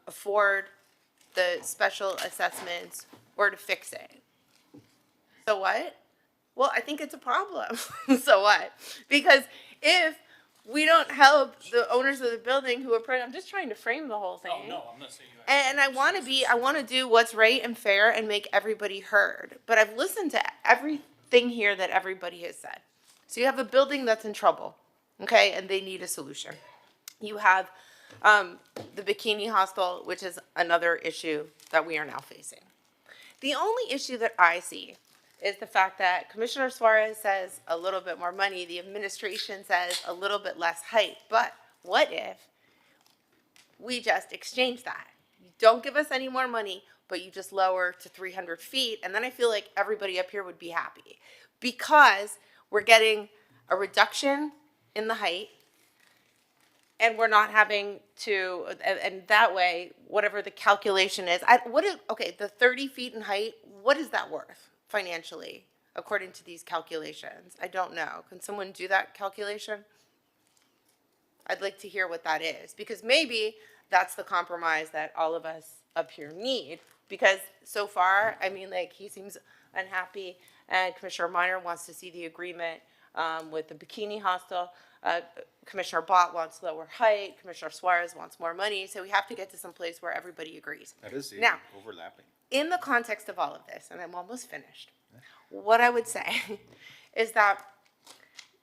afford the special assessments or to fix it. So what? Well, I think it's a problem. So what? Because if we don't help the owners of the building who are, I'm just trying to frame the whole thing. Oh, no, I'm not saying you. And I want to do what's right and fair and make everybody heard. But I've listened to everything here that everybody has said. So you have a building that's in trouble, okay, and they need a solution. You have the bikini hostel, which is another issue that we are now facing. The only issue that I see is the fact that Commissioner Suarez says a little bit more money, the administration says a little bit less height. But what if we just exchange that? You don't give us any more money, but you just lower to 300 feet, and then I feel like everybody up here would be happy because we're getting a reduction in the height, and we're not having to, and that way, whatever the calculation is, okay, the 30 feet in height, what is that worth financially, according to these calculations? I don't know. Can someone do that calculation? I'd like to hear what that is, because maybe that's the compromise that all of us up here need, because so far, I mean, like, he seems unhappy, and Commissioner Minor wants to see the agreement with the bikini hostel. Commissioner Bott wants lower height. Commissioner Suarez wants more money. So we have to get to some place where everybody agrees. That is now overlapping. In the context of all of this, and I'm almost finished, what I would say is that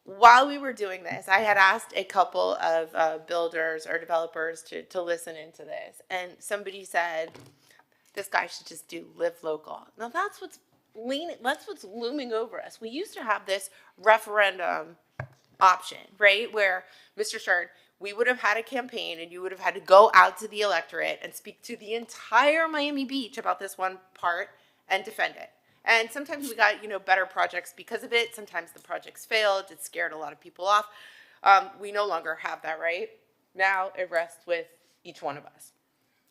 while we were doing this, I had asked a couple of builders or developers to listen into this. And somebody said, this guy should just do live local. Now that's what's looming over us. We used to have this referendum option, right? Where, Mr. Stern, we would have had a campaign and you would have had to go out to the electorate and speak to the entire Miami Beach about this one part and defend it. And sometimes we got, better projects because of it. Sometimes the projects failed. It scared a lot of people off. We no longer have that right. Now it rests with each one of us,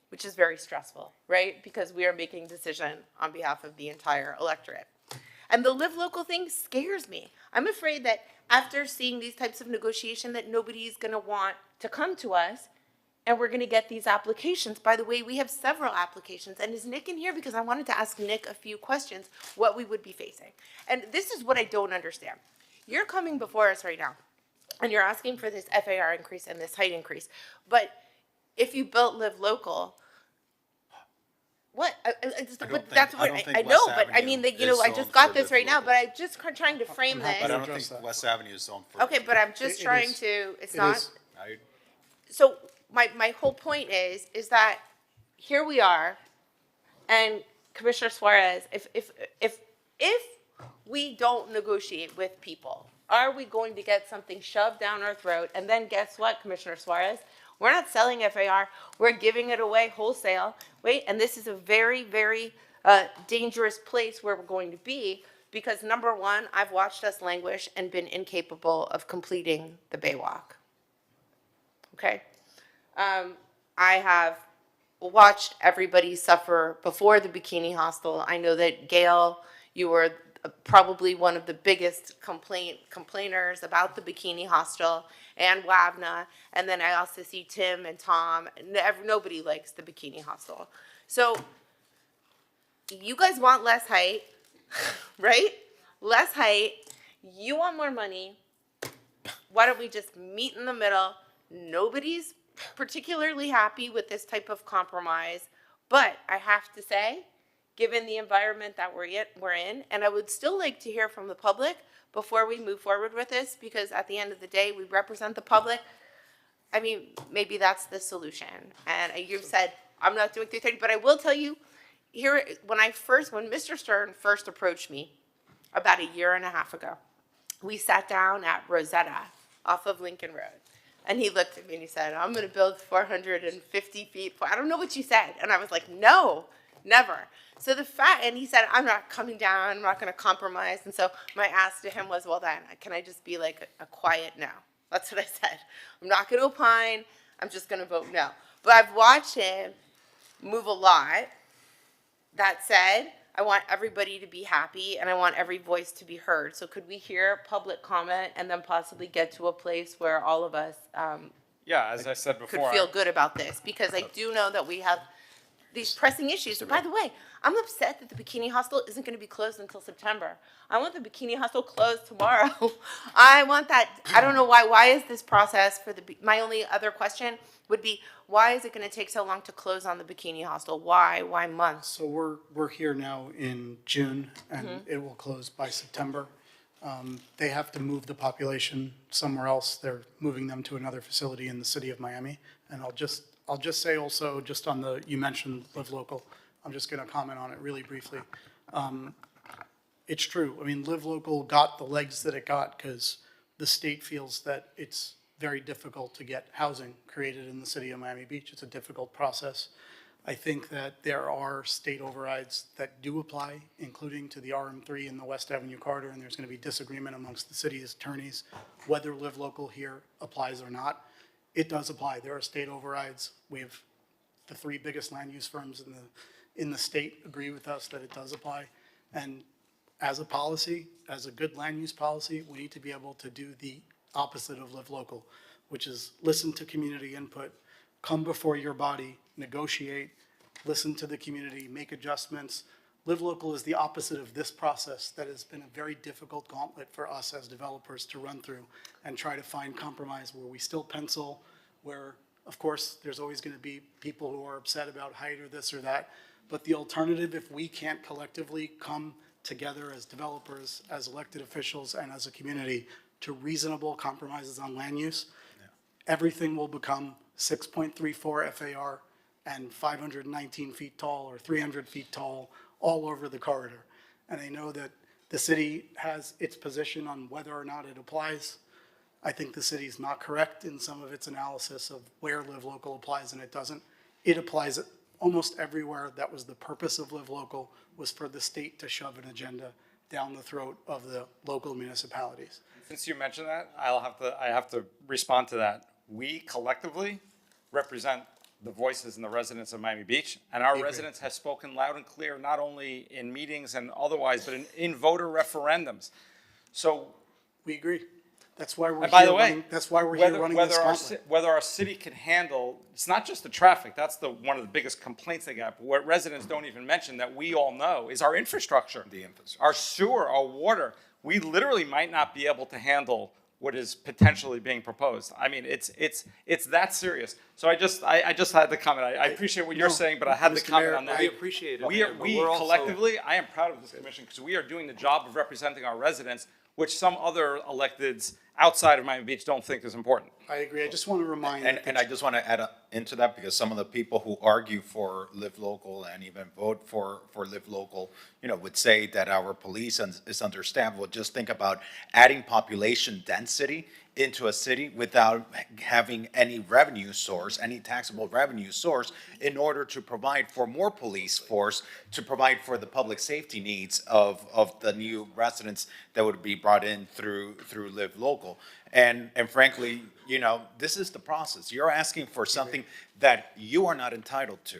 which is very stressful, right? Because we are making decision on behalf of the entire electorate. And the live local thing scares me. I'm afraid that after seeing these types of negotiation that nobody's gonna want to come to us and we're gonna get these applications. By the way, we have several applications. And is Nick in here? Because I wanted to ask Nick a few questions, what we would be facing. And this is what I don't understand. You're coming before us right now and you're asking for this FAR increase and this height increase. But if you built live local, what? That's what I know, but I mean, I just got this right now, but I'm just trying to frame this. But I don't think West Avenue is zoned for. Okay, but I'm just trying to, it's not. So my whole point is that here we are, and Commissioner Suarez, if we don't negotiate with people, are we going to get something shoved down our throat? And then guess what, Commissioner Suarez? We're not selling FAR. We're giving it away wholesale. Wait, and this is a very, very dangerous place where we're going to be because, number one, I've watched us languish and been incapable of completing the Baywalk. Okay? I have watched everybody suffer before the bikini hostel. I know that, Gail, you were probably one of the biggest complainers about the Bikini Hostel and WAVNA. And then I also see Tim and Tom. Nobody likes the Bikini Hostel. So you guys want less height, right? Less height. You want more money. Why don't we just meet in the middle? Nobody's particularly happy with this type of compromise. But I have to say, given the environment that we're in, and I would still like to hear from the public before we move forward with this, because at the end of the day, we represent the public. I mean, maybe that's the solution. And you've said, I'm not doing 330, but I will tell you, here, when Mr. Stern first approached me about a year and a half ago, we sat down at Rosetta off of Lincoln Road. And he looked at me and he said, I'm going to build 450 feet. I don't know what you said. And I was like, no, never. So and he said, I'm not coming down, I'm not going to compromise. And so my ask to him was, well then, can I just be like a quiet no? That's what I said. I'm not going to opine, I'm just going to vote no. But I've watched him move a lot. That said, I want everybody to be happy and I want every voice to be heard. So could we hear public comment and then possibly get to a place where all of us Yeah, as I said before. could feel good about this? Because I do know that we have these pressing issues. And by the way, I'm upset that the Bikini Hostel isn't going to be closed until September. I want the Bikini Hostel closed tomorrow. I want that. I don't know why. Why is this process for my only other question would be, why is it going to take so long to close on the Bikini Hostel? Why? Why months? So we're here now in June, and it will close by September. They have to move the population somewhere else. They're moving them to another facility in the city of Miami. And I'll just say also, just on you mentioned Live Local. I'm just going to comment on it really briefly. It's true. I mean, Live Local got the legs that it got because the state feels that it's very difficult to get housing created in the city of Miami Beach. It's a difficult process. I think that there are state overrides that do apply, including to the RM3 in the West Avenue corridor, and there's going to be disagreement amongst the city's attorneys whether Live Local here applies or not. It does apply. There are state overrides. We have the 3 biggest land use firms in the state agree with us that it does apply. And as a policy, as a good land use policy, we need to be able to do the opposite of Live Local, which is listen to community input, come before your body, negotiate, listen to the community, make adjustments. Live Local is the opposite of this process that has been a very difficult gauntlet for us as developers to run through and try to find compromise where we still pencil, where, of course, there's always going to be people who are upset about height or this or that. But the alternative, if we can't collectively come together as developers, as elected officials, and as a community to reasonable compromises on land use, everything will become 6.34 FAR and 519 feet tall or 300 feet tall all over the corridor. And I know that the city has its position on whether or not it applies. I think the city's not correct in some of its analysis of where Live Local applies and it doesn't. It applies almost everywhere. That was the purpose of Live Local, was for the state to shove an agenda down the throat of the local municipalities. Since you mentioned that, I have to respond to that. We collectively represent the voices and the residents of Miami Beach, and our residents have spoken loud and clear, not only in meetings and otherwise, but in voter referendums. So we agree. That's why we're here running this gauntlet. Whether our city can handle, it's not just the traffic, that's one of the biggest complaints they got, but what residents don't even mention that we all know is our infrastructure. Our sewer, our water. We literally might not be able to handle what is potentially being proposed. I mean, it's that serious. So I just had to comment. I appreciate what you're saying, but I had to comment on that. We appreciate it. We collectively, I am proud of this commission because we are doing the job of representing our residents, which some other electeds outside of Miami Beach don't think is important. I agree. I just want to remind. And I just want to add into that, because some of the people who argue for Live Local and even vote for Live Local, would say that our police is understaffed. Well, just think about adding population density into a city without having any revenue source, any taxable revenue source, in order to provide for more police force, to provide for the public safety needs of the new residents that would be brought in through Live Local. And frankly, this is the process. You're asking for something that you are not entitled to,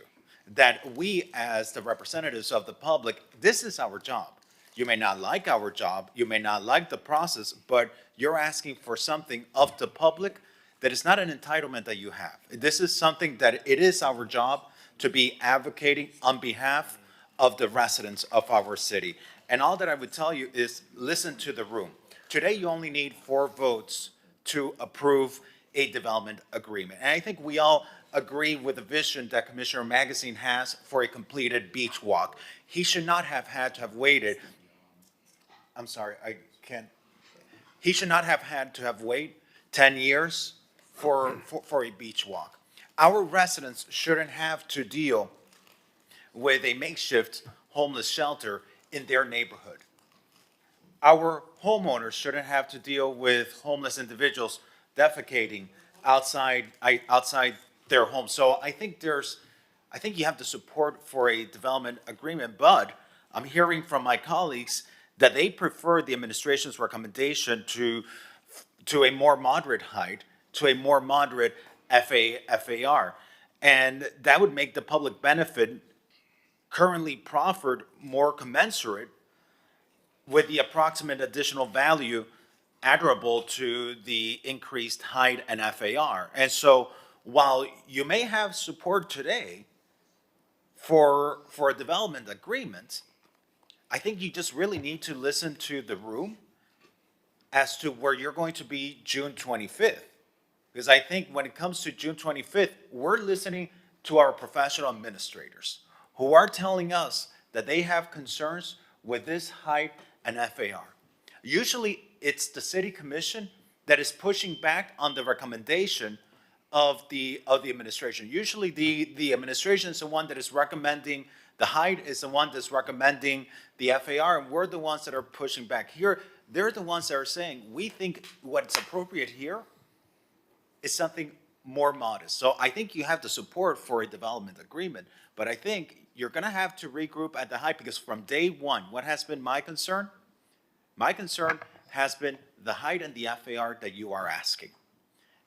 that we as the representatives of the public, this is our job. You may not like our job, you may not like the process, but you're asking for something of the public that is not an entitlement that you have. This is something that it is our job to be advocating on behalf of the residents of our city. And all that I would tell you is listen to the room. Today, you only need 4 votes to approve a development agreement. And I think we all agree with the vision that Commissioner Magazine has for a completed beach walk. He should not have had to have waited. I'm sorry, I can't. He should not have had to have waited 10 years for a beach walk. Our residents shouldn't have to deal with a makeshift homeless shelter in their neighborhood. Our homeowners shouldn't have to deal with homeless individuals defecating outside their home. So I think you have the support for a development agreement, but I'm hearing from my colleagues that they prefer the administration's recommendation to a more moderate height, to a more moderate FAR. And that would make the public benefit currently proffered more commensurate with the approximate additional value attributable to the increased height and FAR. And so while you may have support today for a development agreement, I think you just really need to listen to the room as to where you're going to be June 25th. Because I think when it comes to June 25th, we're listening to our professional administrators who are telling us that they have concerns with this height and FAR. Usually it's the city commission that is pushing back on the recommendation of the administration. Usually the administration is the one that is recommending the height, is the one that's recommending the FAR, and we're the ones that are pushing back. Here, they're the ones that are saying, we think what's appropriate here is something more modest. So I think you have the support for a development agreement, but I think you're gonna have to regroup at the height, because from day one, what has been my concern? My concern has been the height and the FAR that you are asking.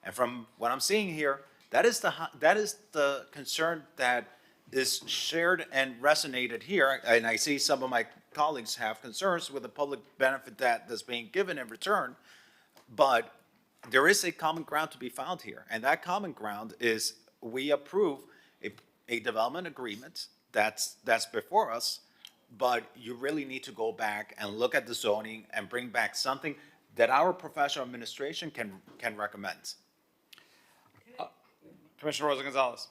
And from what I'm seeing here, that is the concern that is shared and resonated here. And I see some of my colleagues have concerns with the public benefit that's being given in return. But there is a common ground to be found here. And that common ground is we approve a development agreement that's before us, but you really need to go back and look at the zoning and bring back something that our professional administration can recommend. Commissioner Rosa Gonzalez.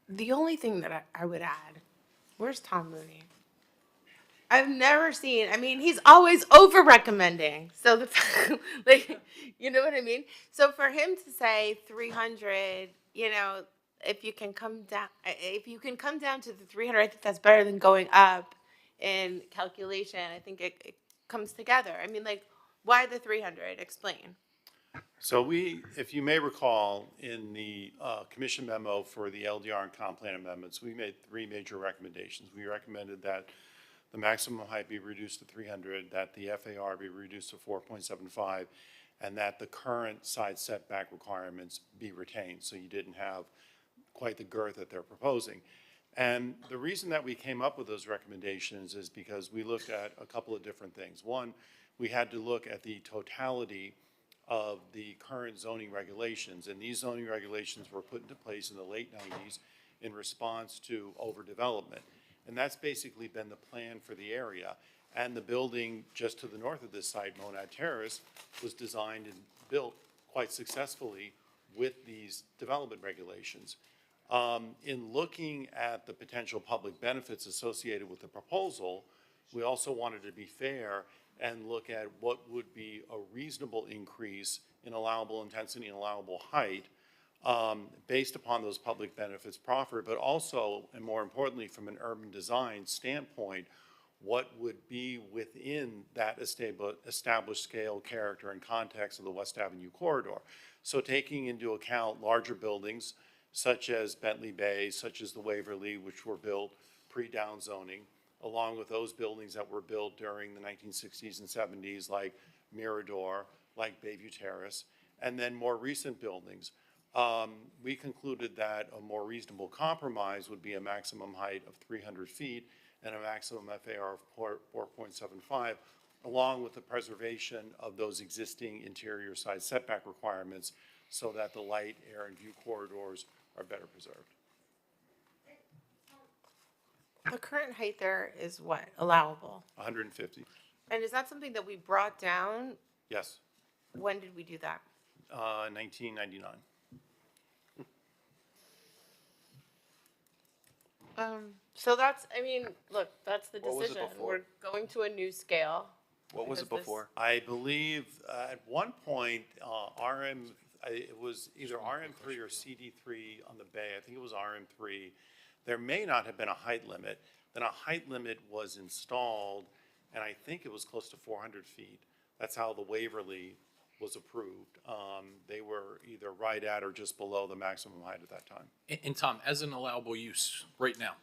The only thing that I would add, where's Tom Mooney? I've never seen, I mean, he's always over recommending. So the like, you know what I mean? So for him to say 300, you know, if you can come down to the 300, I think that's better than going up in calculation. I think it comes together. I mean, like, why the 300? Explain. So if you may recall, in the commission memo for the LDR and comp plan amendments, we made 3 major recommendations. We recommended that the maximum height be reduced to 300, that the FAR be reduced to 4.75, and that the current side setback requirements be retained, so you didn't have quite the girth that they're proposing. And the reason that we came up with those recommendations is because we looked at a couple of different things. One, we had to look at the totality of the current zoning regulations, and these zoning regulations were put into place in the late 90s in response to overdevelopment. And that's basically been the plan for the area. And the building just to the north of this site, Monad Terrace, was designed and built quite successfully with these development regulations. In looking at the potential public benefits associated with the proposal, we also wanted to be fair and look at what would be a reasonable increase in allowable intensity and allowable height based upon those public benefits proffered, but also, and more importantly, from an urban design standpoint, what would be within that established scale, character, and context of the West Avenue corridor. So taking into account larger buildings, such as Bentley Bay, such as the Waverly, which were built pre-down zoning, along with those buildings that were built during the 1960s and 70s, like Mirador, like Bayview Terrace, and then more recent buildings. We concluded that a more reasonable compromise would be a maximum height of 300 feet and a maximum FAR of 4.75, along with the preservation of those existing interior side setback requirements so that the light, air, and view corridors are better preserved. The current height there is what, allowable? 150, And is that something that we brought down? yes, When did we do that? 1999. So that's, I mean, look, that's the What was it decision. before? We're going to a new scale. What was it because this- before? I believe at one point, it was either RM3 or CD3 on the bay. I think it was RM3. There may not have been a height limit. Then a height limit was installed, and I think it was close to 400 feet. That's how the Waverly was approved. They were either right at or just below the maximum height at that time. And Tom, as an allowable use right now,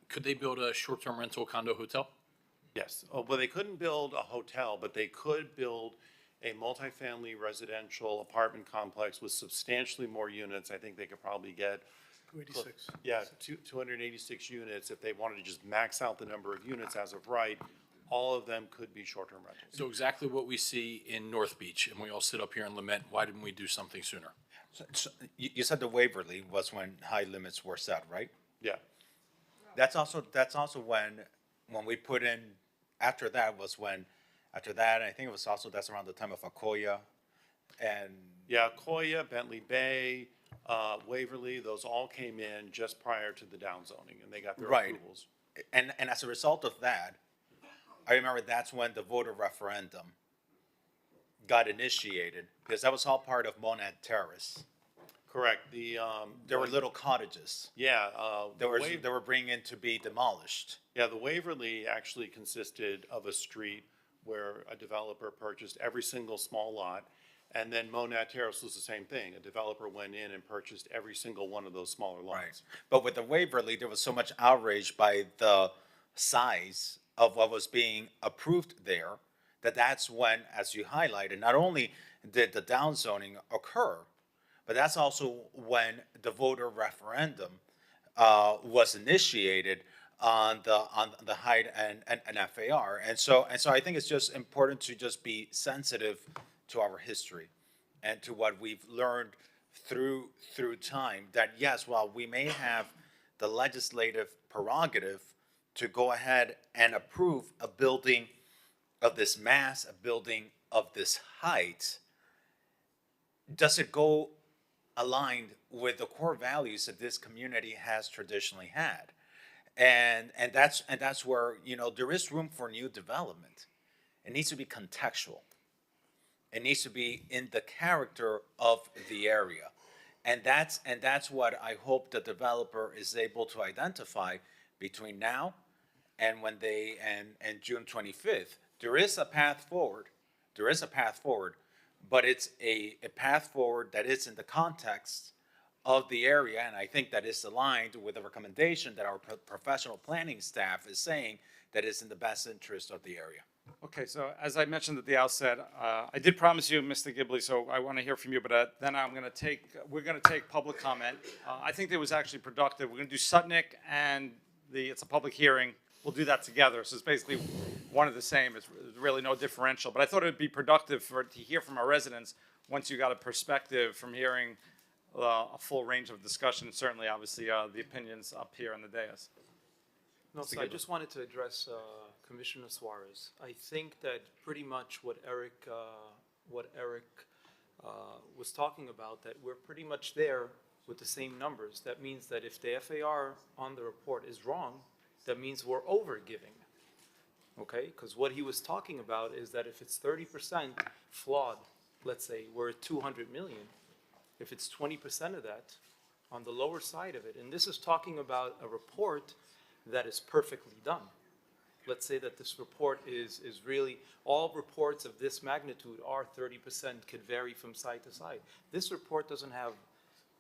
could they build a short-term rental condo hotel? Yes, oh, well, they couldn't build a hotel, but they could build a multifamily residential apartment complex with substantially more units. I think they could probably get. 286. Yeah, 286 units. If they wanted to just max out the number of units as of right, all of them could be short-term rentals. So exactly what we see in North Beach, and we all sit up here and lament, why didn't we do something sooner? So you said the Waverly was when high limits were set, right? Yeah, That's also when we put in, after that, I think it was also, that's around the time of Akoya and. yeah, Koya, Bentley Bay, Waverly, those all came in just prior to the downzoning, and they got their Right. approvals. And as a result of that, I remember that's when the voter referendum got initiated, because that was all part of Monad Terrace. Correct, There were little cottages yeah, that were bringing in to be demolished. yeah, the Waverly actually consisted of a street where a developer purchased every single small lot, and then Monad Terrace was the same thing. A developer went in and purchased every single one of those smaller lots. But with the Waverly, there was so much outrage by the size of what was being approved there, that's when, as you highlighted, not only did the downzoning occur, but that's also when the voter referendum was initiated on the height and FAR. And so I think it's just important to just be sensitive to our history and to what we've learned through time, that yes, while we may have the legislative prerogative to go ahead and approve a building of this mass, a building of this height, does it go aligned with the core values that this community has traditionally had? And that's where, there is room for new development. It needs to be contextual. It needs to be in the character of the area. And that's what I hope the developer is able to identify between now and when and June 25th. There is a path forward. But it's a path forward that is in the context of the area, and I think that is aligned with the recommendation that our professional planning staff is saying that is in the best interest of the area. Okay, so as I mentioned at the outset, I did promise you, Mr. Ghibli, so I want to hear from you, but then we're going to take public comment. I think it was actually productive. We're going to do Sutnick and it's a public hearing. We'll do that together, so it's basically one of the same. It's really no differential, but I thought it would be productive to hear from our residents once you got a perspective from hearing a full range of discussion, and certainly, obviously, the opinions up here on the dais. No, so I just wanted to address Commissioner Suarez. I think that pretty much what Eric was talking about, that we're pretty much there with the same numbers. That means that if the FAR on the report is wrong, that means we're over-giving. Okay, because what he was talking about is that if it's 30% flawed, let's say we're at 200 million, if it's 20% of that, on the lower side of it, and this is talking about a report that is perfectly done. Let's say that this report is really, all reports of this magnitude are 30%, could vary from side to side. This report doesn't have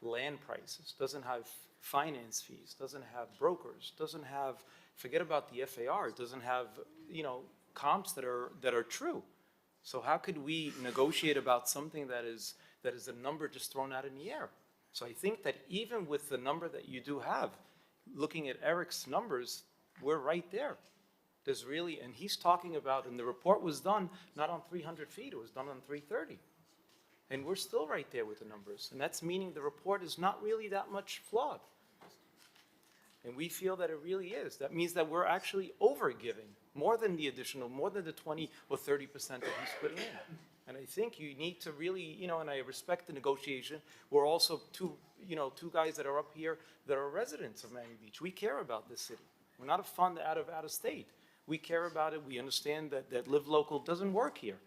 land prices, doesn't have finance fees, doesn't have brokers, doesn't have, forget about the FAR, it doesn't have, comps that are true. So how could we negotiate about something that is a number just thrown out in the air? So I think that even with the number that you do have, looking at Eric's numbers, we're right there. There's really, and he's talking about, and the report was done not on 300 feet, it was done on 330. And we're still right there with the numbers. And that's meaning the report is not really that much flawed. And we feel that it really is. That means that we're actually over-giving more than the additional, more than the 20 or 30% that he's putting in. And I think you need to really, and I respect the negotiation. We're also two guys that are up here that are residents of Miami Beach. We care about this city. We're not a fund out of state. We care about it. We understand that live local doesn't work here.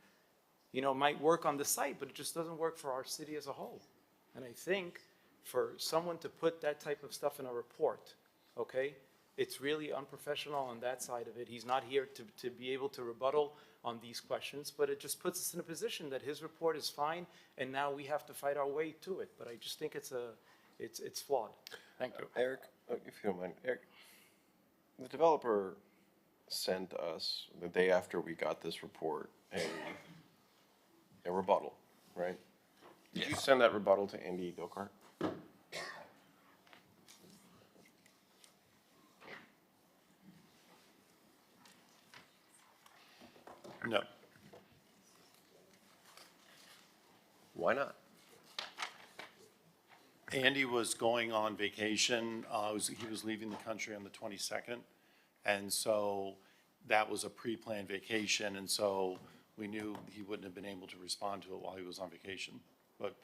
It might work on the site, but it just doesn't work for our city as a whole. And I think for someone to put that type of stuff in a report, okay, it's really unprofessional on that side of it. He's not here to be able to rebuttal on these questions, but it just puts us in a position that his report is fine, and now we have to fight our way to it. But I just think it's flawed. Thank you. Eric, if you don't mind, Eric, the developer sent us, the day after we got this report, a rebuttal, right? Did you send that rebuttal to Andy Dokart? No. Why not? Andy was going on vacation. He was leaving the country on the 22nd. And so that was a pre-planned vacation. And so we knew he wouldn't have been able to respond to it while he was on vacation. But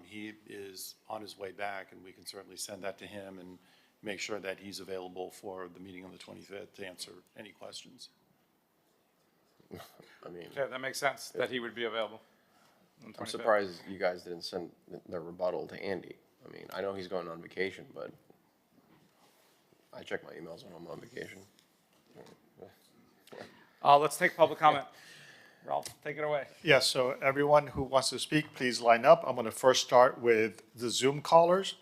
he is on his way back, and we can certainly send that to him and make sure that he's available for the meeting on the 25th to answer any questions. I mean, Okay, that makes sense, that he would be available on the I'm 25th. surprised you guys didn't send the rebuttal to Andy. I mean, I know he's going on vacation, but I check my emails when I'm on vacation. Let's take public comment. Ralph, take it away. Yes, so everyone who wants to speak, please line up. I'm going to first start with the Zoom callers.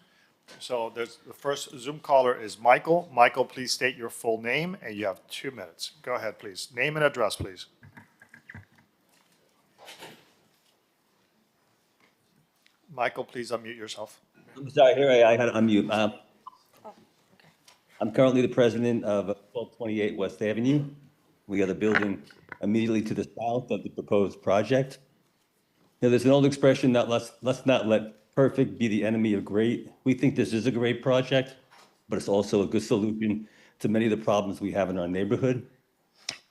So the first Zoom caller is Michael. Michael, please state your full name, and you have 2 minutes. Go ahead, please. Name and address, please. Michael, please unmute yourself. I'm sorry, here I had to unmute. I'm currently the president of 1228 West Avenue. We are the building immediately to the south of the proposed project. Now, there's an old expression that let's not let perfect be the enemy of great. We think this is a great project, but it's also a good solution to many of the problems we have in our neighborhood.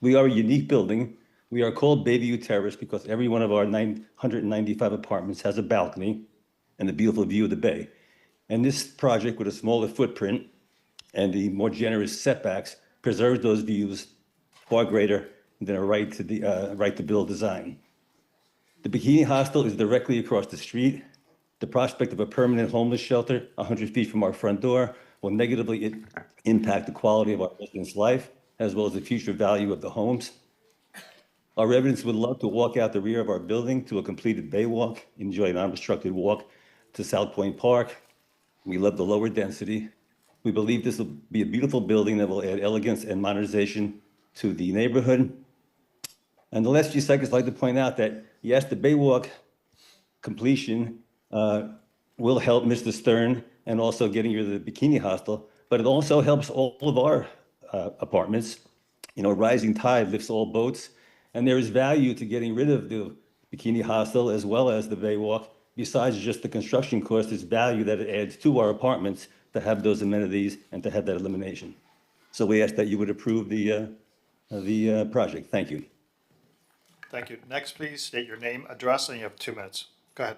We are a unique building. We are called Bayview Terrace because every one of our 995 apartments has a balcony and a beautiful view of the bay. And this project, with a smaller footprint and the more generous setbacks, preserves those views far greater than a right to build design. The Bikini Hostel is directly across the street. The prospect of a permanent homeless shelter 100 feet from our front door will negatively impact the quality of our residents' life, as well as the future value of the homes. Our residents would love to walk out the rear of our building to a completed Baywalk, enjoy an unobstructed walk to South Point Park. We love the lower density. We believe this will be a beautiful building that will add elegance and modernization to the neighborhood. And the last few seconds, I'd like to point out that, yes, the Baywalk completion will help Mr. Stern and also getting rid of the Bikini Hostel, but it also helps all of our apartments. You know, rising tide lifts all boats, and there is value to getting rid of the Bikini Hostel as well as the Baywalk. Besides just the construction cost, there's value that it adds to our apartments to have those amenities and to have that elimination. So we ask that you would approve the project. Thank you. Thank you. Next, please state your name, address, and you have 2 minutes. Go ahead.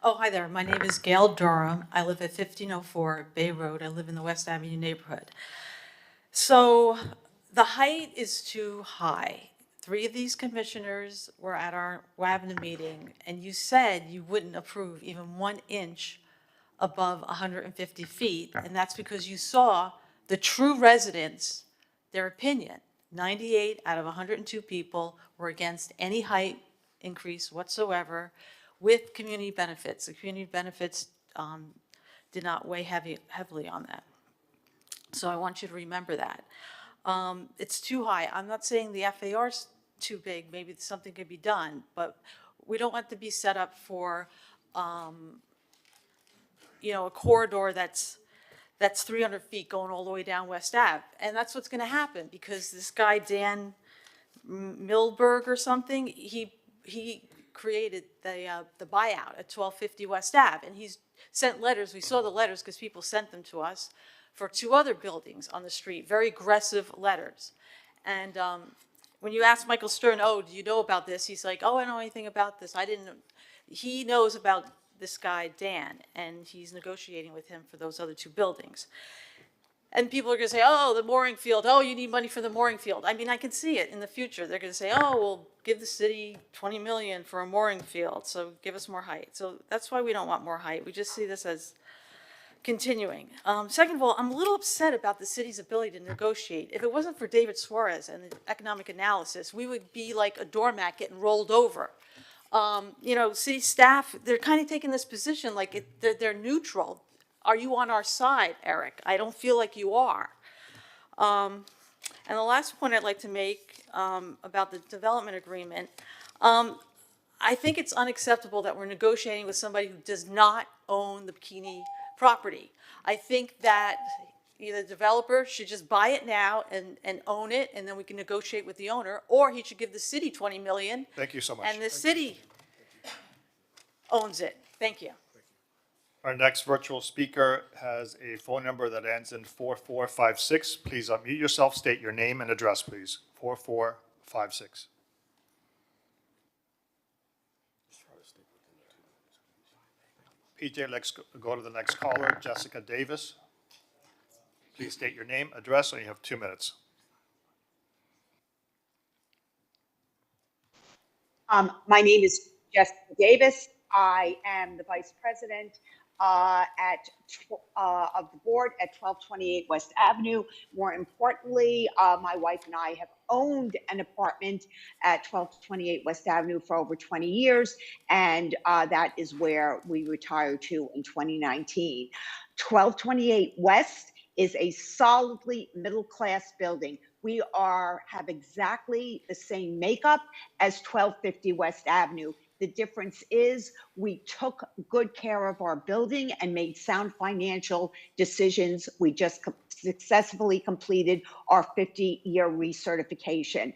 Oh, hi there. My name is Gail Durham. I live at 1504 Bay Road. I live in the West Avenue neighborhood. So the height is too high. 3 of these commissioners were at our WABNA meeting, and you said you wouldn't approve even 1 inch above 150 feet, and that's because you saw the true residents, their opinion. 98 out of 102 people were against any height increase whatsoever with community benefits. The community benefits did not weigh heavily on that. So I want you to remember that. It's too high. I'm not saying the FAR's too big, maybe something could be done, but we don't want to be set up for, you know, a corridor that's that's 300 feet going all the way down West Ave. And that's what's gonna happen, because this guy, Dan Milberg or something, he created the buyout at 1250 West Ave, and he's sent letters, we saw the letters because people sent them to us, for 2 other buildings on the street, very aggressive letters. And when you ask Michael Stern, oh, do you know about this? He's like, oh, I don't know anything about this. I didn't know. He knows about this guy, Dan, and he's negotiating with him for those other 2 buildings. And people are going to say, oh, the mooring field, oh, you need money for the mooring field. I mean, I can see it in the future. They're going to say, oh, we'll give the city 20 million for a mooring field, so give us more height. So that's why we don't want more height. We just see this as continuing. Second of all, I'm a little upset about the city's ability to negotiate. If it wasn't for David Suarez and the economic analysis, we would be like a doormat getting rolled over. You know, city staff, they're kind of taking this position like they're neutral. Are you on our side, Eric? I don't feel like you are. And the last point I'd like to make about the development agreement, I think it's unacceptable that we're negotiating with somebody who does not own the Bikini property. I think that either the developer should just buy it now and own it, and then we can negotiate with the owner, or he should give the city 20 million. Thank you so much. And the city owns it. Thank you. Our next virtual speaker has a phone number that ends in 4456. Please unmute yourself, state your name and address, please. 4456. PJ, let's go to the next caller, Jessica Davis. Please state your name, address, and you have 2 minutes. My name is Jessica Davis. I am the vice president of the board at 1228 West Avenue. More importantly, my wife and I have owned an apartment at 1228 West Avenue for over 20 years, and that is where we retired to in 2019. 1228 West is a solidly middle-class building. We have exactly the same makeup as 1250 West Avenue. The difference is we took good care of our building and made sound financial decisions. We just successfully completed our 50-year recertification.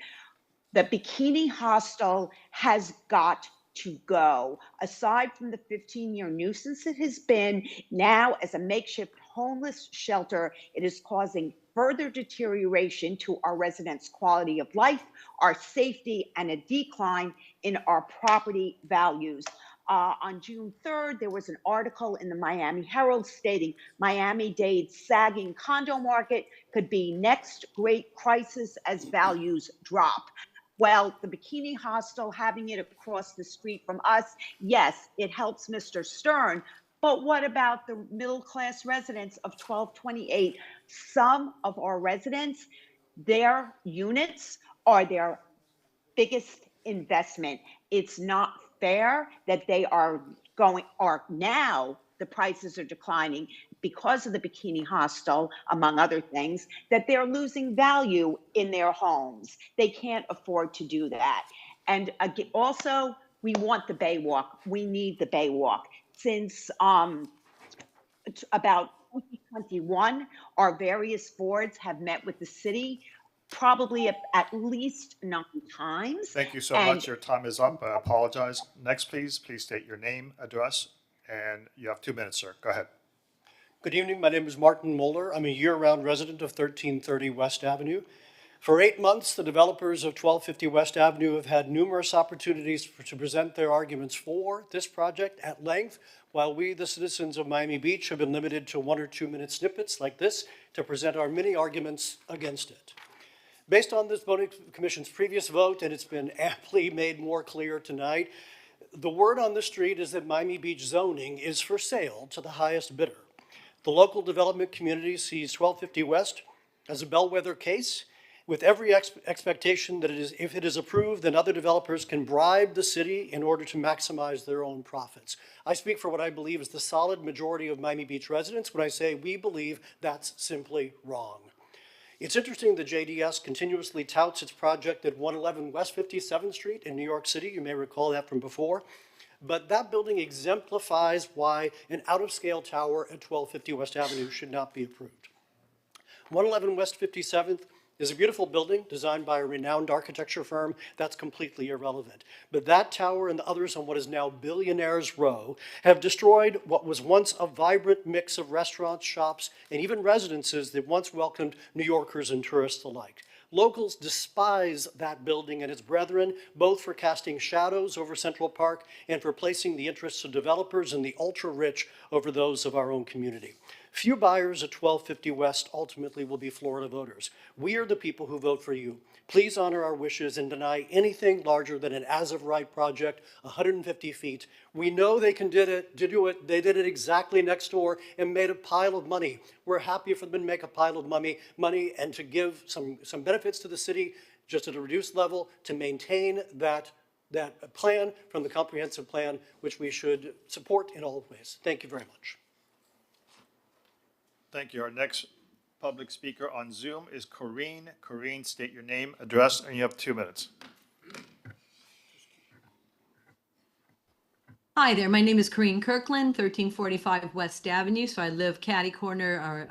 The Bikini Hostel has got to go. Aside from the 15-year nuisance it has been, now as a makeshift homeless shelter, it is causing further deterioration to our residents' quality of life, our safety, and a decline in our property values. On June 3rd, there was an article in the Miami Herald stating Miami-Dade's sagging condo market could be next great crisis as values drop. Well, the Bikini Hostel, having it across the street from us, yes, it helps Mr. Stern, but what about the middle-class residents of 1228? Some of our residents, their units are their biggest investment. It's not fair that they are now the prices are declining because of the Bikini Hostel, among other things, that they're losing value in their homes. They can't afford to do that. And also, we want the Baywalk. We need the Baywalk. Since about 2021, our various boards have met with the city probably at least 9 times. Thank you so much. Your time is up. I apologize. Next, please state your name, address, and you have 2 minutes, sir. Go ahead. Good evening. My name is Martin Moeller. I'm a year-round resident of 1330 West Avenue. For 8 months, the developers of 1250 West Avenue have had numerous opportunities to present their arguments for this project at length, while we, the citizens of Miami Beach, have been limited to 1 or 2 minute snippets like this to present our many arguments against it. Based on this voting commission's previous vote, and it's been amply made more clear tonight, the word on the street is that Miami Beach zoning is for sale to the highest bidder. The local development community sees 1250 West as a bellwether case, with every expectation that if it is approved, then other developers can bribe the city in order to maximize their own profits. I speak for what I believe is the solid majority of Miami Beach residents when I say we believe that's simply wrong. It's interesting that JDS continuously touts its project at 111 West 57th Street in New York City. You may recall that from before. but that building exemplifies why an out-of-scale tower at 1250 West Avenue should not be approved. 111 West 57th is a beautiful building designed by a renowned architecture firm. That's completely irrelevant. But that tower and the others on what is now Billionaires Row have destroyed what was once a vibrant mix of restaurants, shops, and even residences that once welcomed New Yorkers and tourists alike. Locals despise that building and its brethren, both for casting shadows over Central Park and for placing the interests of developers and the ultra-rich over those of our own community. Few buyers at 1250 West ultimately will be Florida voters. We are the people who vote for you. Please honor our wishes and deny anything larger than an as-of-right project, 150 feet. We know they can do it. They did it exactly next door and made a pile of money. We're happy for them to make a pile of money and to give some benefits to the city, just at a reduced level, to maintain that plan from the comprehensive plan, which we should support in all ways. Thank you very much. Thank you. Our next public speaker on Zoom is Corrine. Corrine, state your name, address, and you have 2 minutes. Hi there, my name is Corrine Kirkland, 1345 West Avenue. So I live catty corner or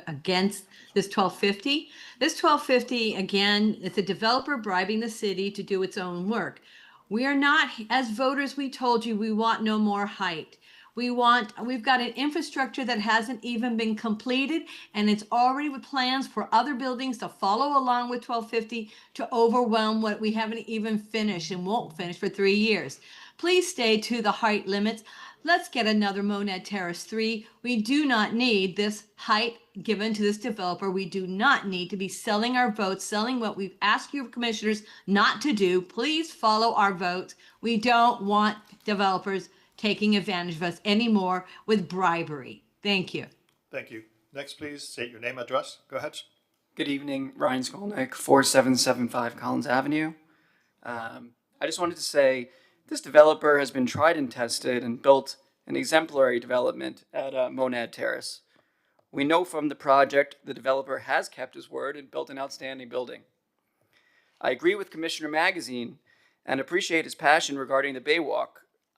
against this 1250. This 1250, again, it's a developer bribing the city to do its own work. We are not, as voters, we told you we want no more height. We've got an infrastructure that hasn't even been completed, and it's already with plans for other buildings to follow along with 1250 to overwhelm what we haven't even finished and won't finish for 3 years. Please stay to the height limits. Let's get another Monad Terrace 3. We do not need this height given to this developer. We do not need to be selling our votes, selling what we've asked you commissioners not to do. Please follow our votes. We don't want developers taking advantage of us anymore with bribery. Thank you. Thank you. Next, please state your name, address. Go ahead. Good evening, Ryan Skolnick, 4775 Collins Avenue. I just wanted to say this developer has been tried and tested and built an exemplary development at Monad Terrace. We know from the project the developer has kept his word and built an outstanding building. I agree with Commissioner Magazine and appreciate his passion regarding the Baywalk.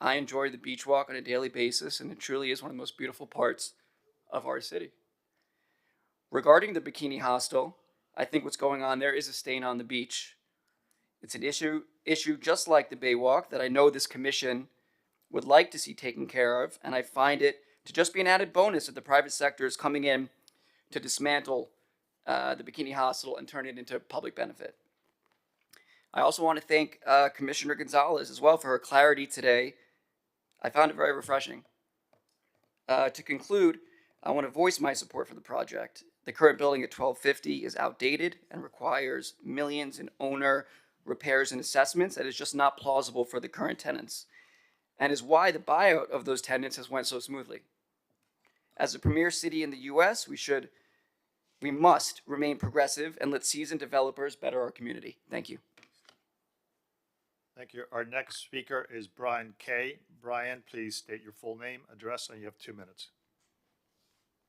I enjoy the beach walk on a daily basis, and it truly is one of the most beautiful parts of our city. Regarding the Bikini Hostel, I think what's going on there is a stain on the beach. It's an issue just like the Baywalk that I know this commission would like to see taken care of, and I find it to just be an added bonus that the private sector is coming in to dismantle the Bikini Hostel and turn it into public benefit. I also want to thank Commissioner Gonzalez as well for her clarity today. I found it very refreshing. To conclude, I want to voice my support for the project. The current building at 1250 is outdated and requires millions in owner repairs and assessments that is just not plausible for the current tenants, and is why the buyout of those tenants has went so smoothly. As a premier city in the US, we must remain progressive and let seasoned developers better our community. Thank you. Thank you. Our next speaker is Brian Kay. Brian, please state your full name, address, and you have 2 minutes.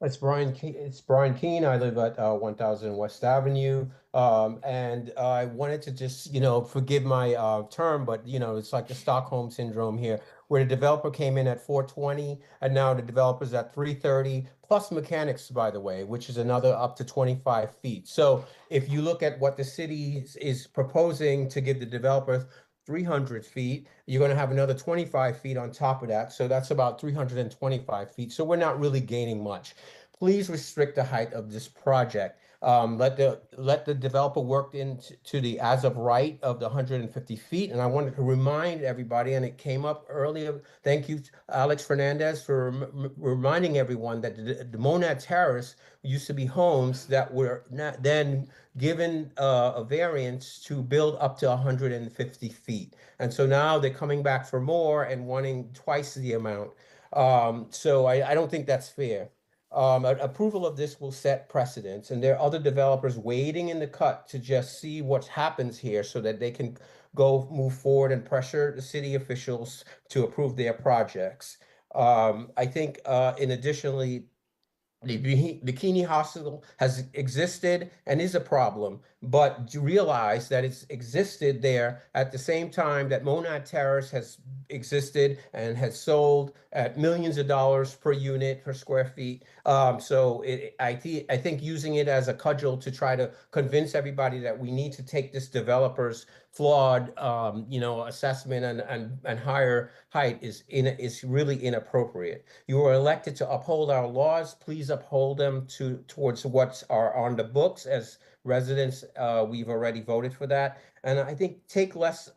It's Brian Keene. I live at 1000 West Avenue. And I wanted to just, forgive my term, but, it's like the Stockholm syndrome here, where the developer came in at 420 and now the developer's at 330, plus mechanics, by the way, which is another up to 25 feet. So if you look at what the city is proposing to give the developer 300 feet, you're going to have another 25 feet on top of that. So that's about 325 feet. So we're not really gaining much. Please restrict the height of this project. Let the developer work into the as of right of the 150 feet. And I wanted to remind everybody, and it came up earlier, thank you, Alex Fernandez, for reminding everyone that the Monad Terrace used to be homes that were then given a variance to build up to 150 feet. And so now they're coming back for more and wanting twice the amount. So I don't think that's fair. Approval of this will set precedents, and there are other developers waiting in the cut to just see what happens here so that they can move forward and pressure the city officials to approve their projects. I think additionally, The Bikini Hospital has existed and is a problem, but you realize that it's existed there at the same time that Monad Terrace has existed and has sold at millions of dollars per unit, per square feet. I think using it as a cudgel to try to convince everybody that we need to take this developer's flawed, assessment and higher height is really inappropriate. You were elected to uphold our laws. Please uphold them towards what are on the books as residents. We've already voted for that. And I think take less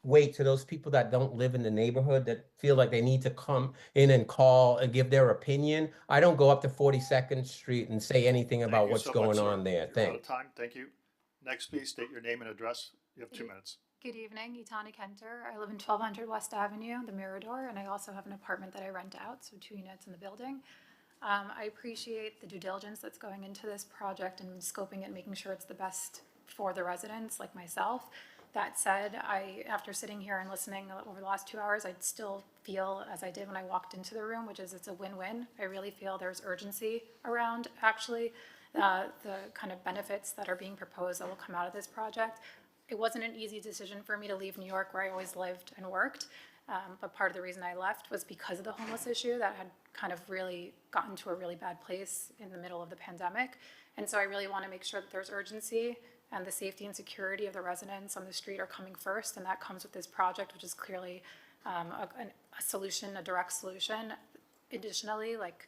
weight to those people that don't live in the neighborhood that feel like they need to come in and call and give their opinion. I don't go up to 42nd Street and say anything Thank about you what's so much, going sir. on there. You're out Thanks. of time. Thank you. Next, please state your name and address. You have 2 minutes. Good evening, Itani Kenter. I live in 1200 West Avenue, the Mirador, and I also have an apartment that I rent out, so 2 units in the building. I appreciate the due diligence that's going into this project and scoping it, making sure it's the best for the residents like myself. That said, after sitting here and listening over the last 2 hours, I still feel as I did when I walked into the room, which is it's a win-win. I really feel there's urgency around actually the kind of benefits that are being proposed that will come out of this project. It wasn't an easy decision for me to leave New York where I always lived and worked. But part of the reason I left was because of the homeless issue that had kind of really gotten to a really bad place in the middle of the pandemic. And so I really want to make sure that there's urgency and the safety and security of the residents on the street are coming first. And that comes with this project, which is clearly a solution, a direct solution. Additionally, like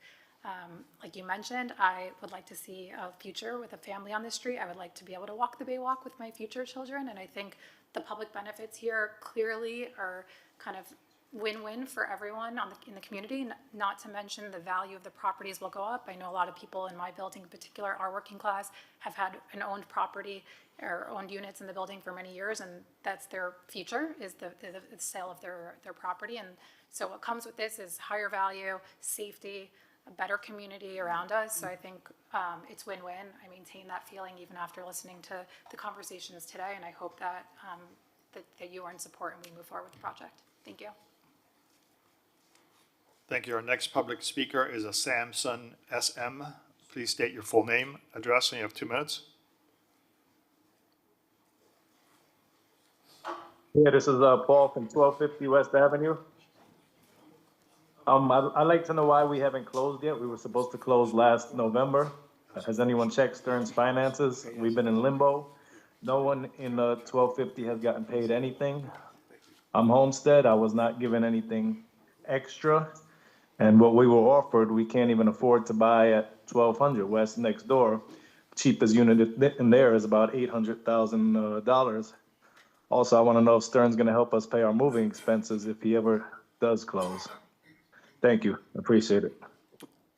you mentioned, I would like to see a future with a family on the street. I would like to be able to walk the Baywalk with my future children. And I think the public benefits here clearly are kind of win-win for everyone in the community, not to mention the value of the properties will go up. I know a lot of people in my building in particular, our working class, have had an owned property or owned units in the building for many years, and that's their future, is the sale of their property. And so what comes with this is higher value, safety, a better community around us. So I think it's win-win. I maintain that feeling even after listening to the conversations today, and I hope that that you are in support and we move forward with the project. Thank you. Thank you. Our next public speaker is a Samson SM. Please state your full name, address, and you have 2 minutes. Yeah, this is Paul from 1250 West Avenue. I'd like to know why we haven't closed yet. We were supposed to close last November. Has anyone checked Stern's finances? We've been in limbo. No one in 1250 has gotten paid anything. I'm Homestead. I was not given anything extra. And what we were offered, we can't even afford to buy at 1200 West next door. Cheapest unit in there is about $800,000. Also, I want to know if Stern's going to help us pay our moving expenses if he ever does close. Thank you. Appreciate it.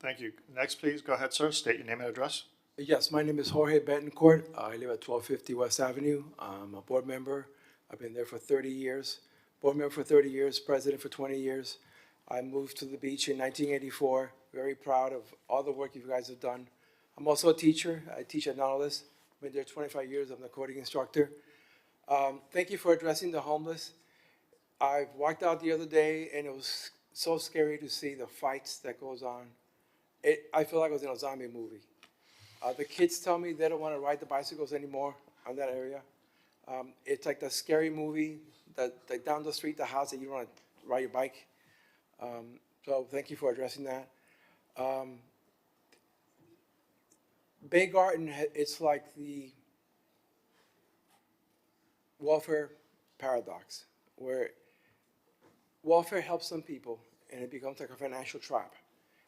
Thank you. Next, please go ahead, sir. State your name and address. Yes, my name is Jorge Betancourt. I live at 1250 West Avenue. I'm a board member. I've been there for 30 years. Board member for 30 years, president for 20 years. I moved to the beach in 1984. Very proud of all the work you guys have done. I'm also a teacher. I teach at Nautilus. I've been there 25 years. I'm the coding instructor. Thank you for addressing the homeless. I walked out the other day and it was so scary to see the fights that goes on. I feel like I was in a zombie movie. The kids tell me they don't want to ride the bicycles anymore on that area. It's like the scary movie, like down the street, the house that you don't want to ride your bike. So thank you for addressing that. Bay Garden, it's like the welfare paradox, where welfare helps some people and it becomes like a financial trap.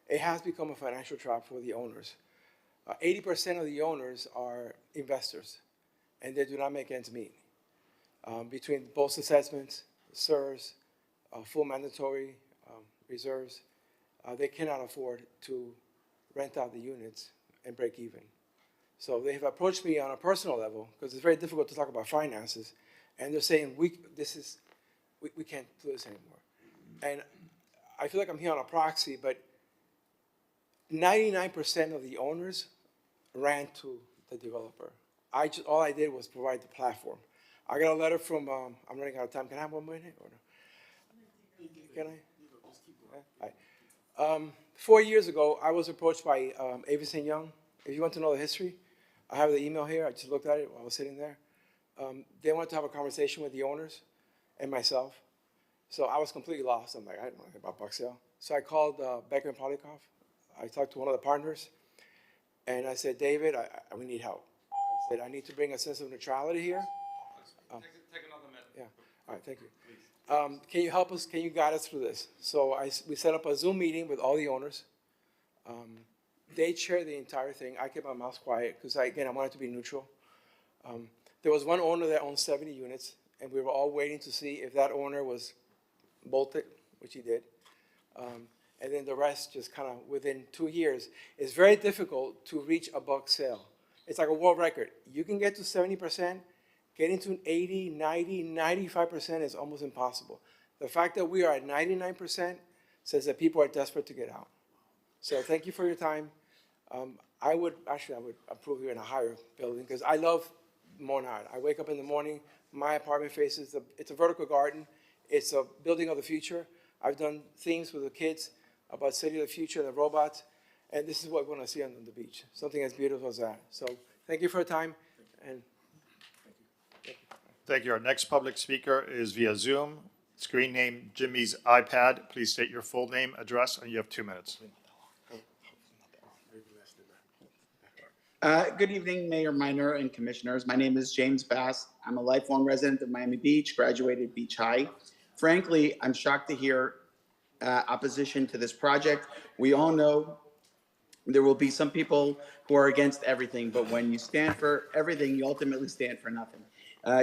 It has become a financial trap for the owners. 80% of the owners are investors and they do not make ends meet. Between both assessments, SERS, full mandatory reserves, they cannot afford to rent out the units and break even. So they have approached me on a personal level because it's very difficult to talk about finances, and they're saying we can't do this anymore. And I feel like I'm here on a proxy, but 99% of the owners ran to the developer. All I did was provide the platform. I got a letter from, I'm running out of time. Can I have 1 minute or no? Can I? 4 years ago, I was approached by Avis and Young. If you want to know the history, I have the email here. I just looked at it while I was sitting there. They wanted to have a conversation with the owners and myself. So I was completely lost. I'm like, I don't know anything about Buck Sale. So I called Becker and Polikoff. I talked to one of the partners, and I said, David, we need help. I said, I need to bring a sense of neutrality here. Take another minute. Yeah. All right, thank you. Can you help us? Can you guide us through this? So we set up a Zoom meeting with all the owners. They chaired the entire thing. I kept my mouth quiet because, again, I wanted to be neutral. There was one owner that owned 70 units, and we were all waiting to see if that owner was bolted, which he did. And then the rest just kind of within 2 years. It's very difficult to reach a Buck Sale. It's like a world record. You can get to 70%. Getting to 80, 90, 95% is almost impossible. The fact that we are at 99% says that people are desperate to get out. So thank you for your time. I would approve you in a higher building because I love Monad. I wake up in the morning, my apartment faces, it's a vertical garden. It's a building of the future. I've done things with the kids about city of the future and the robots, and this is what we want to see on the beach, something as beautiful as that. So thank you for your time, and Thank you. Our next public speaker is via Zoom. Screen name Jimmy's iPad. Please state your full name, address, and you have 2 minutes. Good evening, Mayor Minor and commissioners. My name is James Bass. I'm a lifelong resident of Miami Beach, graduated Beach High. Frankly, I'm shocked to hear opposition to this project. We all know there will be some people who are against everything, but when you stand for everything, you ultimately stand for nothing.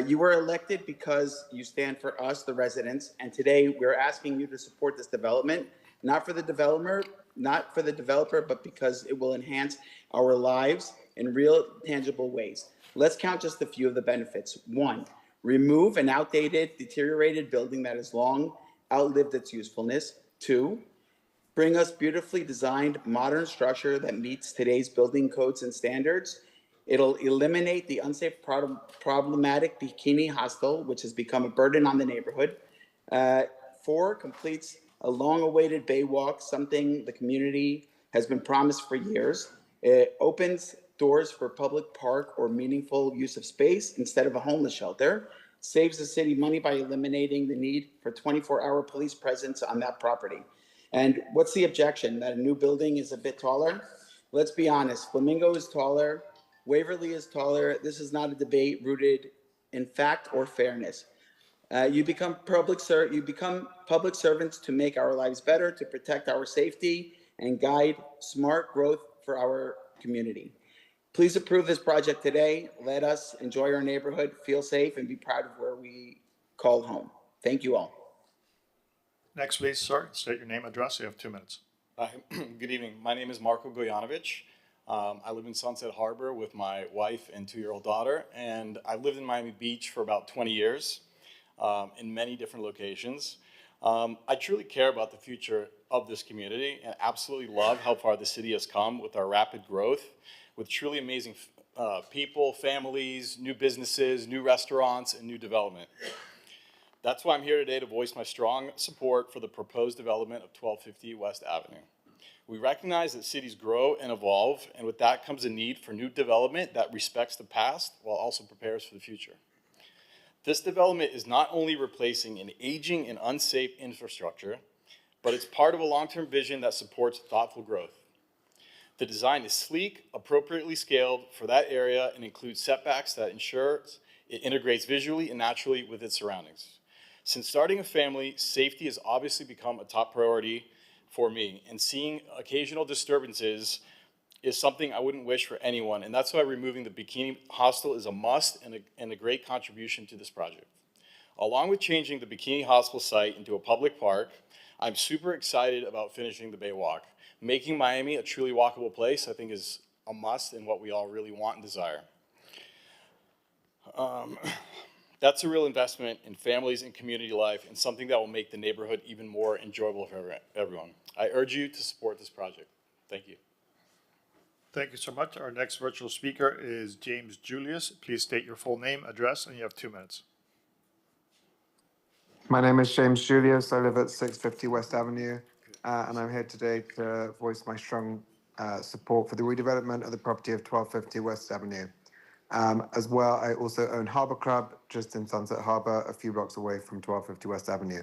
You were elected because you stand for us, the residents, and today we're asking you to support this development, not for the developer, but because it will enhance our lives in real, tangible ways. Let's count just a few of the benefits. 1, remove an outdated, deteriorated building that has long outlived its usefulness. 2, bring us beautifully designed modern structure that meets today's building codes and standards. It'll eliminate the unsafe, problematic bikini hostel, which has become a burden on the neighborhood. 4, completes a long-awaited Baywalk, something the community has been promised for years. It opens doors for public park or meaningful use of space instead of a homeless shelter. Saves the city money by eliminating the need for 24-hour police presence on that property. And what's the objection? That a new building is a bit taller? Let's be honest, Flamingo is taller, Waverly is taller. This is not a debate rooted in fact or fairness. You become public servants to make our lives better, to protect our safety, and guide smart growth for our community. Please approve this project today. Let us enjoy our neighborhood, feel safe, and be proud of where we call home. Thank you all. Next, please, sir. State your name, address. You have 2 minutes. Good evening. My name is Marco Gojanovich. I live in Sunset Harbor with my wife and 2-year-old daughter, and I've lived in Miami Beach for about 20 years in many different locations. I truly care about the future of this community and absolutely love how far the city has come with our rapid growth, with truly amazing people, families, new businesses, new restaurants, and new development. That's why I'm here today to voice my strong support for the proposed development of 1250 West Avenue. We recognize that cities grow and evolve, and with that comes a need for new development that respects the past while also prepares for the future. This development is not only replacing an aging and unsafe infrastructure, but it's part of a long-term vision that supports thoughtful growth. The design is sleek, appropriately scaled for that area, and includes setbacks that ensure it integrates visually and naturally with its surroundings. Since starting a family, safety has obviously become a top priority for me, and seeing occasional disturbances is something I wouldn't wish for anyone, and that's why removing the bikini hostel is a must and a great contribution to this project. Along with changing the bikini hostel site into a public park, I'm super excited about finishing the Baywalk. Making Miami a truly walkable place, I think, is a must and what we all really want and desire. That's a real investment in families and community life, and something that will make the neighborhood even more enjoyable for everyone. I urge you to support this project. Thank you. Thank you so much. Our next virtual speaker is James Julius. Please state your full name, address, and you have 2 minutes. My name is James Julius. I live at 650 West Avenue. and I'm here today to voice my strong support for the redevelopment of the property of 1250 West Avenue. As well, I also own Harbour Club, just in Sunset Harbour, a few blocks away from 1250 West Avenue.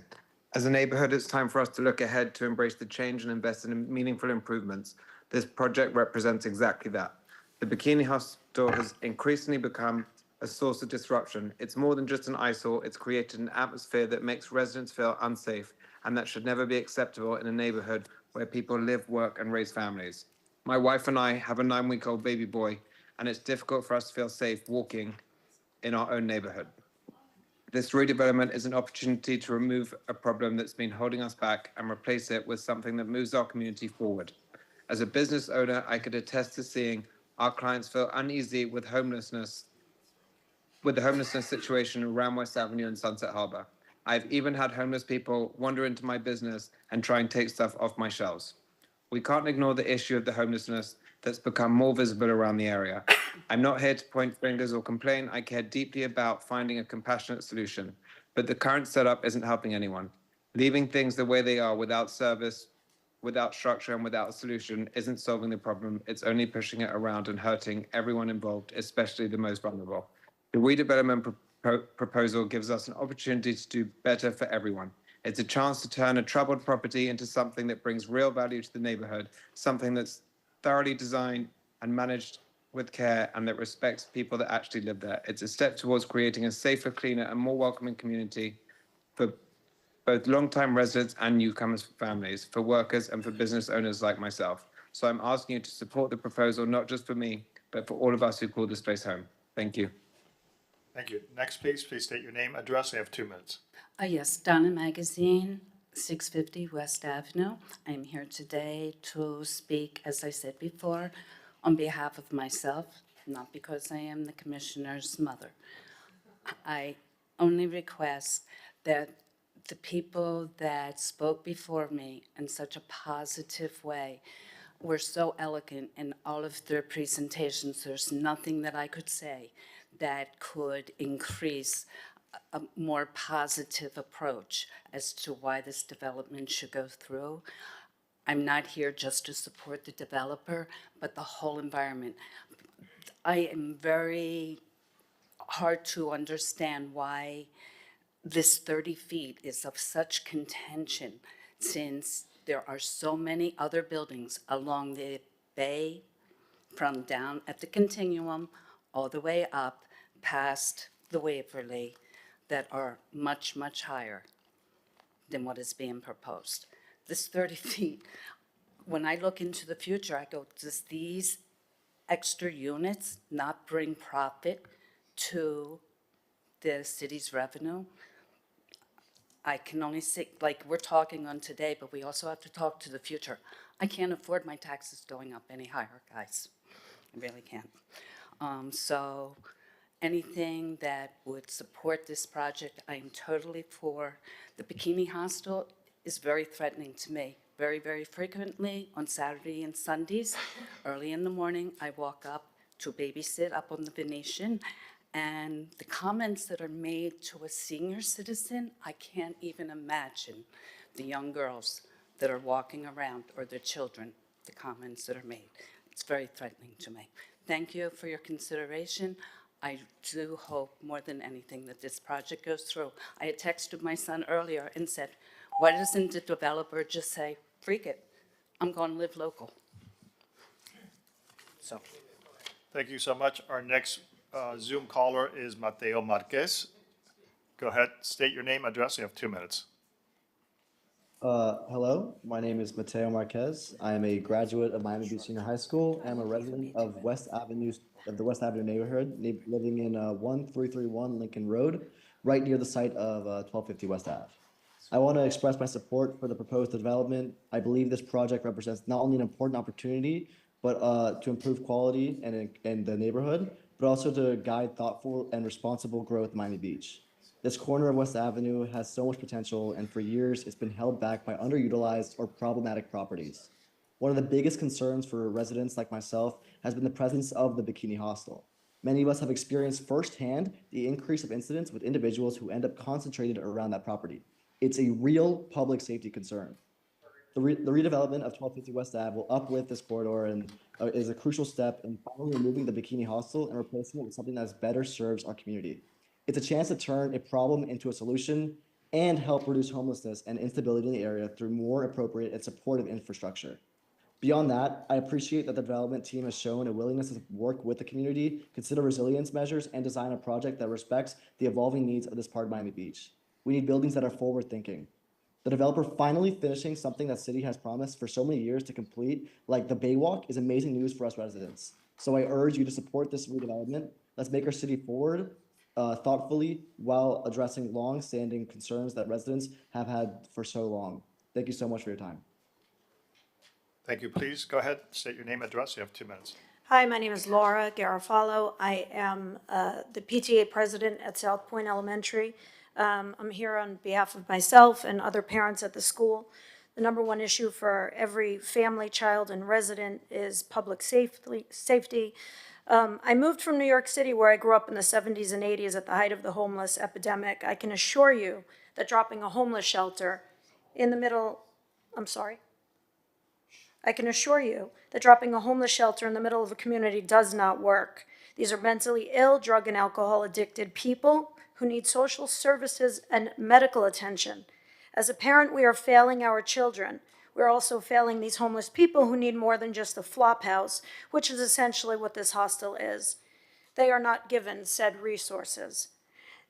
As a neighbourhood, it's time for us to look ahead to embrace the change and invest in meaningful improvements. This project represents exactly that. The Bikini Hostel has increasingly become a source of disruption. It's more than just an eyesore, it's created an atmosphere that makes residents feel unsafe, and that should never be acceptable in a neighbourhood where people live, work, and raise families. My wife and I have a 9-week-old baby boy, and it's difficult for us to feel safe walking in our own neighbourhood. This redevelopment is an opportunity to remove a problem that's been holding us back and replace it with something that moves our community forward. As a business owner, I could attest to seeing our clients feel uneasy with the homelessness situation around West Avenue and Sunset Harbor. I've even had homeless people wander into my business and try and take stuff off my shelves. We can't ignore the issue of the homelessness that's become more visible around the area. I'm not here to point fingers or complain. I care deeply about finding a compassionate solution, but the current setup isn't helping anyone. Leaving things the way they are without service, without structure, and without a solution isn't solving the problem. It's only pushing it around and hurting everyone involved, especially the most vulnerable. The redevelopment proposal gives us an opportunity to do better for everyone. It's a chance to turn a troubled property into something that brings real value to the neighborhood, something that's thoroughly designed and managed with care and that respects people that actually live there. It's a step towards creating a safer, cleaner, and more welcoming community for both long-time residents and newcomers families, for workers and for business owners like myself. So I'm asking you to support the proposal, not just for me, but for all of us who call this place home. Thank you. Thank you. Next, please state your name, address. You have 2 minutes. Yes, Donna Magazine, 650 West Avenue. I'm here today to speak, as I said before, on behalf of myself, not because I am the commissioner's mother. I only request that the people that spoke before me in such a positive way were so eloquent in all of their presentations. There's nothing that I could say that could increase a more positive approach as to why this development should go through. I'm not here just to support the developer, but the whole environment. I am very hard to understand why this 30 feet is of such contention, since there are so many other buildings along the bay, from down at the Continuum all the way up past the Waverly, that are much, much higher than what is being proposed. This 30 feet, when I look into the future, I go, does these extra units not bring profit to the city's revenue? I can only say, like we're talking on today, but we also have to talk to the future. I can't afford my taxes going up any higher, guys. I really can't. So anything that would support this project, I am totally for. The Bikini Hostel is very threatening to me. Very, very frequently on Saturday and Sundays, early in the morning, I walk up to babysit up on the Venetian, and the comments that are made to a senior citizen, I can't even imagine the young girls that are walking around, or their children, the comments that are made. It's very threatening to me. Thank you for your consideration. I do hope more than anything that this project goes through. I had texted my son earlier and said, why doesn't the developer just say, freak it, I'm going to live local? So. Thank you so much. Our next Zoom caller is Mateo Marquez. Go ahead, state your name, address. You have 2 minutes. Hello, my name is Mateo Marquez. I am a graduate of Miami Beach Senior High School. I'm a resident of the West Avenue neighborhood, living in 1331 Lincoln Road, right near the site of 1250 West Ave. I want to express my support for the proposed development. I believe this project represents not only an important opportunity, but to improve quality in the neighborhood, but also to guide thoughtful and responsible growth in Miami Beach. This corner of West Avenue has so much potential, and for years it's been held back by underutilized or problematic properties. One of the biggest concerns for residents like myself has been the presence of the Bikini Hostel. Many of us have experienced firsthand the increase of incidents with individuals who end up concentrated around that property. It's a real public safety concern. The redevelopment of 1250 West Ave will uplift this corridor and is a crucial step in finally removing the bikini hostel and replacing it with something that better serves our community. It's a chance to turn a problem into a solution and help reduce homelessness and instability in the area through more appropriate and supportive infrastructure. Beyond that, I appreciate that the development team has shown a willingness to work with the community, consider resilience measures, and design a project that respects the evolving needs of this part of Miami Beach. We need buildings that are forward-thinking. The developer finally finishing something that city has promised for so many years to complete, like the Baywalk, is amazing news for us residents. So I urge you to support this redevelopment. Let's make our city forward thoughtfully while addressing long-standing concerns that residents have had for so long. Thank you so much for your time. Thank you. Please go ahead, state your name, address. You have 2 minutes. Hi, my name is Laura Garofalo. I am the PTA president at South Point Elementary. I'm here on behalf of myself and other parents at the school. The number one issue for every family, child, and resident is public safety. I moved from New York City, where I grew up in the 70s and 80s at the height of the homeless epidemic. I can assure you that dropping a homeless shelter in the middle, I can assure you that dropping a homeless shelter in the middle of a community does not work. These are mentally ill, drug and alcohol addicted people who need social services and medical attention. As a parent, we are failing our children. We're also failing these homeless people who need more than just a flop house, which is essentially what this hostel is. They are not given said resources.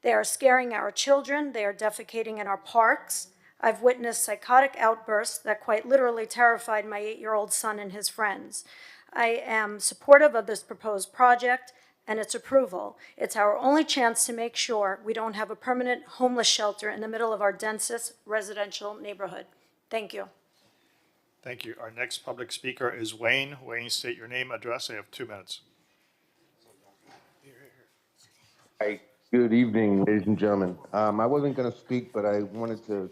They are scaring our children. They are defecating in our parks. I've witnessed psychotic outbursts that quite literally terrified my 8-year-old son and his friends. I am supportive of this proposed project and its approval. It's our only chance to make sure we don't have a permanent homeless shelter in the middle of our densest residential neighborhood. Thank you. Thank you. Our next public speaker is Wayne. Wayne, state your name, address. You have 2 minutes. Hi, good evening, ladies and gentlemen. I wasn't going to speak, but I wanted to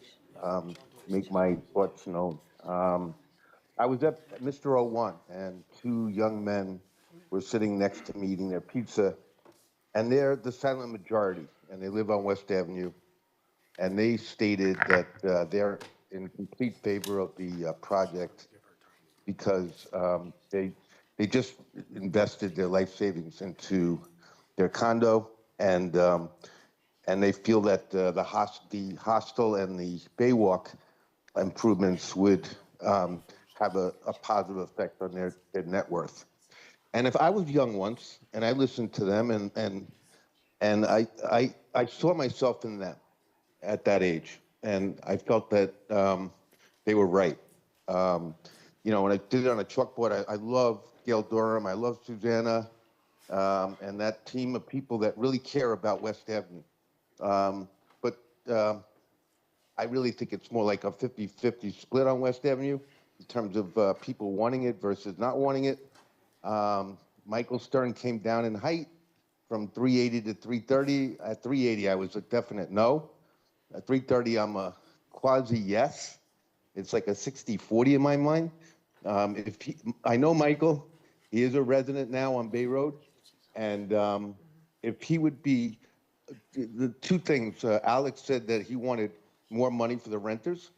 make my thoughts known. I was at Mr. 01, and 2 young men were sitting next to me eating their pizza, and they're the silent majority, and they live on West Avenue, and they stated that they're in complete favor of the project because they just invested their life savings into their condo, and they feel that the hostel and the Baywalk improvements would have a positive effect on their net worth. And if I was young once, and I listened to them, and I saw myself in them at that age, and I felt that they were right. You know, when I did it on a chalkboard, I love Gail Durham, I love Susanna, and that team of people that really care about West Avenue. But I really think it's more like a 50-50 split on West Avenue in terms of people wanting it versus not wanting it. Michael Stern came down in height from 380 to 330. At 380, I was a definite no. At 330, I'm a quasi yes. It's like a 60-40 in my mind. I know Michael, he is a resident now on Bay Road, and if he would be, the 2 things, Alex said that he wanted more money for the renters.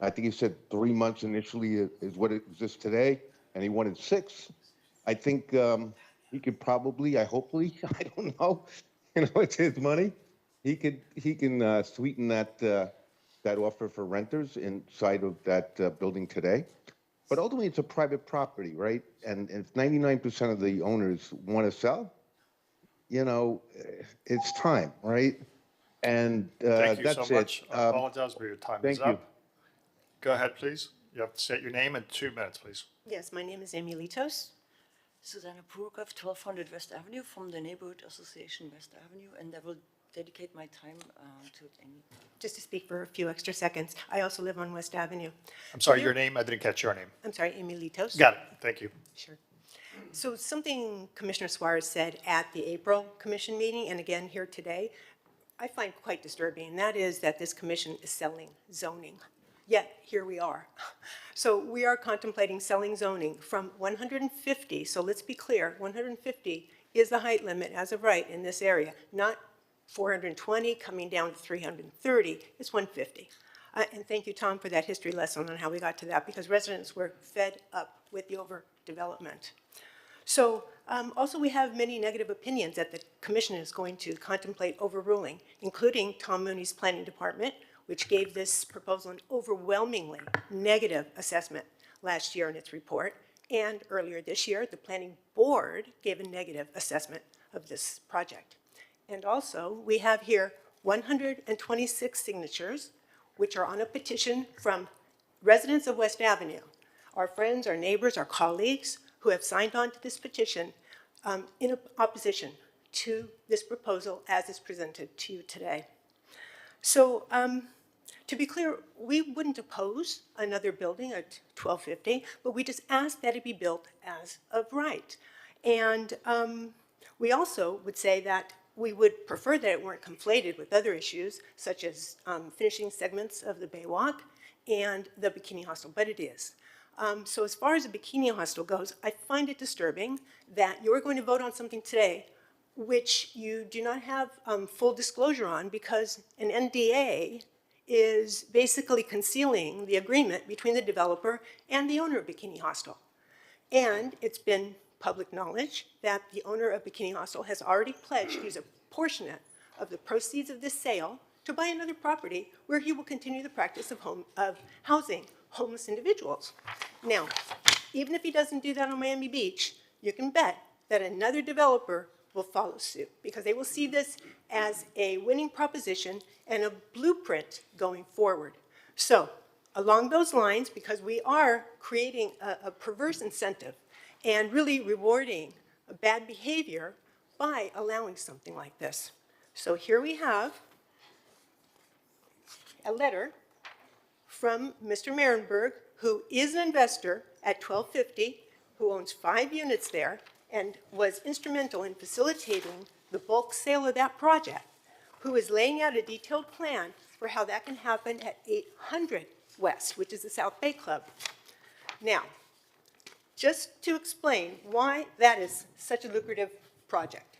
I think he said 3 months initially is what it exists today, and he wanted 6. I think he could probably, hopefully, I don't know, you know, it's his money. He can sweeten that offer for renters inside of that building today. But ultimately, it's a private property, right? And if 99% of the owners want to sell, you know, it's time, right? And Thank you that's so much. it. I apologize, but your time is Thank you. up. Go ahead, please. You have to state your name in 2 minutes, please. Yes, my name is Emilitos. Susanna Prokop, 1200 West Avenue from the Neighborhood Association West Avenue, and I will dedicate my time to Amy. Just to speak for a few extra seconds, I also live on West Avenue. I'm sorry, your name? I didn't catch your name. I'm sorry, Emilitos. Got it. Thank you. Sure. So something Commissioner Suarez said at the April Commission meeting, and again here today, I find quite disturbing, and that is that this commission is selling zoning. Yet, here we are. So we are contemplating selling zoning from 150, so let's be clear, 150 is the height limit as of right in this area, not 420 coming down to 330, it's 150. And thank you, Tom, for that history lesson on how we got to that, because residents were fed up with the overdevelopment. So also we have many negative opinions that the commission is going to contemplate overruling, including Tom Mooney's planning department, which gave this proposal an overwhelmingly negative assessment last year in its report. And earlier this year, the planning board gave a negative assessment of this project. And also we have here 126 signatures, which are on a petition from residents of West Avenue, our friends, our neighbors, our colleagues, who have signed on to this petition in opposition to this proposal as is presented to you today. So to be clear, we wouldn't oppose another building at 1250, but we just ask that it be built as of right. And we also would say that we would prefer that it weren't conflated with other issues, such as finishing segments of the Baywalk and the Bikini Hostel, but it is. So as far as the Bikini Hostel goes, I find it disturbing that you're going to vote on something today which you do not have full disclosure on, because an NDA is basically concealing the agreement between the developer and the owner of Bikini Hostel. And it's been public knowledge that the owner of Bikini Hostel has already pledged to use a portion of the proceeds of this sale to buy another property where he will continue the practice of housing homeless individuals. Now, even if he doesn't do that on Miami Beach, you can bet that another developer will follow suit, because they will see this as a winning proposition and a blueprint going forward. So along those lines, because we are creating a perverse incentive and really rewarding bad behavior by allowing something like this. So here we have a letter from Mr. Marenberg, who is an investor at 1250, who owns 5 units there and was instrumental in facilitating the bulk sale of that project, who is laying out a detailed plan for how that can happen at 800 West, which is the South Bay Club. Now, just to explain why that is such a lucrative project,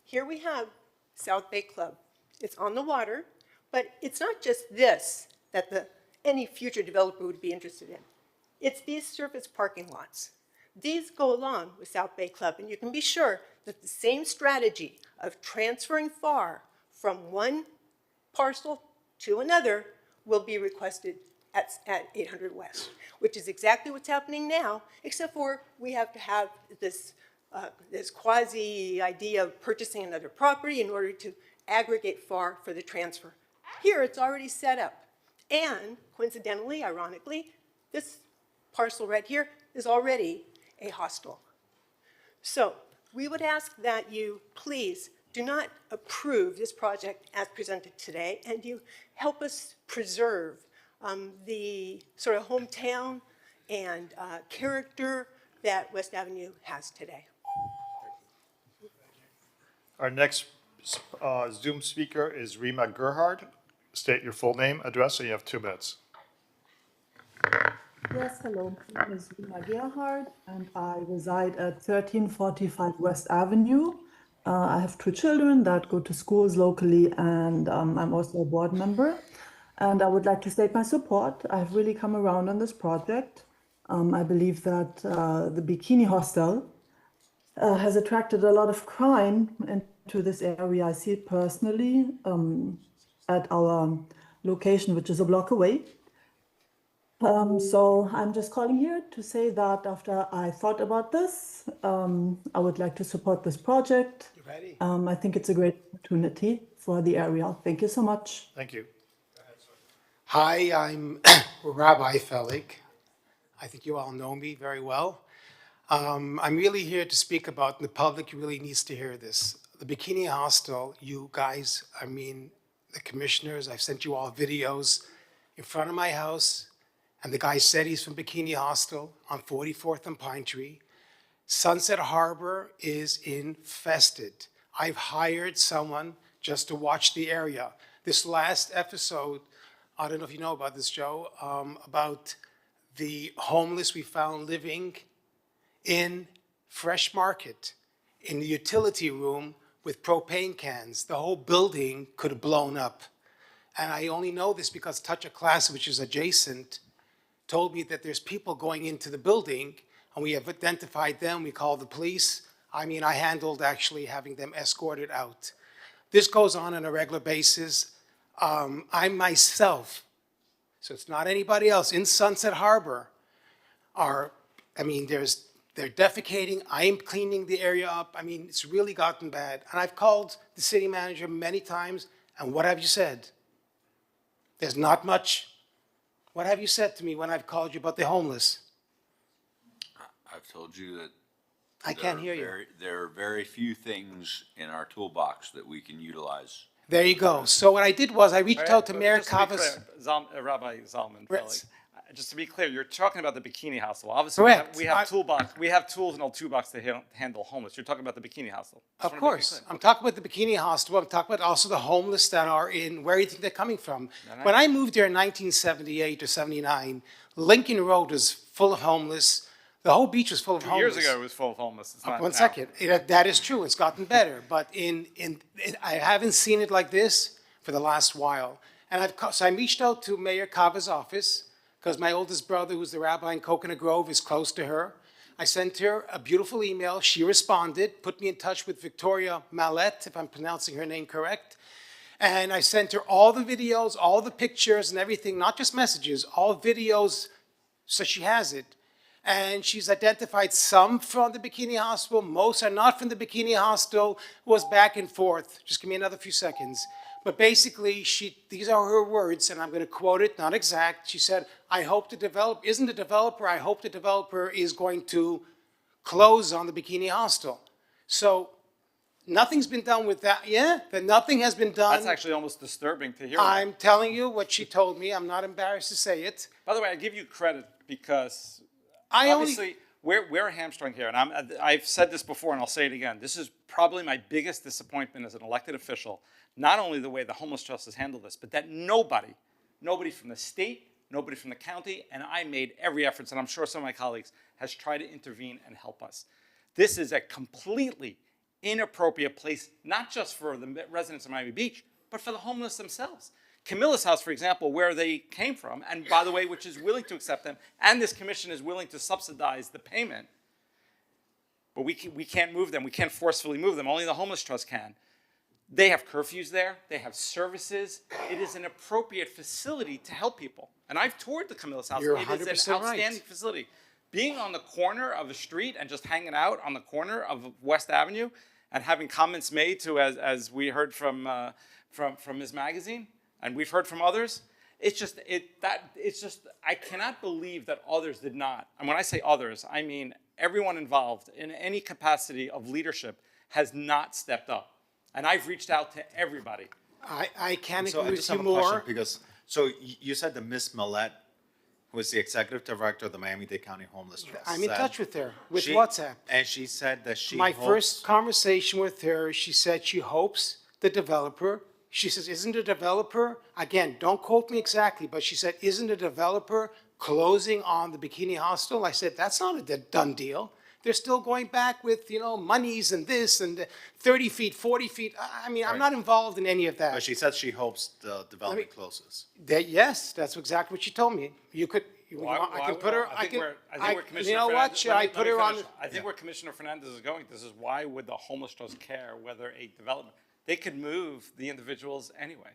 here we have South Bay Club. It's on the water, but it's not just this that any future developer would be interested in. It's these surface parking lots. These go along with South Bay Club, and you can be sure that the same strategy of transferring FAR from one parcel to another will be requested at 800 West, which is exactly what's happening now, except for we have to have this quasi idea of purchasing another property in order to aggregate FAR for the transfer. Here, it's already set up. And coincidentally, ironically, this parcel right here is already a hostel. So we would ask that you please do not approve this project as presented today, and you help us preserve the sort of hometown and character that West Avenue has today. Our next Zoom speaker is Rima Gerhard. State your full name, address, and you have 2 minutes. Yes, hello. My name is Rima Gerhard, and I reside at 1345 West Avenue. I have 2 children that go to schools locally, and I'm also a board member. And I would like to state my support. I've really come around on this project. I believe that the Bikini Hostel has attracted a lot of crime into this area. I see it personally at our location, which is a block away. So I'm just calling here to say that after I thought about this, I would like to support this project. I think it's a great opportunity for the area. Thank you so much. Thank you. Hi, I'm Rabbi Felig. I think you all know me very well. I'm really here to speak about, and the public really needs to hear this. The Bikini Hostel, you guys, I mean, the commissioners, I've sent you all videos in front of my house, and the guy said he's from Bikini Hostel on 44th and Pine Tree. Sunset Harbor is infested. I've hired someone just to watch the area. This last episode, I don't know if you know about this, Joe, about the homeless we found living in Fresh Market, in the utility room with propane cans. The whole building could have blown up. and I only know this because Touch of Class, which is adjacent, told me that there's people going into the building, and we have identified them, we called the police. I mean, I handled actually having them escorted out. This goes on a regular basis. I myself, so it's not anybody else, in Sunset Harbor, they're defecating, I am cleaning the area up. I mean, it's really gotten bad. And I've called the city manager many times, and what have you said? There's not much. What have you said to me when I've called you about the homeless? I've told you that I can't hear you. there are very few things in our toolbox that we can utilize. There you go. So what I did was I reached out to Mayor Just to be Cavas. clear, Rabbi Zalman, Right. just to be clear, you're talking about the bikini hostel. Obviously, Correct. we have tools in our toolbox to handle homeless. You're talking about the bikini hostel. Of course. I'm talking about the bikini hostel. I'm talking about also the homeless that are in, where do you think they're coming from? When I moved there in 1978 or 79, Lincoln Road was full of homeless. The whole beach was full of 2 homeless. years ago, it was full of homeless. It's not One now. second. That is true. It's gotten better. But I haven't seen it like this for the last while. And so I reached out to Mayor Cava's office because my oldest brother, who's the rabbi in Coconut Grove, is close to her. I sent her a beautiful email. She responded, put me in touch with Victoria Mallet, if I'm pronouncing her name correct. And I sent her all the videos, all the pictures and everything, not just messages, all videos, so she has it. And she's identified some from the Bikini Hostel, most are not from the Bikini Hostel, was back and forth. Just give me another few seconds. But basically, these are her words, and I'm going to quote it, not exact. She said, I hope the developer is going to close on the Bikini Hostel. So nothing's been done with that. Yeah, that nothing has been done. That's actually almost disturbing to hear. I'm telling you what she told me. I'm not embarrassed to say it. By the way, I give you credit because obviously we're hamstrung here, and I've said this before, and I'll say it again. This is probably my biggest disappointment as an elected official. Not only the way the homeless trust has handled this, but that nobody from the state, nobody from the county, and I made every effort, and I'm sure some of my colleagues, has tried to intervene and help us. This is a completely inappropriate place, not just for the residents of Miami Beach, but for the homeless themselves. Camilla's house, for example, where they came from, and by the way, which is willing to accept them, and this commission is willing to subsidize the payment, but we can't move them. We can't forcefully move them. Only the homeless trust can. They have curfews there. They have services. It is an appropriate facility to help people. And I've toured the Camilla's house. You're It 100% is an outstanding facility. Being on the corner of a street and just hanging out on the corner of West Avenue and having comments made to, as we heard from Ms. Magazine, and we've heard from others, it's just I cannot believe that others did not. And when I say others, I mean everyone involved in any capacity of leadership has not stepped up. And I've reached out to everybody. I can't So I agree just with have you a question more. because, so you said that Miss Millette, who is the executive director of the Miami-Dade County Homeless Trust. I'm in said touch with her, with she- WhatsApp. And she said that she My hopes- first conversation with her, she said she hopes the developer, she says, isn't the developer, again, don't quote me exactly, but she said, isn't the developer closing on the Bikini Hostel? I said, that's not a done deal. They're still going back with, monies and this and 30 feet, 40 feet. I mean, I'm not involved in any of that. But she said she hopes the development closes. Yes, that's exactly what she told me. You could, I can put her, I think where Commissioner you know what, Fernandez- should let me- I let put me her on? finish. I think where Commissioner Fernandez is going, this is why would the homeless trust care whether a development, they could move the individuals anyway.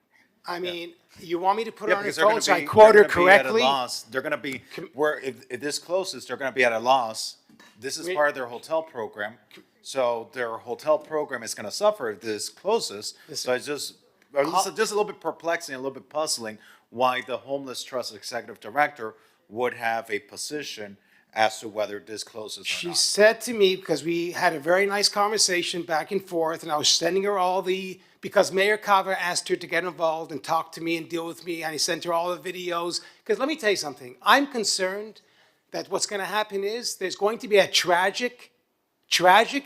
I mean, you want me to put her on her because they're gonna phone so I be- quote they're her gonna be at a correctly? loss. They're going to be, if this closes, they're going to be at a loss. This is part of their hotel program. So their hotel program is going to suffer if this closes. So it's just a little bit perplexing, a little bit puzzling why the Homeless Trust Executive Director would have a position as to whether this closes or She not. said to me, because we had a very nice conversation back and forth, and I was sending her because Mayor Cava asked her to get involved and talk to me and deal with me, and I sent her all the videos. Because let me tell you something, I'm concerned that what's going to happen is there's going to be a tragic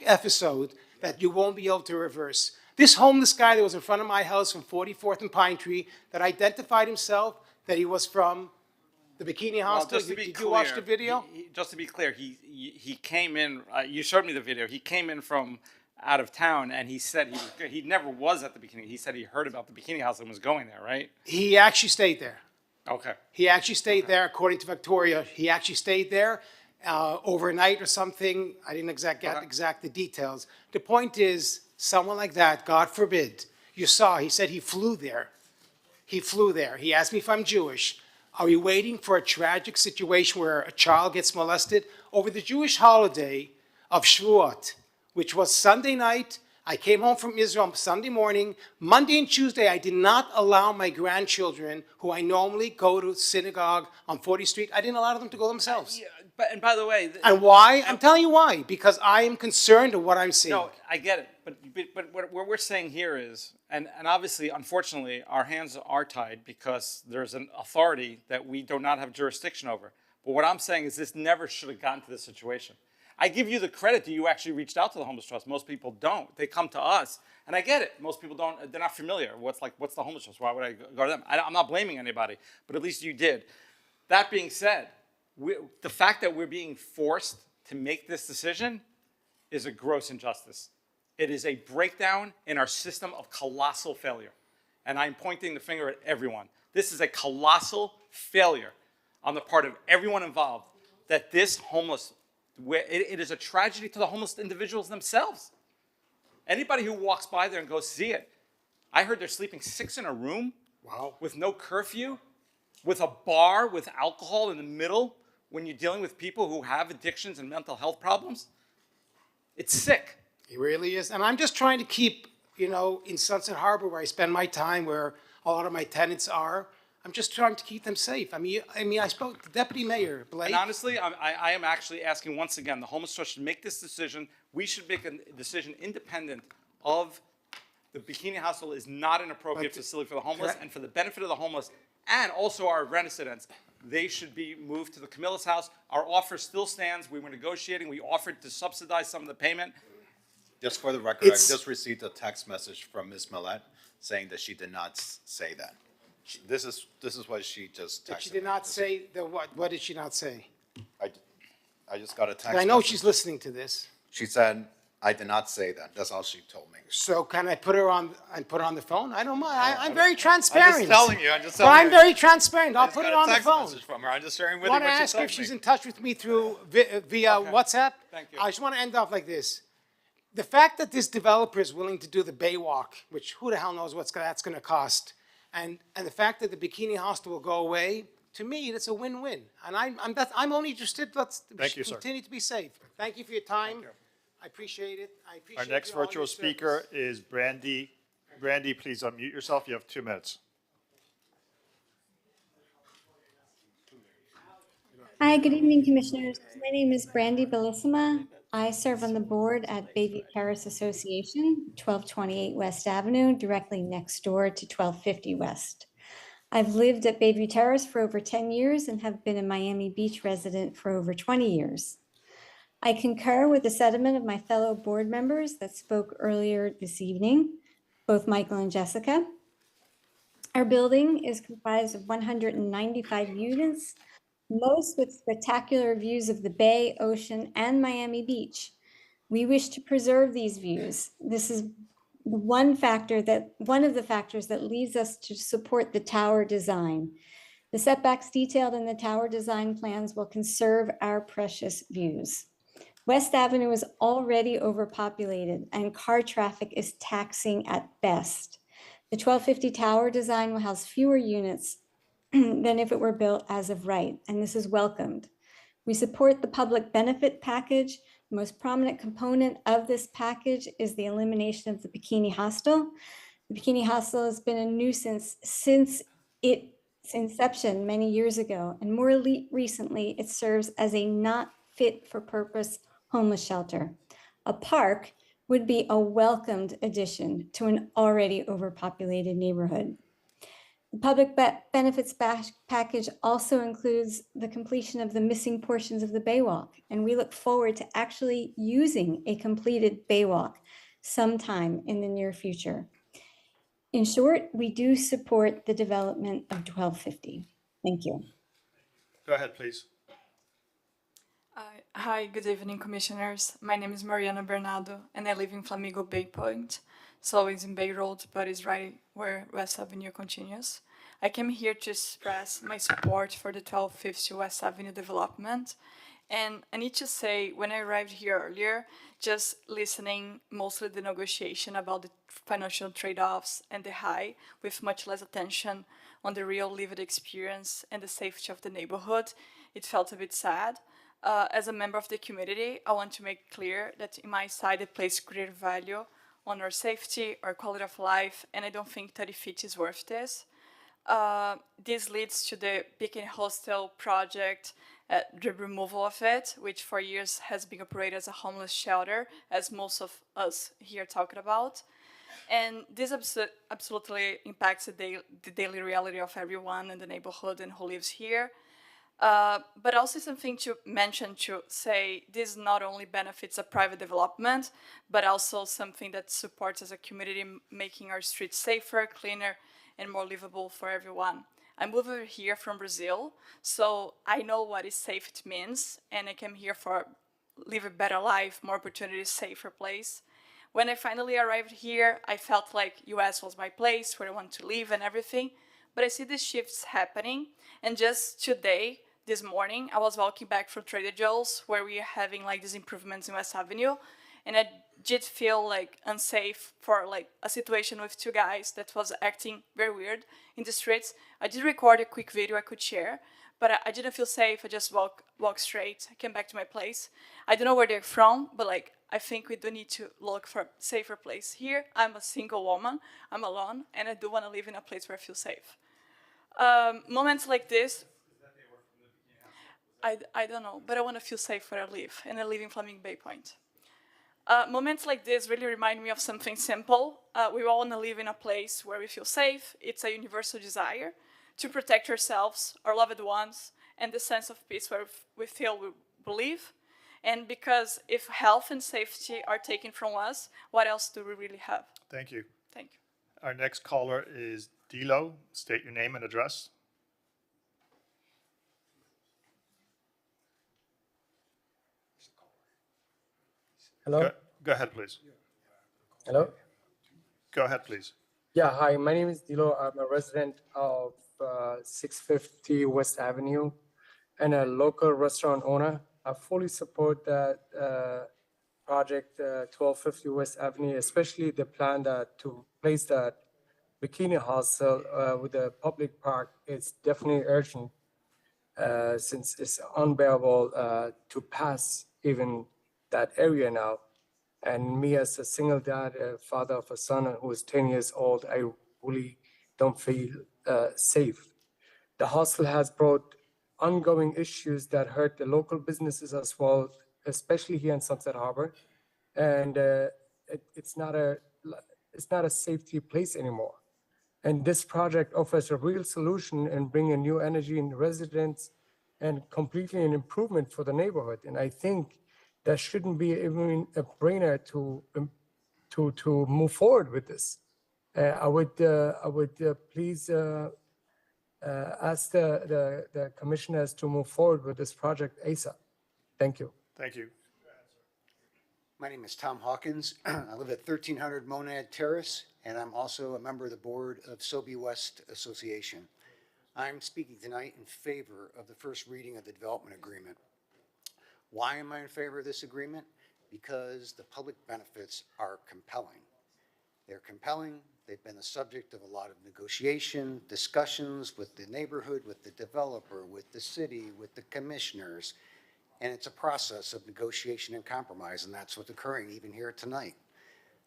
episode that you won't be able to reverse. This homeless guy that was in front of my house from 44th and Pine Tree that identified himself that he was from the Bikini Hostel. Did you watch the video? Just to be clear, he came in, you showed me the video, he came in from out of town, and he said he never was at the bikini. He said he heard about the bikini house and was going there, right? He actually stayed there. Okay. He actually stayed there, according to Victoria. He actually stayed there overnight or something. I didn't get the details. The point is, someone like that, God forbid, you saw, he said he flew there. He flew there. He asked me if I'm Jewish. Are we waiting for a tragic situation where a child gets molested? Over the Jewish holiday of Shavuot, which was Sunday night, I came home from Israel on Sunday morning. Monday and Tuesday, I did not allow my grandchildren, who I normally go to synagogue on 40th Street, I didn't allow them to go themselves. And by the way, And why? I'm telling you why. Because I am concerned of what I'm seeing. no, I get it, but what we're saying here is, and obviously, unfortunately, our hands are tied because there's an authority that we do not have jurisdiction over. But what I'm saying is this never should have gotten to this situation. I give you the credit that you actually reached out to the Homeless Trust. Most people don't. They come to us, and I get it. Most people don't. They're not familiar. What's the Homeless Trust? Why would I go to them? I'm not blaming anybody, but at least you did. That being said, the fact that we're being forced to make this decision is a gross injustice. It is a breakdown in our system of colossal failure. And I'm pointing the finger at everyone. This is a colossal failure on the part of everyone involved, that this homeless, it is a tragedy to the homeless individuals themselves. Anybody who walks by there and goes see it, I heard they're sleeping 6 in a room. Wow. With no curfew, with a bar with alcohol in the middle, when you're dealing with people who have addictions and mental health problems. It's sick. It really is. And I'm just trying to keep, in Sunset Harbor, where I spend my time, where a lot of my tenants are, I'm just trying to keep them safe. I mean, I spoke to Deputy Mayor Blake. And honestly, I am actually asking once again, the Homeless Trust should make this decision. We should make a decision independent of the Bikini Hostel is not an appropriate facility for the homeless, and for the benefit of the homeless and also our residents. They should be moved to the Camilla's house. Our offer still stands. We were negotiating. We offered to subsidize some of the payment. Just for the record, I just received a text message from Ms. Millette saying that she did not say that. This is what she just texted. But she did not say the what? What did she not say? I just got a text. I know message. she's listening to this. She said, "I did not say that." That's all she told me. So can I put her on the phone? I don't mind. I'm very transparent. I'm just telling you. I'm very transparent. I'll put it on the text phone. message from her. I'm just sharing with Want you to what she ask her told if she's me. in touch with me through via WhatsApp? Thank you. I just want to end off like this. The fact that this developer is willing to do the Baywalk, which who the hell knows what that's going to cost, and the fact that the Bikini Hostel will go away, to me, that's a win-win. And I'm only interested. Let's continue to be safe. Thank you for your time. I appreciate it. I appreciate Our next you all virtual your speaker service. is Brandy. Brandy, please unmute yourself. You have 2 minutes. Hi, good evening, Commissioners. My name is Brandy Bellissima. I serve on the board at Bayview Terrace Association, 1228 West Avenue, directly next door to 1250 West. I've lived at Bayview Terrace for over 10 years and have been a Miami Beach resident for over 20 years. I concur with the sentiment of my fellow board members that spoke earlier this evening, both Michael and Jessica. Our building is comprised of 195 units, most with spectacular views of the bay, ocean, and Miami Beach. We wish to preserve these views. This is one of the factors that leads us to support the tower design. The setbacks detailed in the tower design plans will conserve our precious views. West Avenue is already overpopulated and car traffic is taxing at best. The 1250 tower design will house fewer units than if it were built as of right, and this is welcomed. We support the public benefit package. The most prominent component of this package is the elimination of the Bikini Hostel. The Bikini Hostel has been a nuisance since its inception many years ago, and more recently, it serves as a not fit for purpose homeless shelter. A park would be a welcomed addition to an already overpopulated neighborhood. The public benefits package also includes the completion of the missing portions of the Baywalk, and we look forward to actually using a completed Baywalk sometime in the near future. In short, we do support the development of 1250. Thank you. Go ahead, please. Hi, good evening, commissioners. My name is Mariana Bernardo, and I live in Flamigo Bay Point. So it's in Bay Road, but it's right where West Avenue continues. I came here to express my support for the 1250 West Avenue development. And I need to say, when I arrived here earlier, just listening mostly the negotiation about the financial trade-offs and the high, with much less attention on the real lived experience and the safety of the neighborhood, it felt a bit sad. As a member of the community, I want to make clear that in my side, I place greater value on our safety, our quality of life, and I don't think 30 feet is worth this. This leads to the Beacon Hostel project, the removal of it, which for years has been operated as a homeless shelter, as most of us here talked about. And this absolutely impacts the daily reality of everyone in the neighborhood and who lives here. But also something to mention to say this not only benefits a private development, but also something that supports as a community making our streets safer, cleaner, and more livable for everyone. I moved over here from Brazil, so I know what is safe it means, and I came here for live a better life, more opportunities, safer place. When I finally arrived here, I felt like US was my place where I want to live and everything, but I see these shifts happening, and just today, this morning, I was walking back from Trader Joe's where we are having like these improvements in West Avenue, and I did feel like unsafe for like a situation with two guys that was acting very weird in the streets. I did record a quick video I could share, but I didn't feel safe. I just walked straight. I came back to my place. I don't know where they're from, but like I think we do need to look for a safer place. Here, I'm a single woman. I'm alone, and I do want to live in a place where I feel safe. Moments like this, I don't know, but I want to feel safe where I live, and I live in Flamingo Bay Point. Moments like this really remind me of something simple. We all want to live in a place where we feel safe. It's a universal desire to protect ourselves, our loved ones, and the sense of peace where we feel we believe. And because if health and safety are taken from us, what else do we really have? Thank you. Thank you. Our next caller is Dilo. State your name and address. Hello? Go ahead, please. Hello? Go ahead, please. Yeah, hi, my name is Dilo. I'm a resident of 650 West Avenue and a local restaurant owner. I fully support that project, 1250 West Avenue, especially the plan that to place that bikini hostel with a public park. It's definitely urgent since it's unbearable to pass even that area now. And me as a single dad, a father of a son who is 10 years old, I really don't feel safe. The hostel has brought ongoing issues that hurt the local businesses as well, especially here in Sunset Harbor. And it's not a safety place anymore. And this project offers a real solution and bring a new energy in the residents and completely an improvement for the neighborhood. And I think that shouldn't be even a brainer to move forward with this. I would please ask the commissioners to move forward with this project ASAP. Thank you. Thank you. My name is Tom Hawkins. I live at 1300 Monad Terrace, and I'm also a member of the board of Sobe West Association. I'm speaking tonight in favor of the first reading of the development agreement. Why am I in favor of this agreement? Because the public benefits are compelling. They're compelling. They've been the subject of a lot of negotiation, discussions with the neighborhood, with the developer, with the city, with the commissioners. And it's a process of negotiation and compromise, and that's what's occurring even here tonight.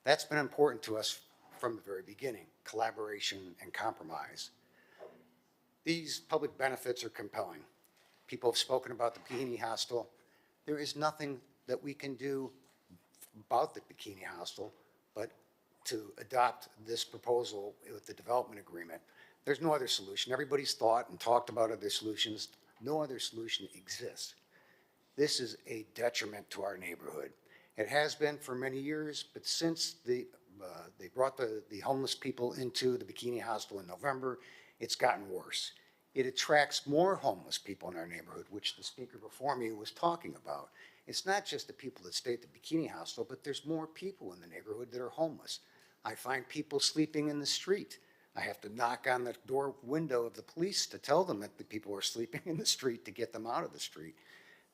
That's been important to us from the very beginning, collaboration and compromise. These public benefits are compelling. People have spoken about the bikini hostel. There is nothing that we can do about the bikini hostel but to adopt this proposal with the development agreement. There's no other solution. Everybody's thought and talked about other solutions. No other solution exists. This is a detriment to our neighborhood. It has been for many years, but since they brought the homeless people into the bikini hostel in November, it's gotten worse. it attracts more homeless people in our neighborhood, which the speaker before me was talking about. It's not just the people that stay at the Bikini Hostel, but there's more people in the neighborhood that are homeless. I find people sleeping in the street. I have to knock on the door window of the police to tell them that the people are sleeping in the street to get them out of the street.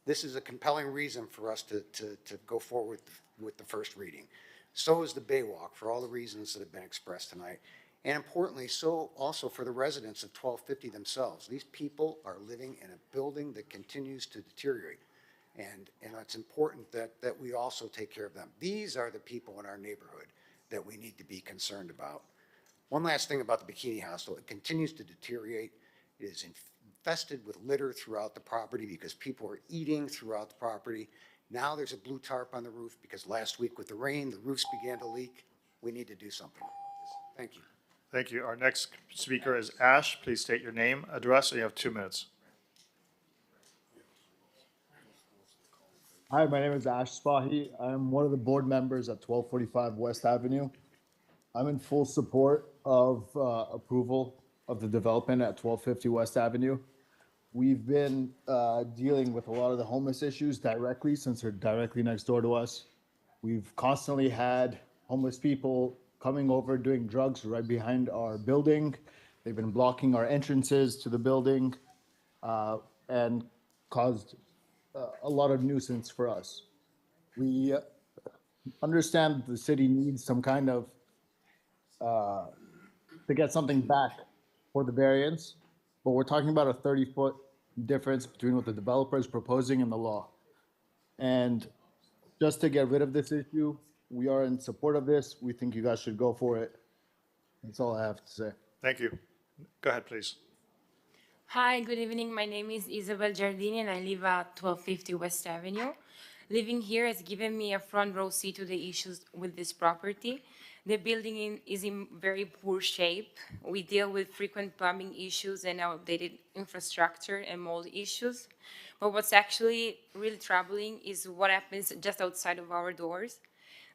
This is a compelling reason for us to go forward with the first reading. So is the Baywalk, for all the reasons that have been expressed tonight. And importantly, so also for the residents of 1250 themselves. These people are living in a building that continues to deteriorate. And it's important that we also take care of them. These are the people in our neighborhood that we need to be concerned about. One last thing about the Bikini Hostel, it continues to deteriorate. It is infested with litter throughout the property because people are eating throughout the property. Now there's a blue tarp on the roof because last week with the rain, the roofs began to leak. We need to do something about this. Thank you. Thank you. Our next speaker is Ash. Please state your name, address, and you have 2 minutes. Hi, my name is Ash Spahi. I'm one of the board members at 1245 West Avenue. I'm in full support of approval of the development at 1250 West Avenue. We've been dealing with a lot of the homeless issues directly since they're directly next door to us. We've constantly had homeless people coming over doing drugs right behind our building. They've been blocking our entrances to the building and caused a lot of nuisance for us. We understand that the city needs some kind of to get something back for the variance, but we're talking about a 30-foot difference between what the developer is proposing and the law. And just to get rid of this issue, we are in support of this. We think you guys should go for it. That's all I have to say. Thank you. Go ahead, please. Hi, good evening. My name is Isabel Giardini and I live at 1250 West Avenue. Living here has given me a front row seat to the issues with this property. The building is in very poor shape. We deal with frequent plumbing issues and outdated infrastructure and mold issues. But what's actually really troubling is what happens just outside of our doors.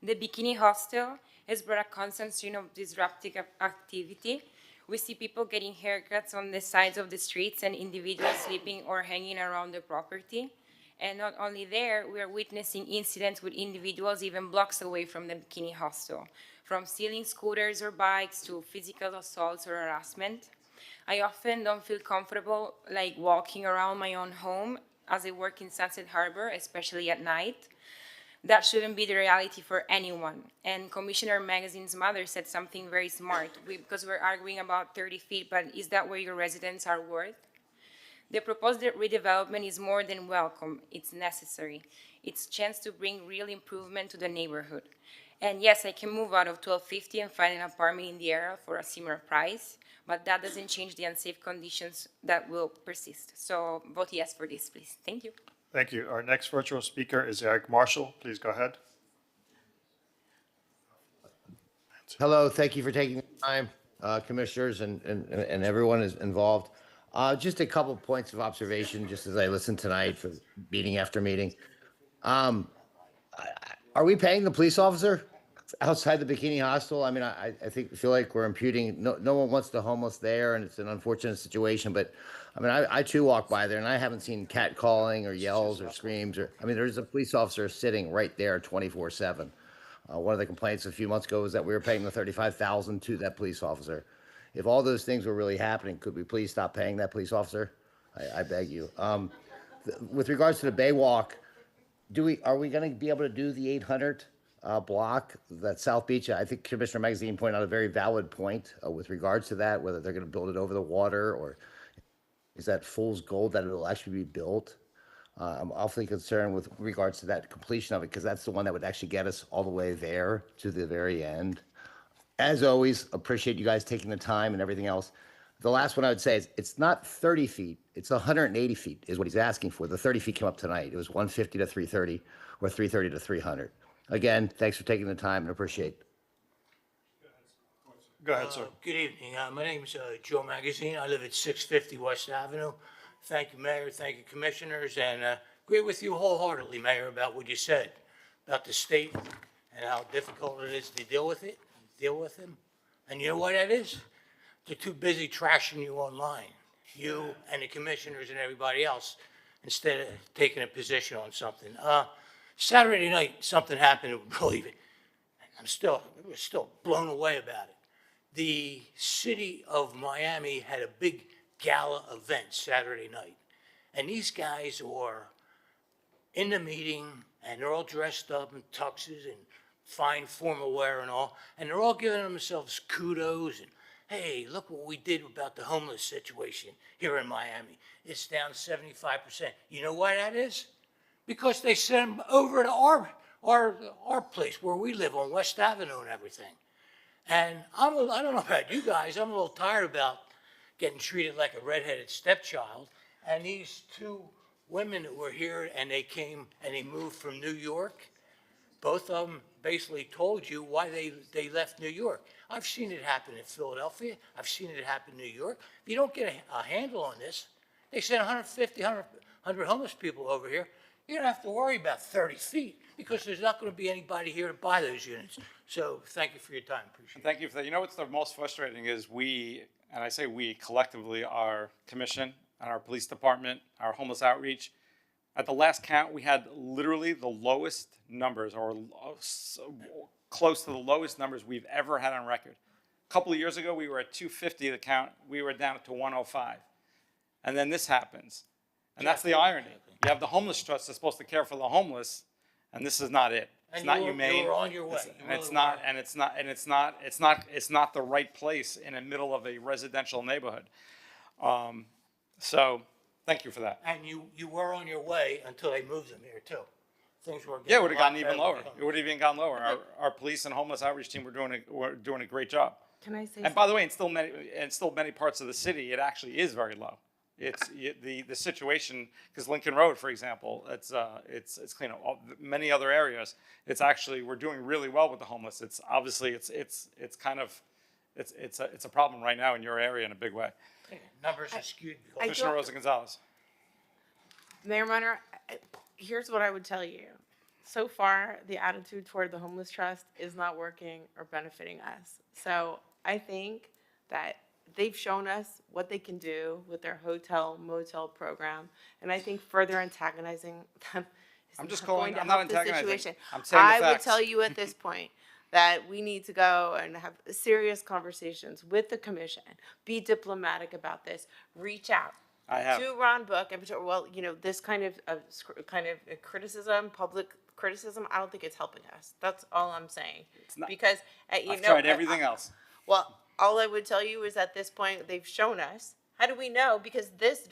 The Bikini Hostel has brought a constant stream of disruptive activity. We see people getting haircuts on the sides of the streets and individuals sleeping or hanging around the property. And not only there, we are witnessing incidents with individuals even blocks away from the Bikini Hostel, from stealing scooters or bikes to physical assaults or harassment. I often don't feel comfortable like walking around my own home as I work in Sunset Harbor, especially at night. That shouldn't be the reality for anyone. And Commissioner Magazine's mother said something very smart, because we're arguing about 30 feet, but is that where your residents are worth? The proposed redevelopment is more than welcome. It's necessary. It's a chance to bring real improvement to the neighborhood. And yes, I can move out of 1250 and find an apartment in the area for a similar price, but that doesn't change the unsafe conditions that will persist. So vote yes for this, please. Thank you. Thank you. Our next virtual speaker is Eric Marshall. Please go ahead. Hello, thank you for taking the time, commissioners and everyone is involved. Just a couple points of observation, just as I listened tonight for meeting after meeting. Are we paying the police officer outside the Bikini Hostel? I mean, I feel like we're imputing, no one wants the homeless there, and it's an unfortunate situation, but I mean, I too walk by there and I haven't seen catcalling or yells or screams I mean, there's a police officer sitting right there 24/7. One of the complaints a few months ago was that we were paying the $35,000 to that police officer. If all those things were really happening, could we please stop paying that police officer? I beg you. With regards to the Baywalk, are we going to be able to do the 800 block, that South Beach? I think Commissioner Magazine pointed out a very valid point with regards to that, whether they're going to build it over the water or is that fool's gold that it'll actually be built? I'm awfully concerned with regards to that completion of it, because that's the one that would actually get us all the way there to the very end. As always, appreciate you guys taking the time and everything else. The last one I would say is it's not 30 feet, it's 180 feet is what he's asking for. The 30 feet came up tonight. It was 150 to 330 or 330 to 300. Again, thanks for taking the time and appreciate it. Go ahead, sir. Good evening. My name is Joe Magazine. I live at 650 West Avenue. Thank you, Mayor. Thank you, Commissioners. And agree with you wholeheartedly, Mayor, about what you said about the state and how difficult it is to deal with them. And you know why that is? They're too busy trashing you online. you and the commissioners and everybody else, instead of taking a position on something. Saturday night, something happened, believe it. We're still blown away about it. The city of Miami had a big gala event Saturday night. And these guys were in the meeting, and they're all dressed up in tuxes and fine formal wear and all, and they're all giving themselves kudos and, hey, look what we did about the homeless situation here in Miami. It's down 75%. You know why that is? Because they sent them over to our place where we live on West Avenue and everything. And I don't know about you guys, I'm a little tired about getting treated like a redheaded stepchild. And these two women that were here, and they came and they moved from New York, both of them basically told you why they left New York. I've seen it happen in Philadelphia. I've seen it happen in New York. If you don't get a handle on this, they send 100 homeless people over here. You don't have to worry about 30 feet because there's not going to be anybody here to buy those units. So thank you for your time. Appreciate it. Thank you for that. You know what's the most frustrating is we, and I say we collectively, our commission and our police department, our homeless outreach, at the last count, we had literally the lowest numbers, or close to the lowest numbers we've ever had on record. A couple of years ago, we were at 250 the count. We were down to 105. And then this happens. And that's the irony. You have the homeless trust that's supposed to care for the homeless, and this is not it. It's not humane. You were on your way. It's not the right place in the middle of a residential neighborhood. So thank you for that. And you were on your way until they moved them here too. Things were Yeah, it would have gotten even lower. It would have even gone lower. Our police and homeless outreach team were doing a great job. Can I say And by the way, in still many parts of the city, it actually is very low. It's the situation, because Lincoln Road, for example, it's clean up. Many other areas, it's actually, we're doing really well with the homeless. It's obviously it's a problem right now in your area in a big way. Numbers are skewed. Commissioner Rosa Gonzalez. Mayor Minor, here's what I would tell you. So far, the attitude toward the homeless trust is not working or benefiting us. So I think that they've shown us what they can do with their hotel motel program, and I think further antagonizing them is I'm just not calling. going to I'm not help the antagonizing. situation. I'm saying the I would facts. tell you at this point that we need to go and have serious conversations with the commission, be diplomatic about this, reach out. I have. To Ron Book, and well, this kind of criticism, public criticism, I don't think it's helping us. That's all I'm saying. It's not. Because I've tried everything else. Well, all I would tell you is at this point they've shown us. How do we know? Because this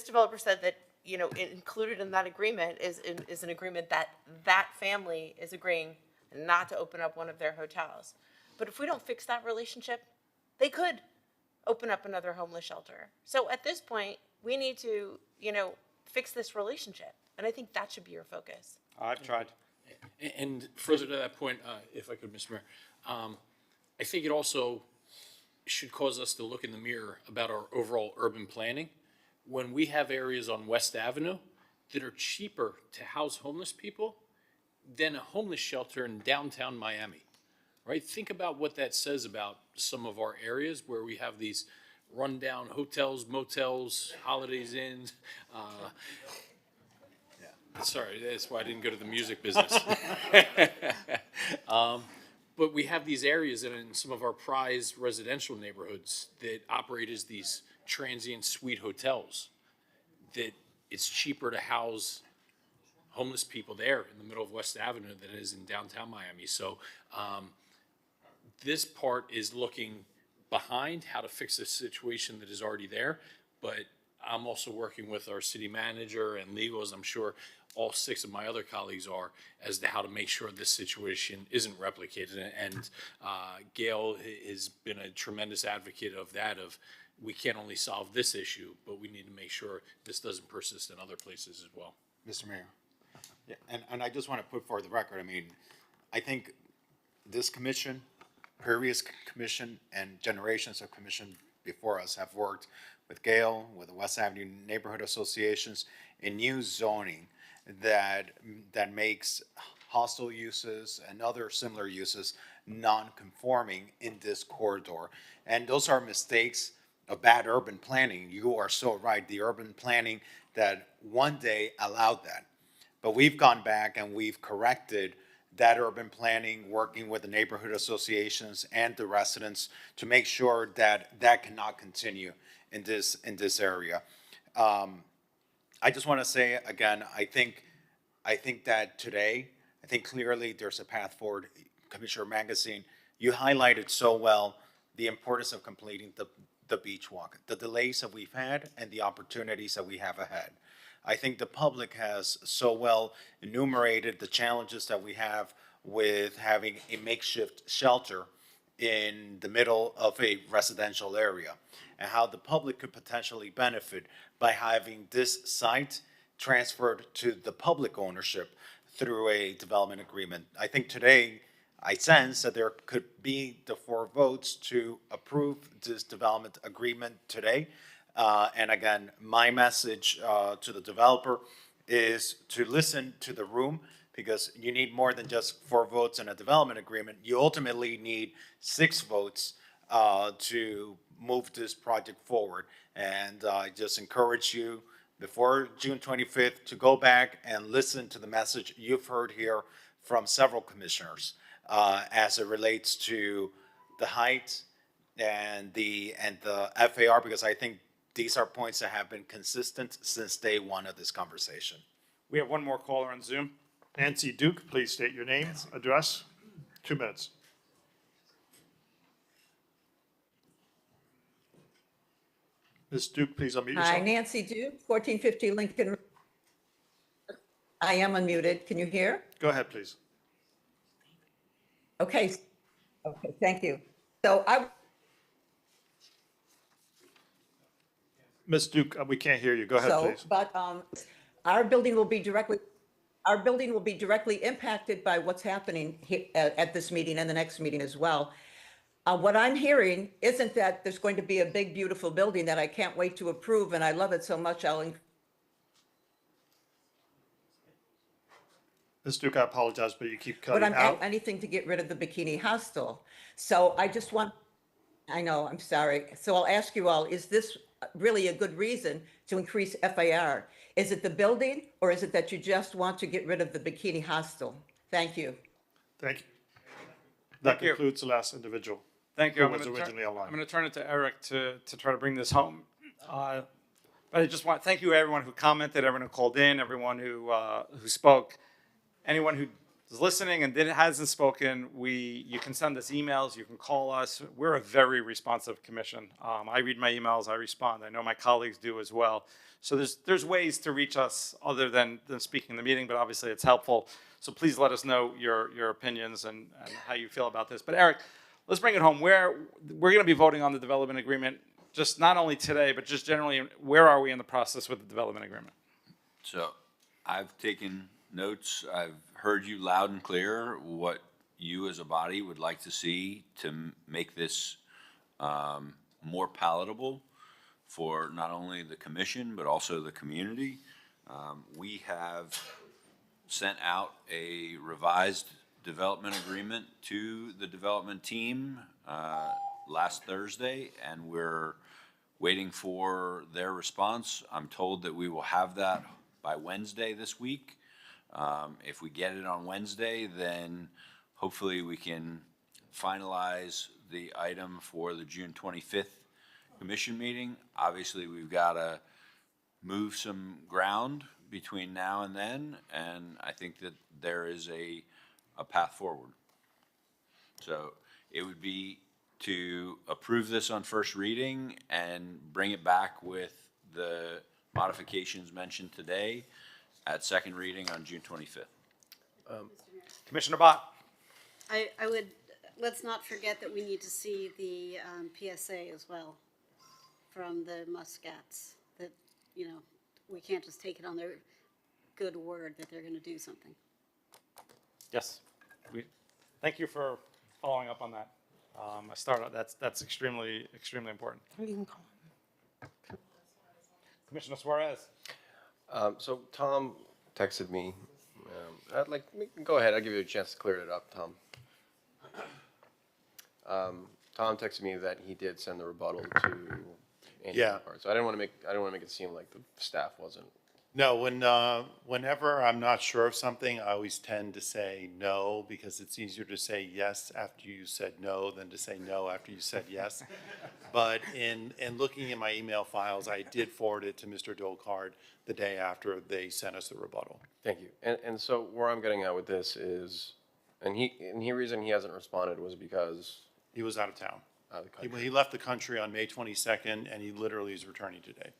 developer said that included in that agreement is an agreement that family is agreeing not to open up one of their hotels. But if we don't fix that relationship, they could open up another homeless shelter. So at this point, we need to, fix this relationship. And I think that should be your focus. I've tried. And further to that point, if I could, Mr. Mayor, I think it also should cause us to look in the mirror about our overall urban planning. When we have areas on West Avenue that are cheaper to house homeless people than a homeless shelter in downtown Miami, right? Think about what that says about some of our areas where we have these rundown hotels, motels, Holidays Inns. Sorry, that's why I didn't go to the music business. But we have these areas in some of our prized residential neighborhoods that operate as these transient suite hotels, that it's cheaper to house homeless people there in the middle of West Avenue than it is in downtown Miami. So this part is looking behind how to fix a situation that is already there, but I'm also working with our city manager and legal, as I'm sure all 6 of my other colleagues are, as to how to make sure this situation isn't replicated. And Gail has been a tremendous advocate of that, of we can't only solve this issue, but we need to make sure this doesn't persist in other places as well. Mr. Mayor. Yeah, and I just want to put forward the record. I mean, I think this commission, previous commission, and generations of commission before us have worked with Gail, with the West Avenue neighborhood associations, in new zoning that makes hostile uses and other similar uses non-conforming in this corridor. And those are mistakes bad urban planning. You are so right. The urban planning that one day allowed that. But we've gone back and we've corrected that urban planning, working with the neighborhood associations and the residents to make sure that that cannot continue in this area. I just want to say again, I think that today, I think clearly there's a path forward. Commissioner Magazine, you highlighted so well the importance of completing the beach walk, the delays that we've had and the opportunities that we have ahead. I think the public has so well enumerated the challenges that we have with having a makeshift shelter in the middle of a residential area, and how the public could potentially benefit by having this site transferred to the public ownership through a development agreement. I think today, I sense that there could be the 4 votes to approve this development agreement today. And again, my message to the developer is to listen to the room, because you need more than just 4 votes in a development agreement. You ultimately need 6 votes to move this project forward. And I just encourage you before June 25th to go back and listen to the message you've heard here from several commissioners as it relates to the height and the FAR, because I think these are points that have been consistent since day one of this conversation. We have one more caller on Zoom. Nancy Duke, please state your name, address, 2 minutes. Ms. Duke, please unmute yourself. Hi, Nancy Duke, 1450 Lincoln. I am unmuted. Can you hear? Go ahead, please. Okay. Okay, thank you. So Ms. Duke, we can't hear you. Go ahead, please. But our building will be directly impacted by what's happening at this meeting and the next meeting as well. What I'm hearing isn't that there's going to be a big, beautiful building that I can't wait to approve, and I love it so much. Ms. Duke, I apologize, but you keep cutting But out. anything to get rid of the bikini hostel. So I know, I'm sorry. So I'll ask you all, is this really a good reason to increase FAR? Is it the building, or is it that you just want to get rid of the bikini hostel? Thank you. Thank you. That concludes the last individual. Thank you. Who was originally I'm online. going to turn it to Eric to try to bring this home. But I just want to thank you, everyone who commented, everyone who called in, everyone who spoke. Anyone who is listening and hasn't spoken, you can send us emails, you can call us. We're a very responsive commission. I read my emails, I respond. I know my colleagues do as well. So there's ways to reach us other than speaking in the meeting, but obviously it's helpful. So please let us know your opinions and how you feel about this. But Eric, let's bring it home. We're going to be voting on the development agreement, just not only today, but just generally, where are we in the process with the development agreement? So I've taken notes. I've heard you loud and clear what you as a body would like to see to make this more palatable for not only the commission, but also the community. We have sent out a revised development agreement to the development team last Thursday, and we're waiting for their response. I'm told that we will have that by Wednesday this week. If we get it on Wednesday, then hopefully we can finalize the item for the June 25th commission meeting. Obviously, we've got to move some ground between now and then, and I think that there is a path forward. So it would be to approve this on first reading and bring it back with the modifications mentioned today at second reading on June 25th. Commissioner Bott. I would, let's not forget that we need to see the PSA as well from the Muscats, that, you know, we can't just take it on their good word that they're going to do something. Yes. Thank you for following up on that. That's extremely important. Commissioner Suarez. So Tom texted me. Go ahead. I'll give you a chance to clear it up, Tom. Tom texted me that he did send the rebuttal to Andy Yeah. part. So I didn't want to make it seem like the staff wasn't. No, whenever I'm not sure of something, I always tend to say no, because it's easier to say yes after you said no than to say no after you said yes. But in looking at my email files, I did forward it to Mr. Dolcard the day after they sent us the rebuttal. Thank you. And so where I'm getting at with this is, and the reason he hasn't responded was because He was out of town. out of the country. He left the country on May 22nd, and he literally is returning today.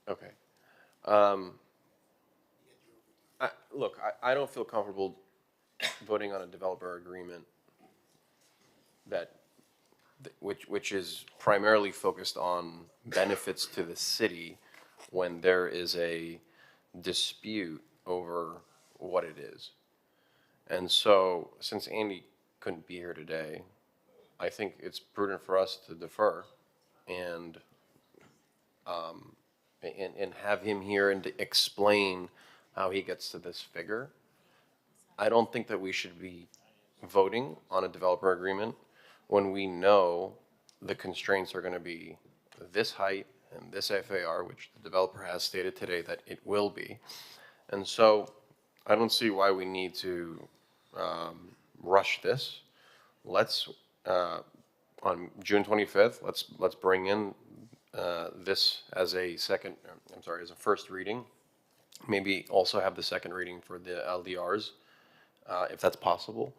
Okay. Look, I don't feel comfortable voting on a developer agreement which is primarily focused on benefits to the city when there is a dispute over what it is. And so, since Andy couldn't be here today, I think it's prudent for us to defer and have him here and to explain how he gets to this figure. I don't think that we should be voting on a developer agreement when we know the constraints are going to be this height and this FAR, which the developer has stated today that it will be. And so I don't see why we need to rush this. Let's, on June 25th, let's bring in this as a first reading. Maybe also have the second reading for the LDRs, if that's possible,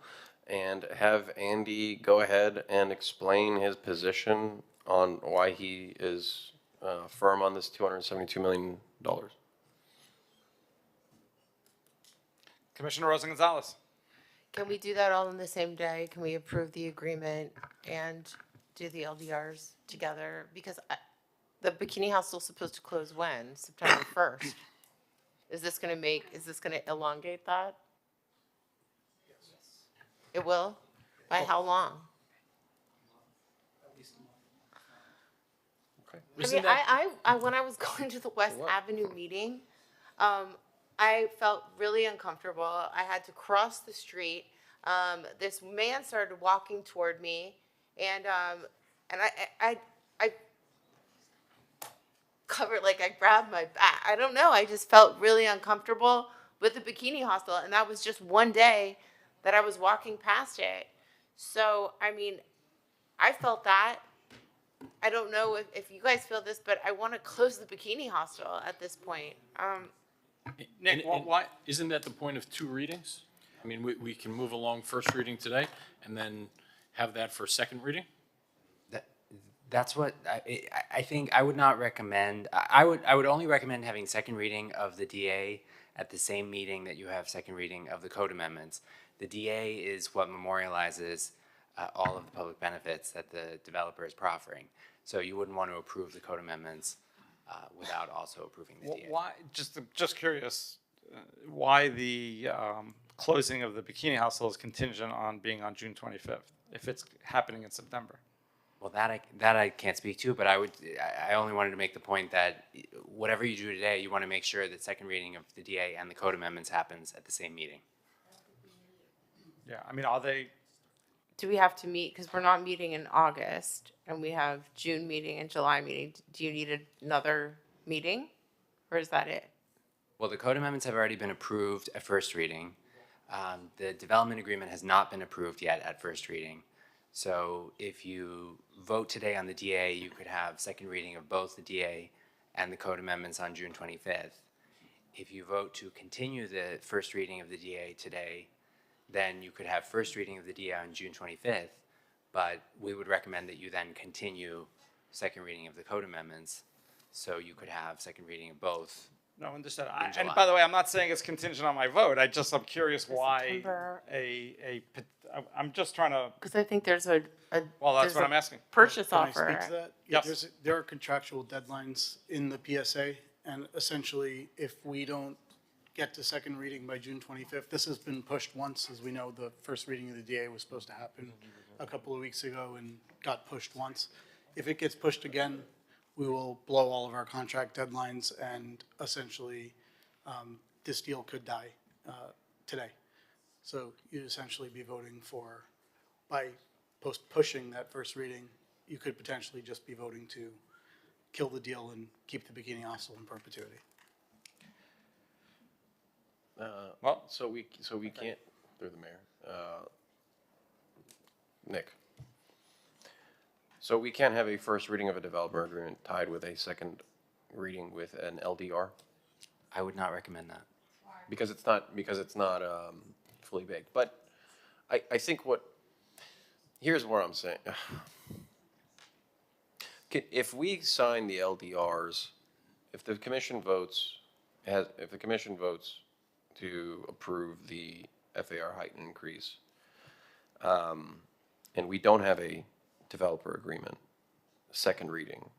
and have Andy go ahead and explain his position on why he is firm on this $272 million. Commissioner Rosa Gonzalez. Can we do that all in the same day? Can we approve the agreement and do the LDRs together? Because the Bikini Hostel's supposed to close when? September 1st. Is this going to elongate that? It will? By how long? I mean, I when I was going to the West Avenue meeting, I felt really uncomfortable. I had to cross the street. This man started walking toward me, and I covered, like, I grabbed my back. I don't know. I just felt really uncomfortable with the Bikini Hostel, and that was just one day that I was walking past it. So, I mean, I felt that. I don't know if you guys feel this, but I want to close the Bikini Hostel at this point. Nick, And why? isn't that the point of 2 readings? I mean, we can move along first reading today and then have that for second reading? That's what I think. I would not recommend. I would only recommend having second reading of the DA at the same meeting that you have second reading of the code amendments. The DA is what memorializes all of the public benefits that the developer is proffering. So you wouldn't want to approve the code amendments without also approving the DA. Why? Just curious. Why the closing of the Bikini Hostel is contingent on being on June 25th if it's happening in September? Well, that I can't speak to, but I only wanted to make the point that whatever you do today, you want to make sure that second reading of the DA and the code amendments happens at the same meeting. Yeah, I mean, are they? Do we have to meet? Because we're not meeting in August, and we have June meeting and July meeting. Do you need another meeting, or is that it? Well, the code amendments have already been approved at first reading. The development agreement has not been approved yet at first reading. So if you vote today on the DA, you could have second reading of both the DA and the code amendments on June 25th. If you vote to continue the first reading of the DA today, then you could have first reading of the DA on June 25th, but we would recommend that you then continue second reading of the code amendments, so you could have second reading of both. No, understood. And by the way, I'm not saying it's contingent on my vote. I'm curious why I'm just trying to. Because I think there's a well, that's what I'm asking. Purchase Can I offer. speak to that? Yes. There are contractual deadlines in the PSA, and essentially, if we don't get to second reading by June 25th, this has been pushed once. As we know, the first reading of the DA was supposed to happen a couple of weeks ago and got pushed once. If it gets pushed again, we will blow all of our contract deadlines, and essentially, this deal could die today. So you'd essentially be voting for, by pushing that first reading, you could potentially just be voting to kill the deal and keep the bikini hostel in perpetuity. Well, so we can't, through the mayor, Nick. So we can't have a first reading of a developer agreement tied with a second reading with an LDR? I would not recommend that. Because it's not fully baked. But I think here's what I'm saying. If we sign the LDRs, if the commission votes to approve the FAR height increase, and we don't have a developer agreement, second reading,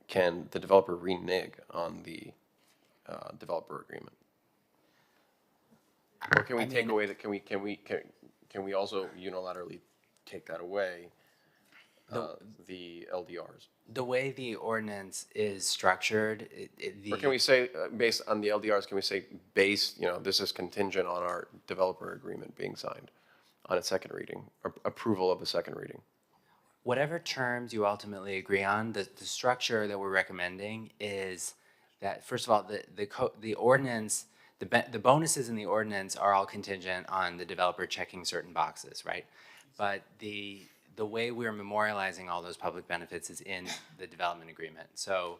can the developer renege on the developer agreement? Or can we take away that? Can we also unilaterally take that away? The LDRs. The way the ordinance is structured, Or can we say, based on the LDRs, can we say, this is contingent on our developer agreement being signed on a second reading, or approval of a second reading? whatever terms you ultimately agree on, the structure that we're recommending is that, first of all, the ordinance, the bonuses in the ordinance are all contingent on the developer checking certain boxes, right? But the way we're memorializing all those public benefits is in the development agreement. So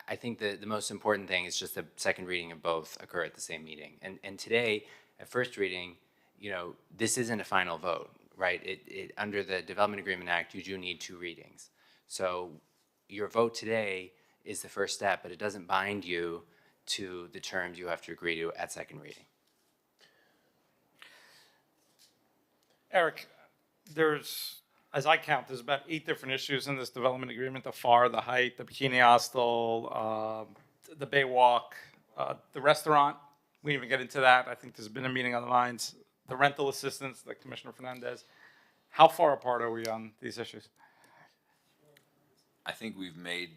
I think the most important thing is just the second reading of both occur at the same meeting. And today, at first reading, this isn't a final vote, right? Under the Development Agreement Act, you do need 2 readings. So your vote today is the first step, but it doesn't bind you to the terms you have to agree to at second reading. Eric, as I count, there's about 8 different issues in this development agreement: the FAR, the height, the bikini hostel, the Baywalk, the restaurant. We didn't even get into that. I think there's been a meeting on the lines. The rental assistance, like Commissioner Fernandez. How far apart are we on these issues? I think we've made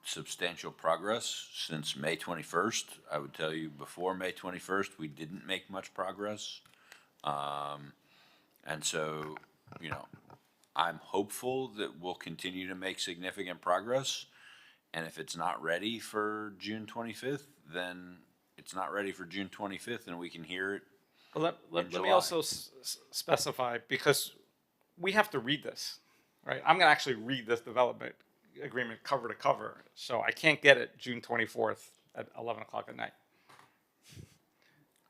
substantial progress since May 21st. I would tell you before May 21st, we didn't make much progress. And so, I'm hopeful that we'll continue to make significant progress. And if it's not ready for June 25th, then it's not ready for June 25th, and we can hear it. Well, let me also specify, because we have to read this, right? I'm going to actually read this development agreement cover to cover, so I can't get it June 24th at 11 o'clock at night.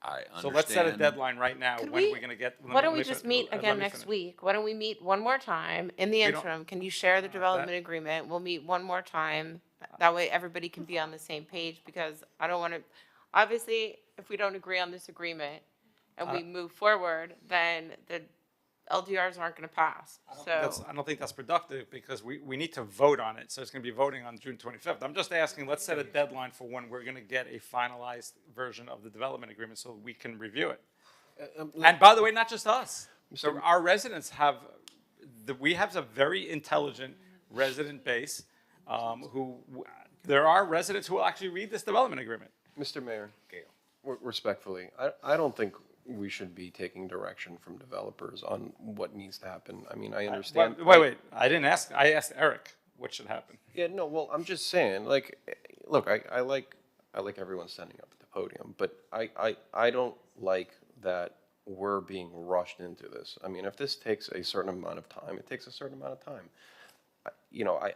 I understand. So let's set a deadline right now. When we're going to get. Why don't we just meet again next week? Why don't we meet one more time? In the interim, can you share the development agreement? We'll meet one more time. That way everybody can be on the same page, because I don't want to, obviously, if we don't agree on this agreement and we move forward, then the LDRs aren't going to pass. I don't think that's productive, because we need to vote on it. So it's going to be voting on June 25th. I'm just asking, let's set a deadline for when we're going to get a finalized version of the development agreement so we can review it. And by the way, not just us. So our residents we have a very intelligent resident base there are residents who will actually read this development agreement. Mr. Mayor, respectfully, I don't think we should be taking direction from developers on what needs to happen. I mean, I understand. Wait. I didn't ask. I asked Eric what should happen. Yeah, no, well, I'm just saying, look, I like everyone standing up at the podium, but I don't like that we're being rushed into this. I mean, if this takes a certain amount of time, it takes a certain amount of time.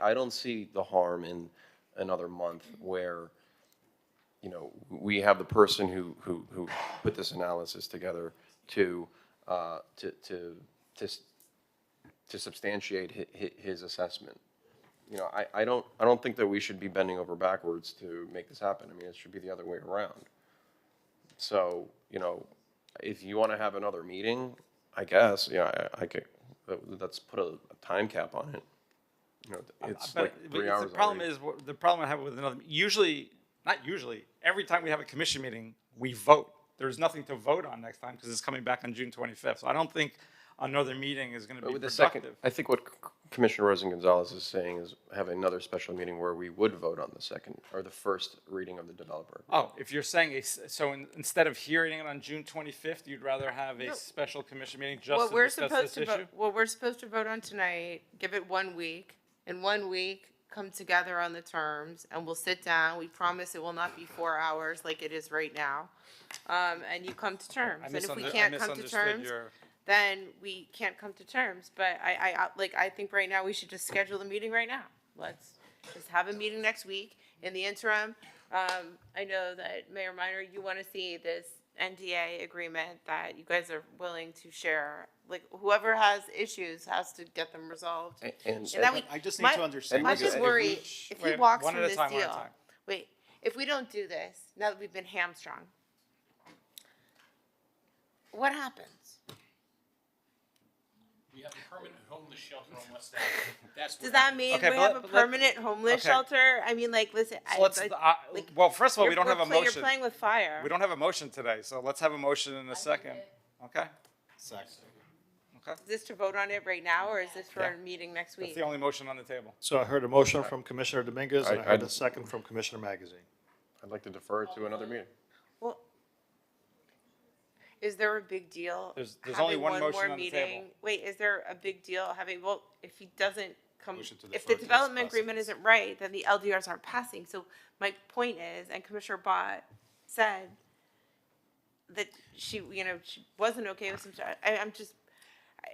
I don't see the harm in another month where we have the person who put this analysis together to substantiate his assessment. I don't think that we should be bending over backwards to make this happen. I mean, it should be the other way around. So, if you want to have another meeting, I guess, I could, let's put a time cap on it. It's like 3 hours. The problem I have with another, not usually, every time we have a commission meeting, we vote. There's nothing to vote on next time because it's coming back on June 25th. So I don't think another meeting is going to be productive. I think what Commissioner Rosen-Gonzalez is saying is have another special meeting where we would vote on the second or the first reading of the developer. Oh, if you're saying, instead of hearing it on June 25th, you'd rather have a special commission meeting just to discuss this issue? What we're supposed to vote on tonight, give it 1 week. In 1 week, come together on the terms, and we'll sit down. We promise it will not be 4 hours like it is right now. And you come to terms. And if we can't come to terms, then we can't come to terms. But I think right now we should just schedule the meeting right now. Let's just have a meeting next week. In the interim, I know that Mayor Minor, you want to see this NDA agreement that you guys are willing to share. Like, whoever has issues has to get them resolved. And that we, I just need to understand. My big worry, if he walks one from at a this time, one at a deal, time. wait, if we don't do this, now that we've been hamstrung, what happens? We have a permanent homeless shelter on West Avenue. That's what Does that mean Okay, we but have a let- permanent homeless okay. shelter? I mean, like, listen, So let's, well, first of all, we don't have a You're motion. playing with fire. We don't have a motion today, so let's have a motion in a second. Okay? Second. Is this to vote on it right now, or is this for Yeah. a meeting next That's week? the only motion on the table. So I heard a motion from Commissioner Dominguez, and I heard I- a second from Commissioner Magazine. I'd like to defer it to another meeting. Well, is there a big deal? There's only having one more motion on the table. meeting? Wait, is there a big deal having, well, if he doesn't come, Motion to if defer the to development discuss. agreement isn't right, then the LDRs aren't passing. So my point is, and Commissioner Bott said that she wasn't okay with some, I'm just,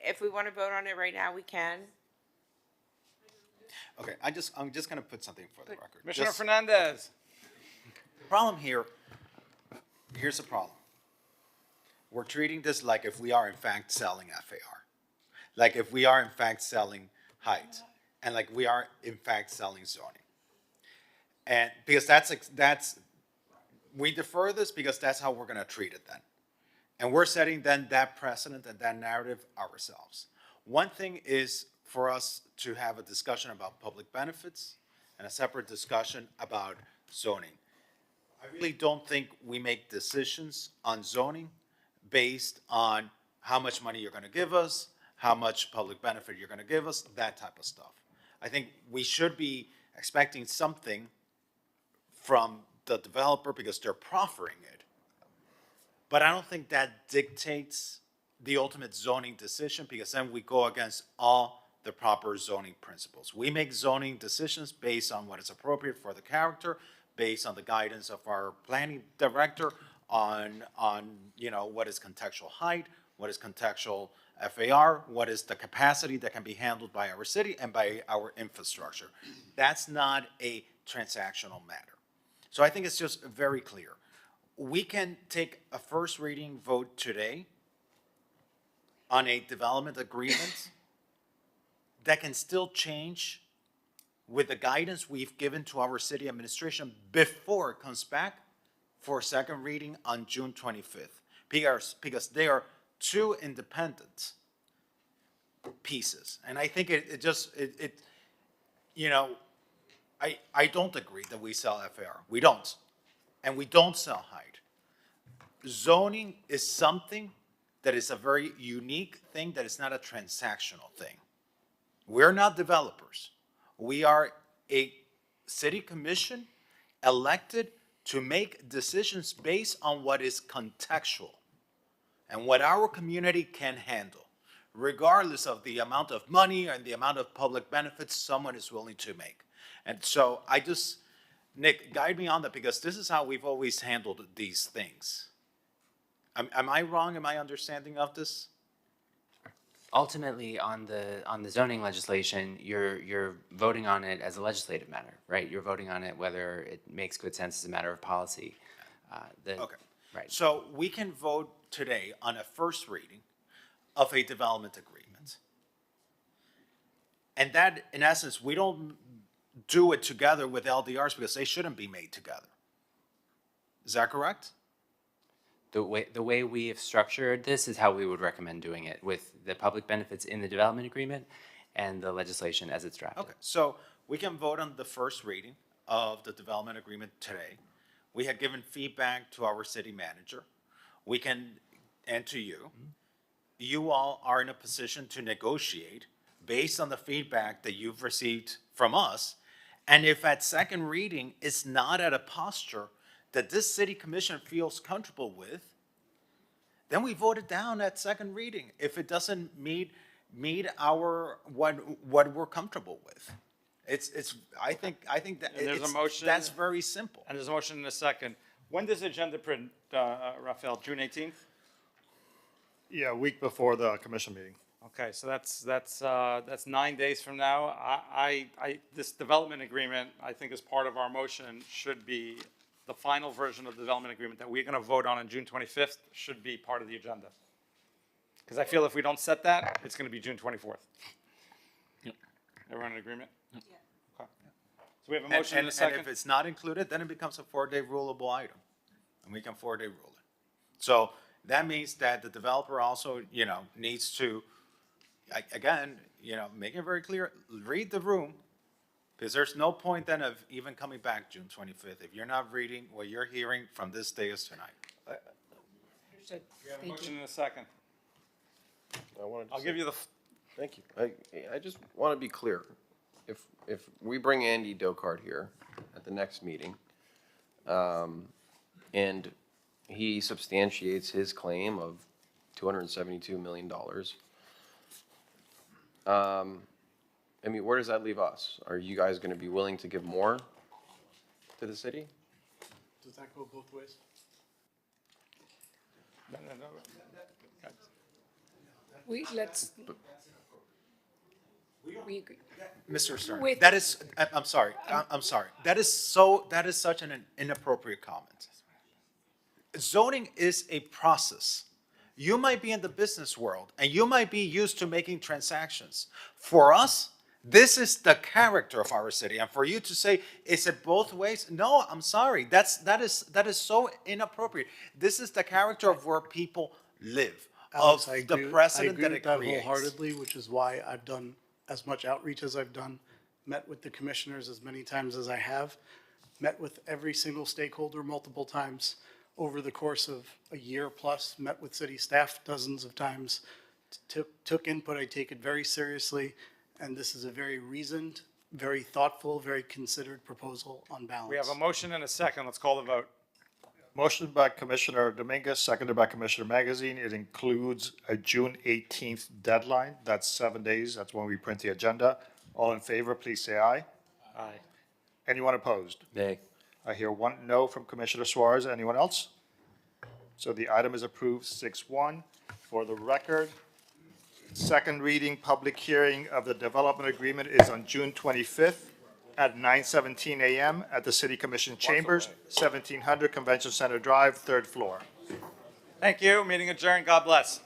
if we want to vote on it right now, we can. Okay, I'm just gonna put something for the record. Commissioner Just- Fernandez. The problem here's the problem. We're treating this like if we are in fact selling FAR. Like if we are in fact selling height, and like we are in fact selling zoning. And because we defer this because that's how we're gonna treat it then. And we're setting then that precedent and that narrative ourselves. One thing is for us to have a discussion about public benefits and a separate discussion about zoning. I really don't think we make decisions on zoning based on how much money you're gonna give us, how much public benefit you're gonna give us, that type of stuff. I think we should be expecting something from the developer because they're proffering it. But I don't think that dictates the ultimate zoning decision because then we go against all the proper zoning principles. We make zoning decisions based on what is appropriate for the character, based on the guidance of our planning director, on what is contextual height, what is contextual FAR, what is the capacity that can be handled by our city and by our infrastructure. That's not a transactional matter. So I think it's just very clear. We can take a first reading vote today on a development agreement that can still change with the guidance we've given to our city administration before it comes back for a second reading on June 25th. Because they are two independent pieces. And I think I don't agree that we sell FAR. We don't. And we don't sell height. Zoning is something that is a very unique thing, that is not a transactional thing. We're not developers. We are a city commission elected to make decisions based on what is contextual and what our community can handle, regardless of the amount of money and the amount of public benefits someone is willing to make. And so Nick, guide me on that because this is how we've always handled these things. Am I wrong in my understanding of this? Ultimately, on the zoning legislation, you're voting on it as a legislative matter, right? You're voting on it whether it makes good sense as a matter of policy. Okay. Right. So we can vote today on a first reading of a development agreement. And that, in essence, we don't do it together with LDRs because they shouldn't be made together. Is that correct? The way we have structured this is how we would recommend doing it, with the public benefits in the development agreement and the legislation as it's drafted. Okay, so we can vote on the first reading of the development agreement today. We had given feedback to our city manager. We can, and to you. You all are in a position to negotiate based on the feedback that you've received from us. And if at second reading it's not at a posture that this city commission feels comfortable with, then we vote it down at second reading if it doesn't meet our what we're comfortable with. I think that And there's a it's, motion. that's very simple. And there's a motion in a second. When does the agenda print, Raphael? June 18th? Yeah, a week before the commission meeting. Okay, so that's 9 days from now. This development agreement, I think as part of our motion, should be the final version of the development agreement that we're going to vote on June 25th should be part of the agenda. Because I feel if we don't set that, it's going to be June 24th. Everyone in agreement? Yeah. Okay. So we have a motion in a second. And if it's not included, then it becomes a 4-day rulable item, and we can 4-day rule it. So that means that the developer also, needs to, again, make it very clear, read the room, because there's no point then of even coming back June 25th if you're not reading what you're hearing from this day as tonight. We have a motion in a second. I'll give you the. Thank you. I just want to be clear. If we bring Andy Dokart here at the next meeting, and he substantiates his claim of $272 million, I mean, where does that leave us? Are you guys going to be willing to give more to the city? Does that go both ways? We agree. Mr. Stern, With- that is, I'm sorry, I'm sorry. That is such an inappropriate comment. Zoning is a process. You might be in the business world and you might be used to making transactions. For us, this is the character of our city. And for you to say, is it both ways? No, I'm sorry. That is so inappropriate. This is the character of where people live, Alex, of I the agree, precedent I that agree it with that creates. wholeheartedly, which is why I've done as much outreach as I've done, met with the commissioners as many times as I have, met with every single stakeholder multiple times over the course of a year plus, met with city staff dozens of times, took input. I take it very seriously, and this is a very reasoned, very thoughtful, very considered proposal on balance. We have a motion and a second. Let's call the vote. Motion by Commissioner Dominguez, seconded by Commissioner Magazine. It includes a June 18th deadline. That's 7 days. That's when we print the agenda. All in favor, please say aye. Aye. Anyone opposed? Nay. I hear one no from Commissioner Suarez. Anyone else? So the item is approved 6-1. For the record, second reading, public hearing of the development agreement is on June 25th at 9:17 a.m. at the City Commission Chambers, 1700 Convention Center Drive, 3rd floor. Thank you. Meeting adjourned. God bless.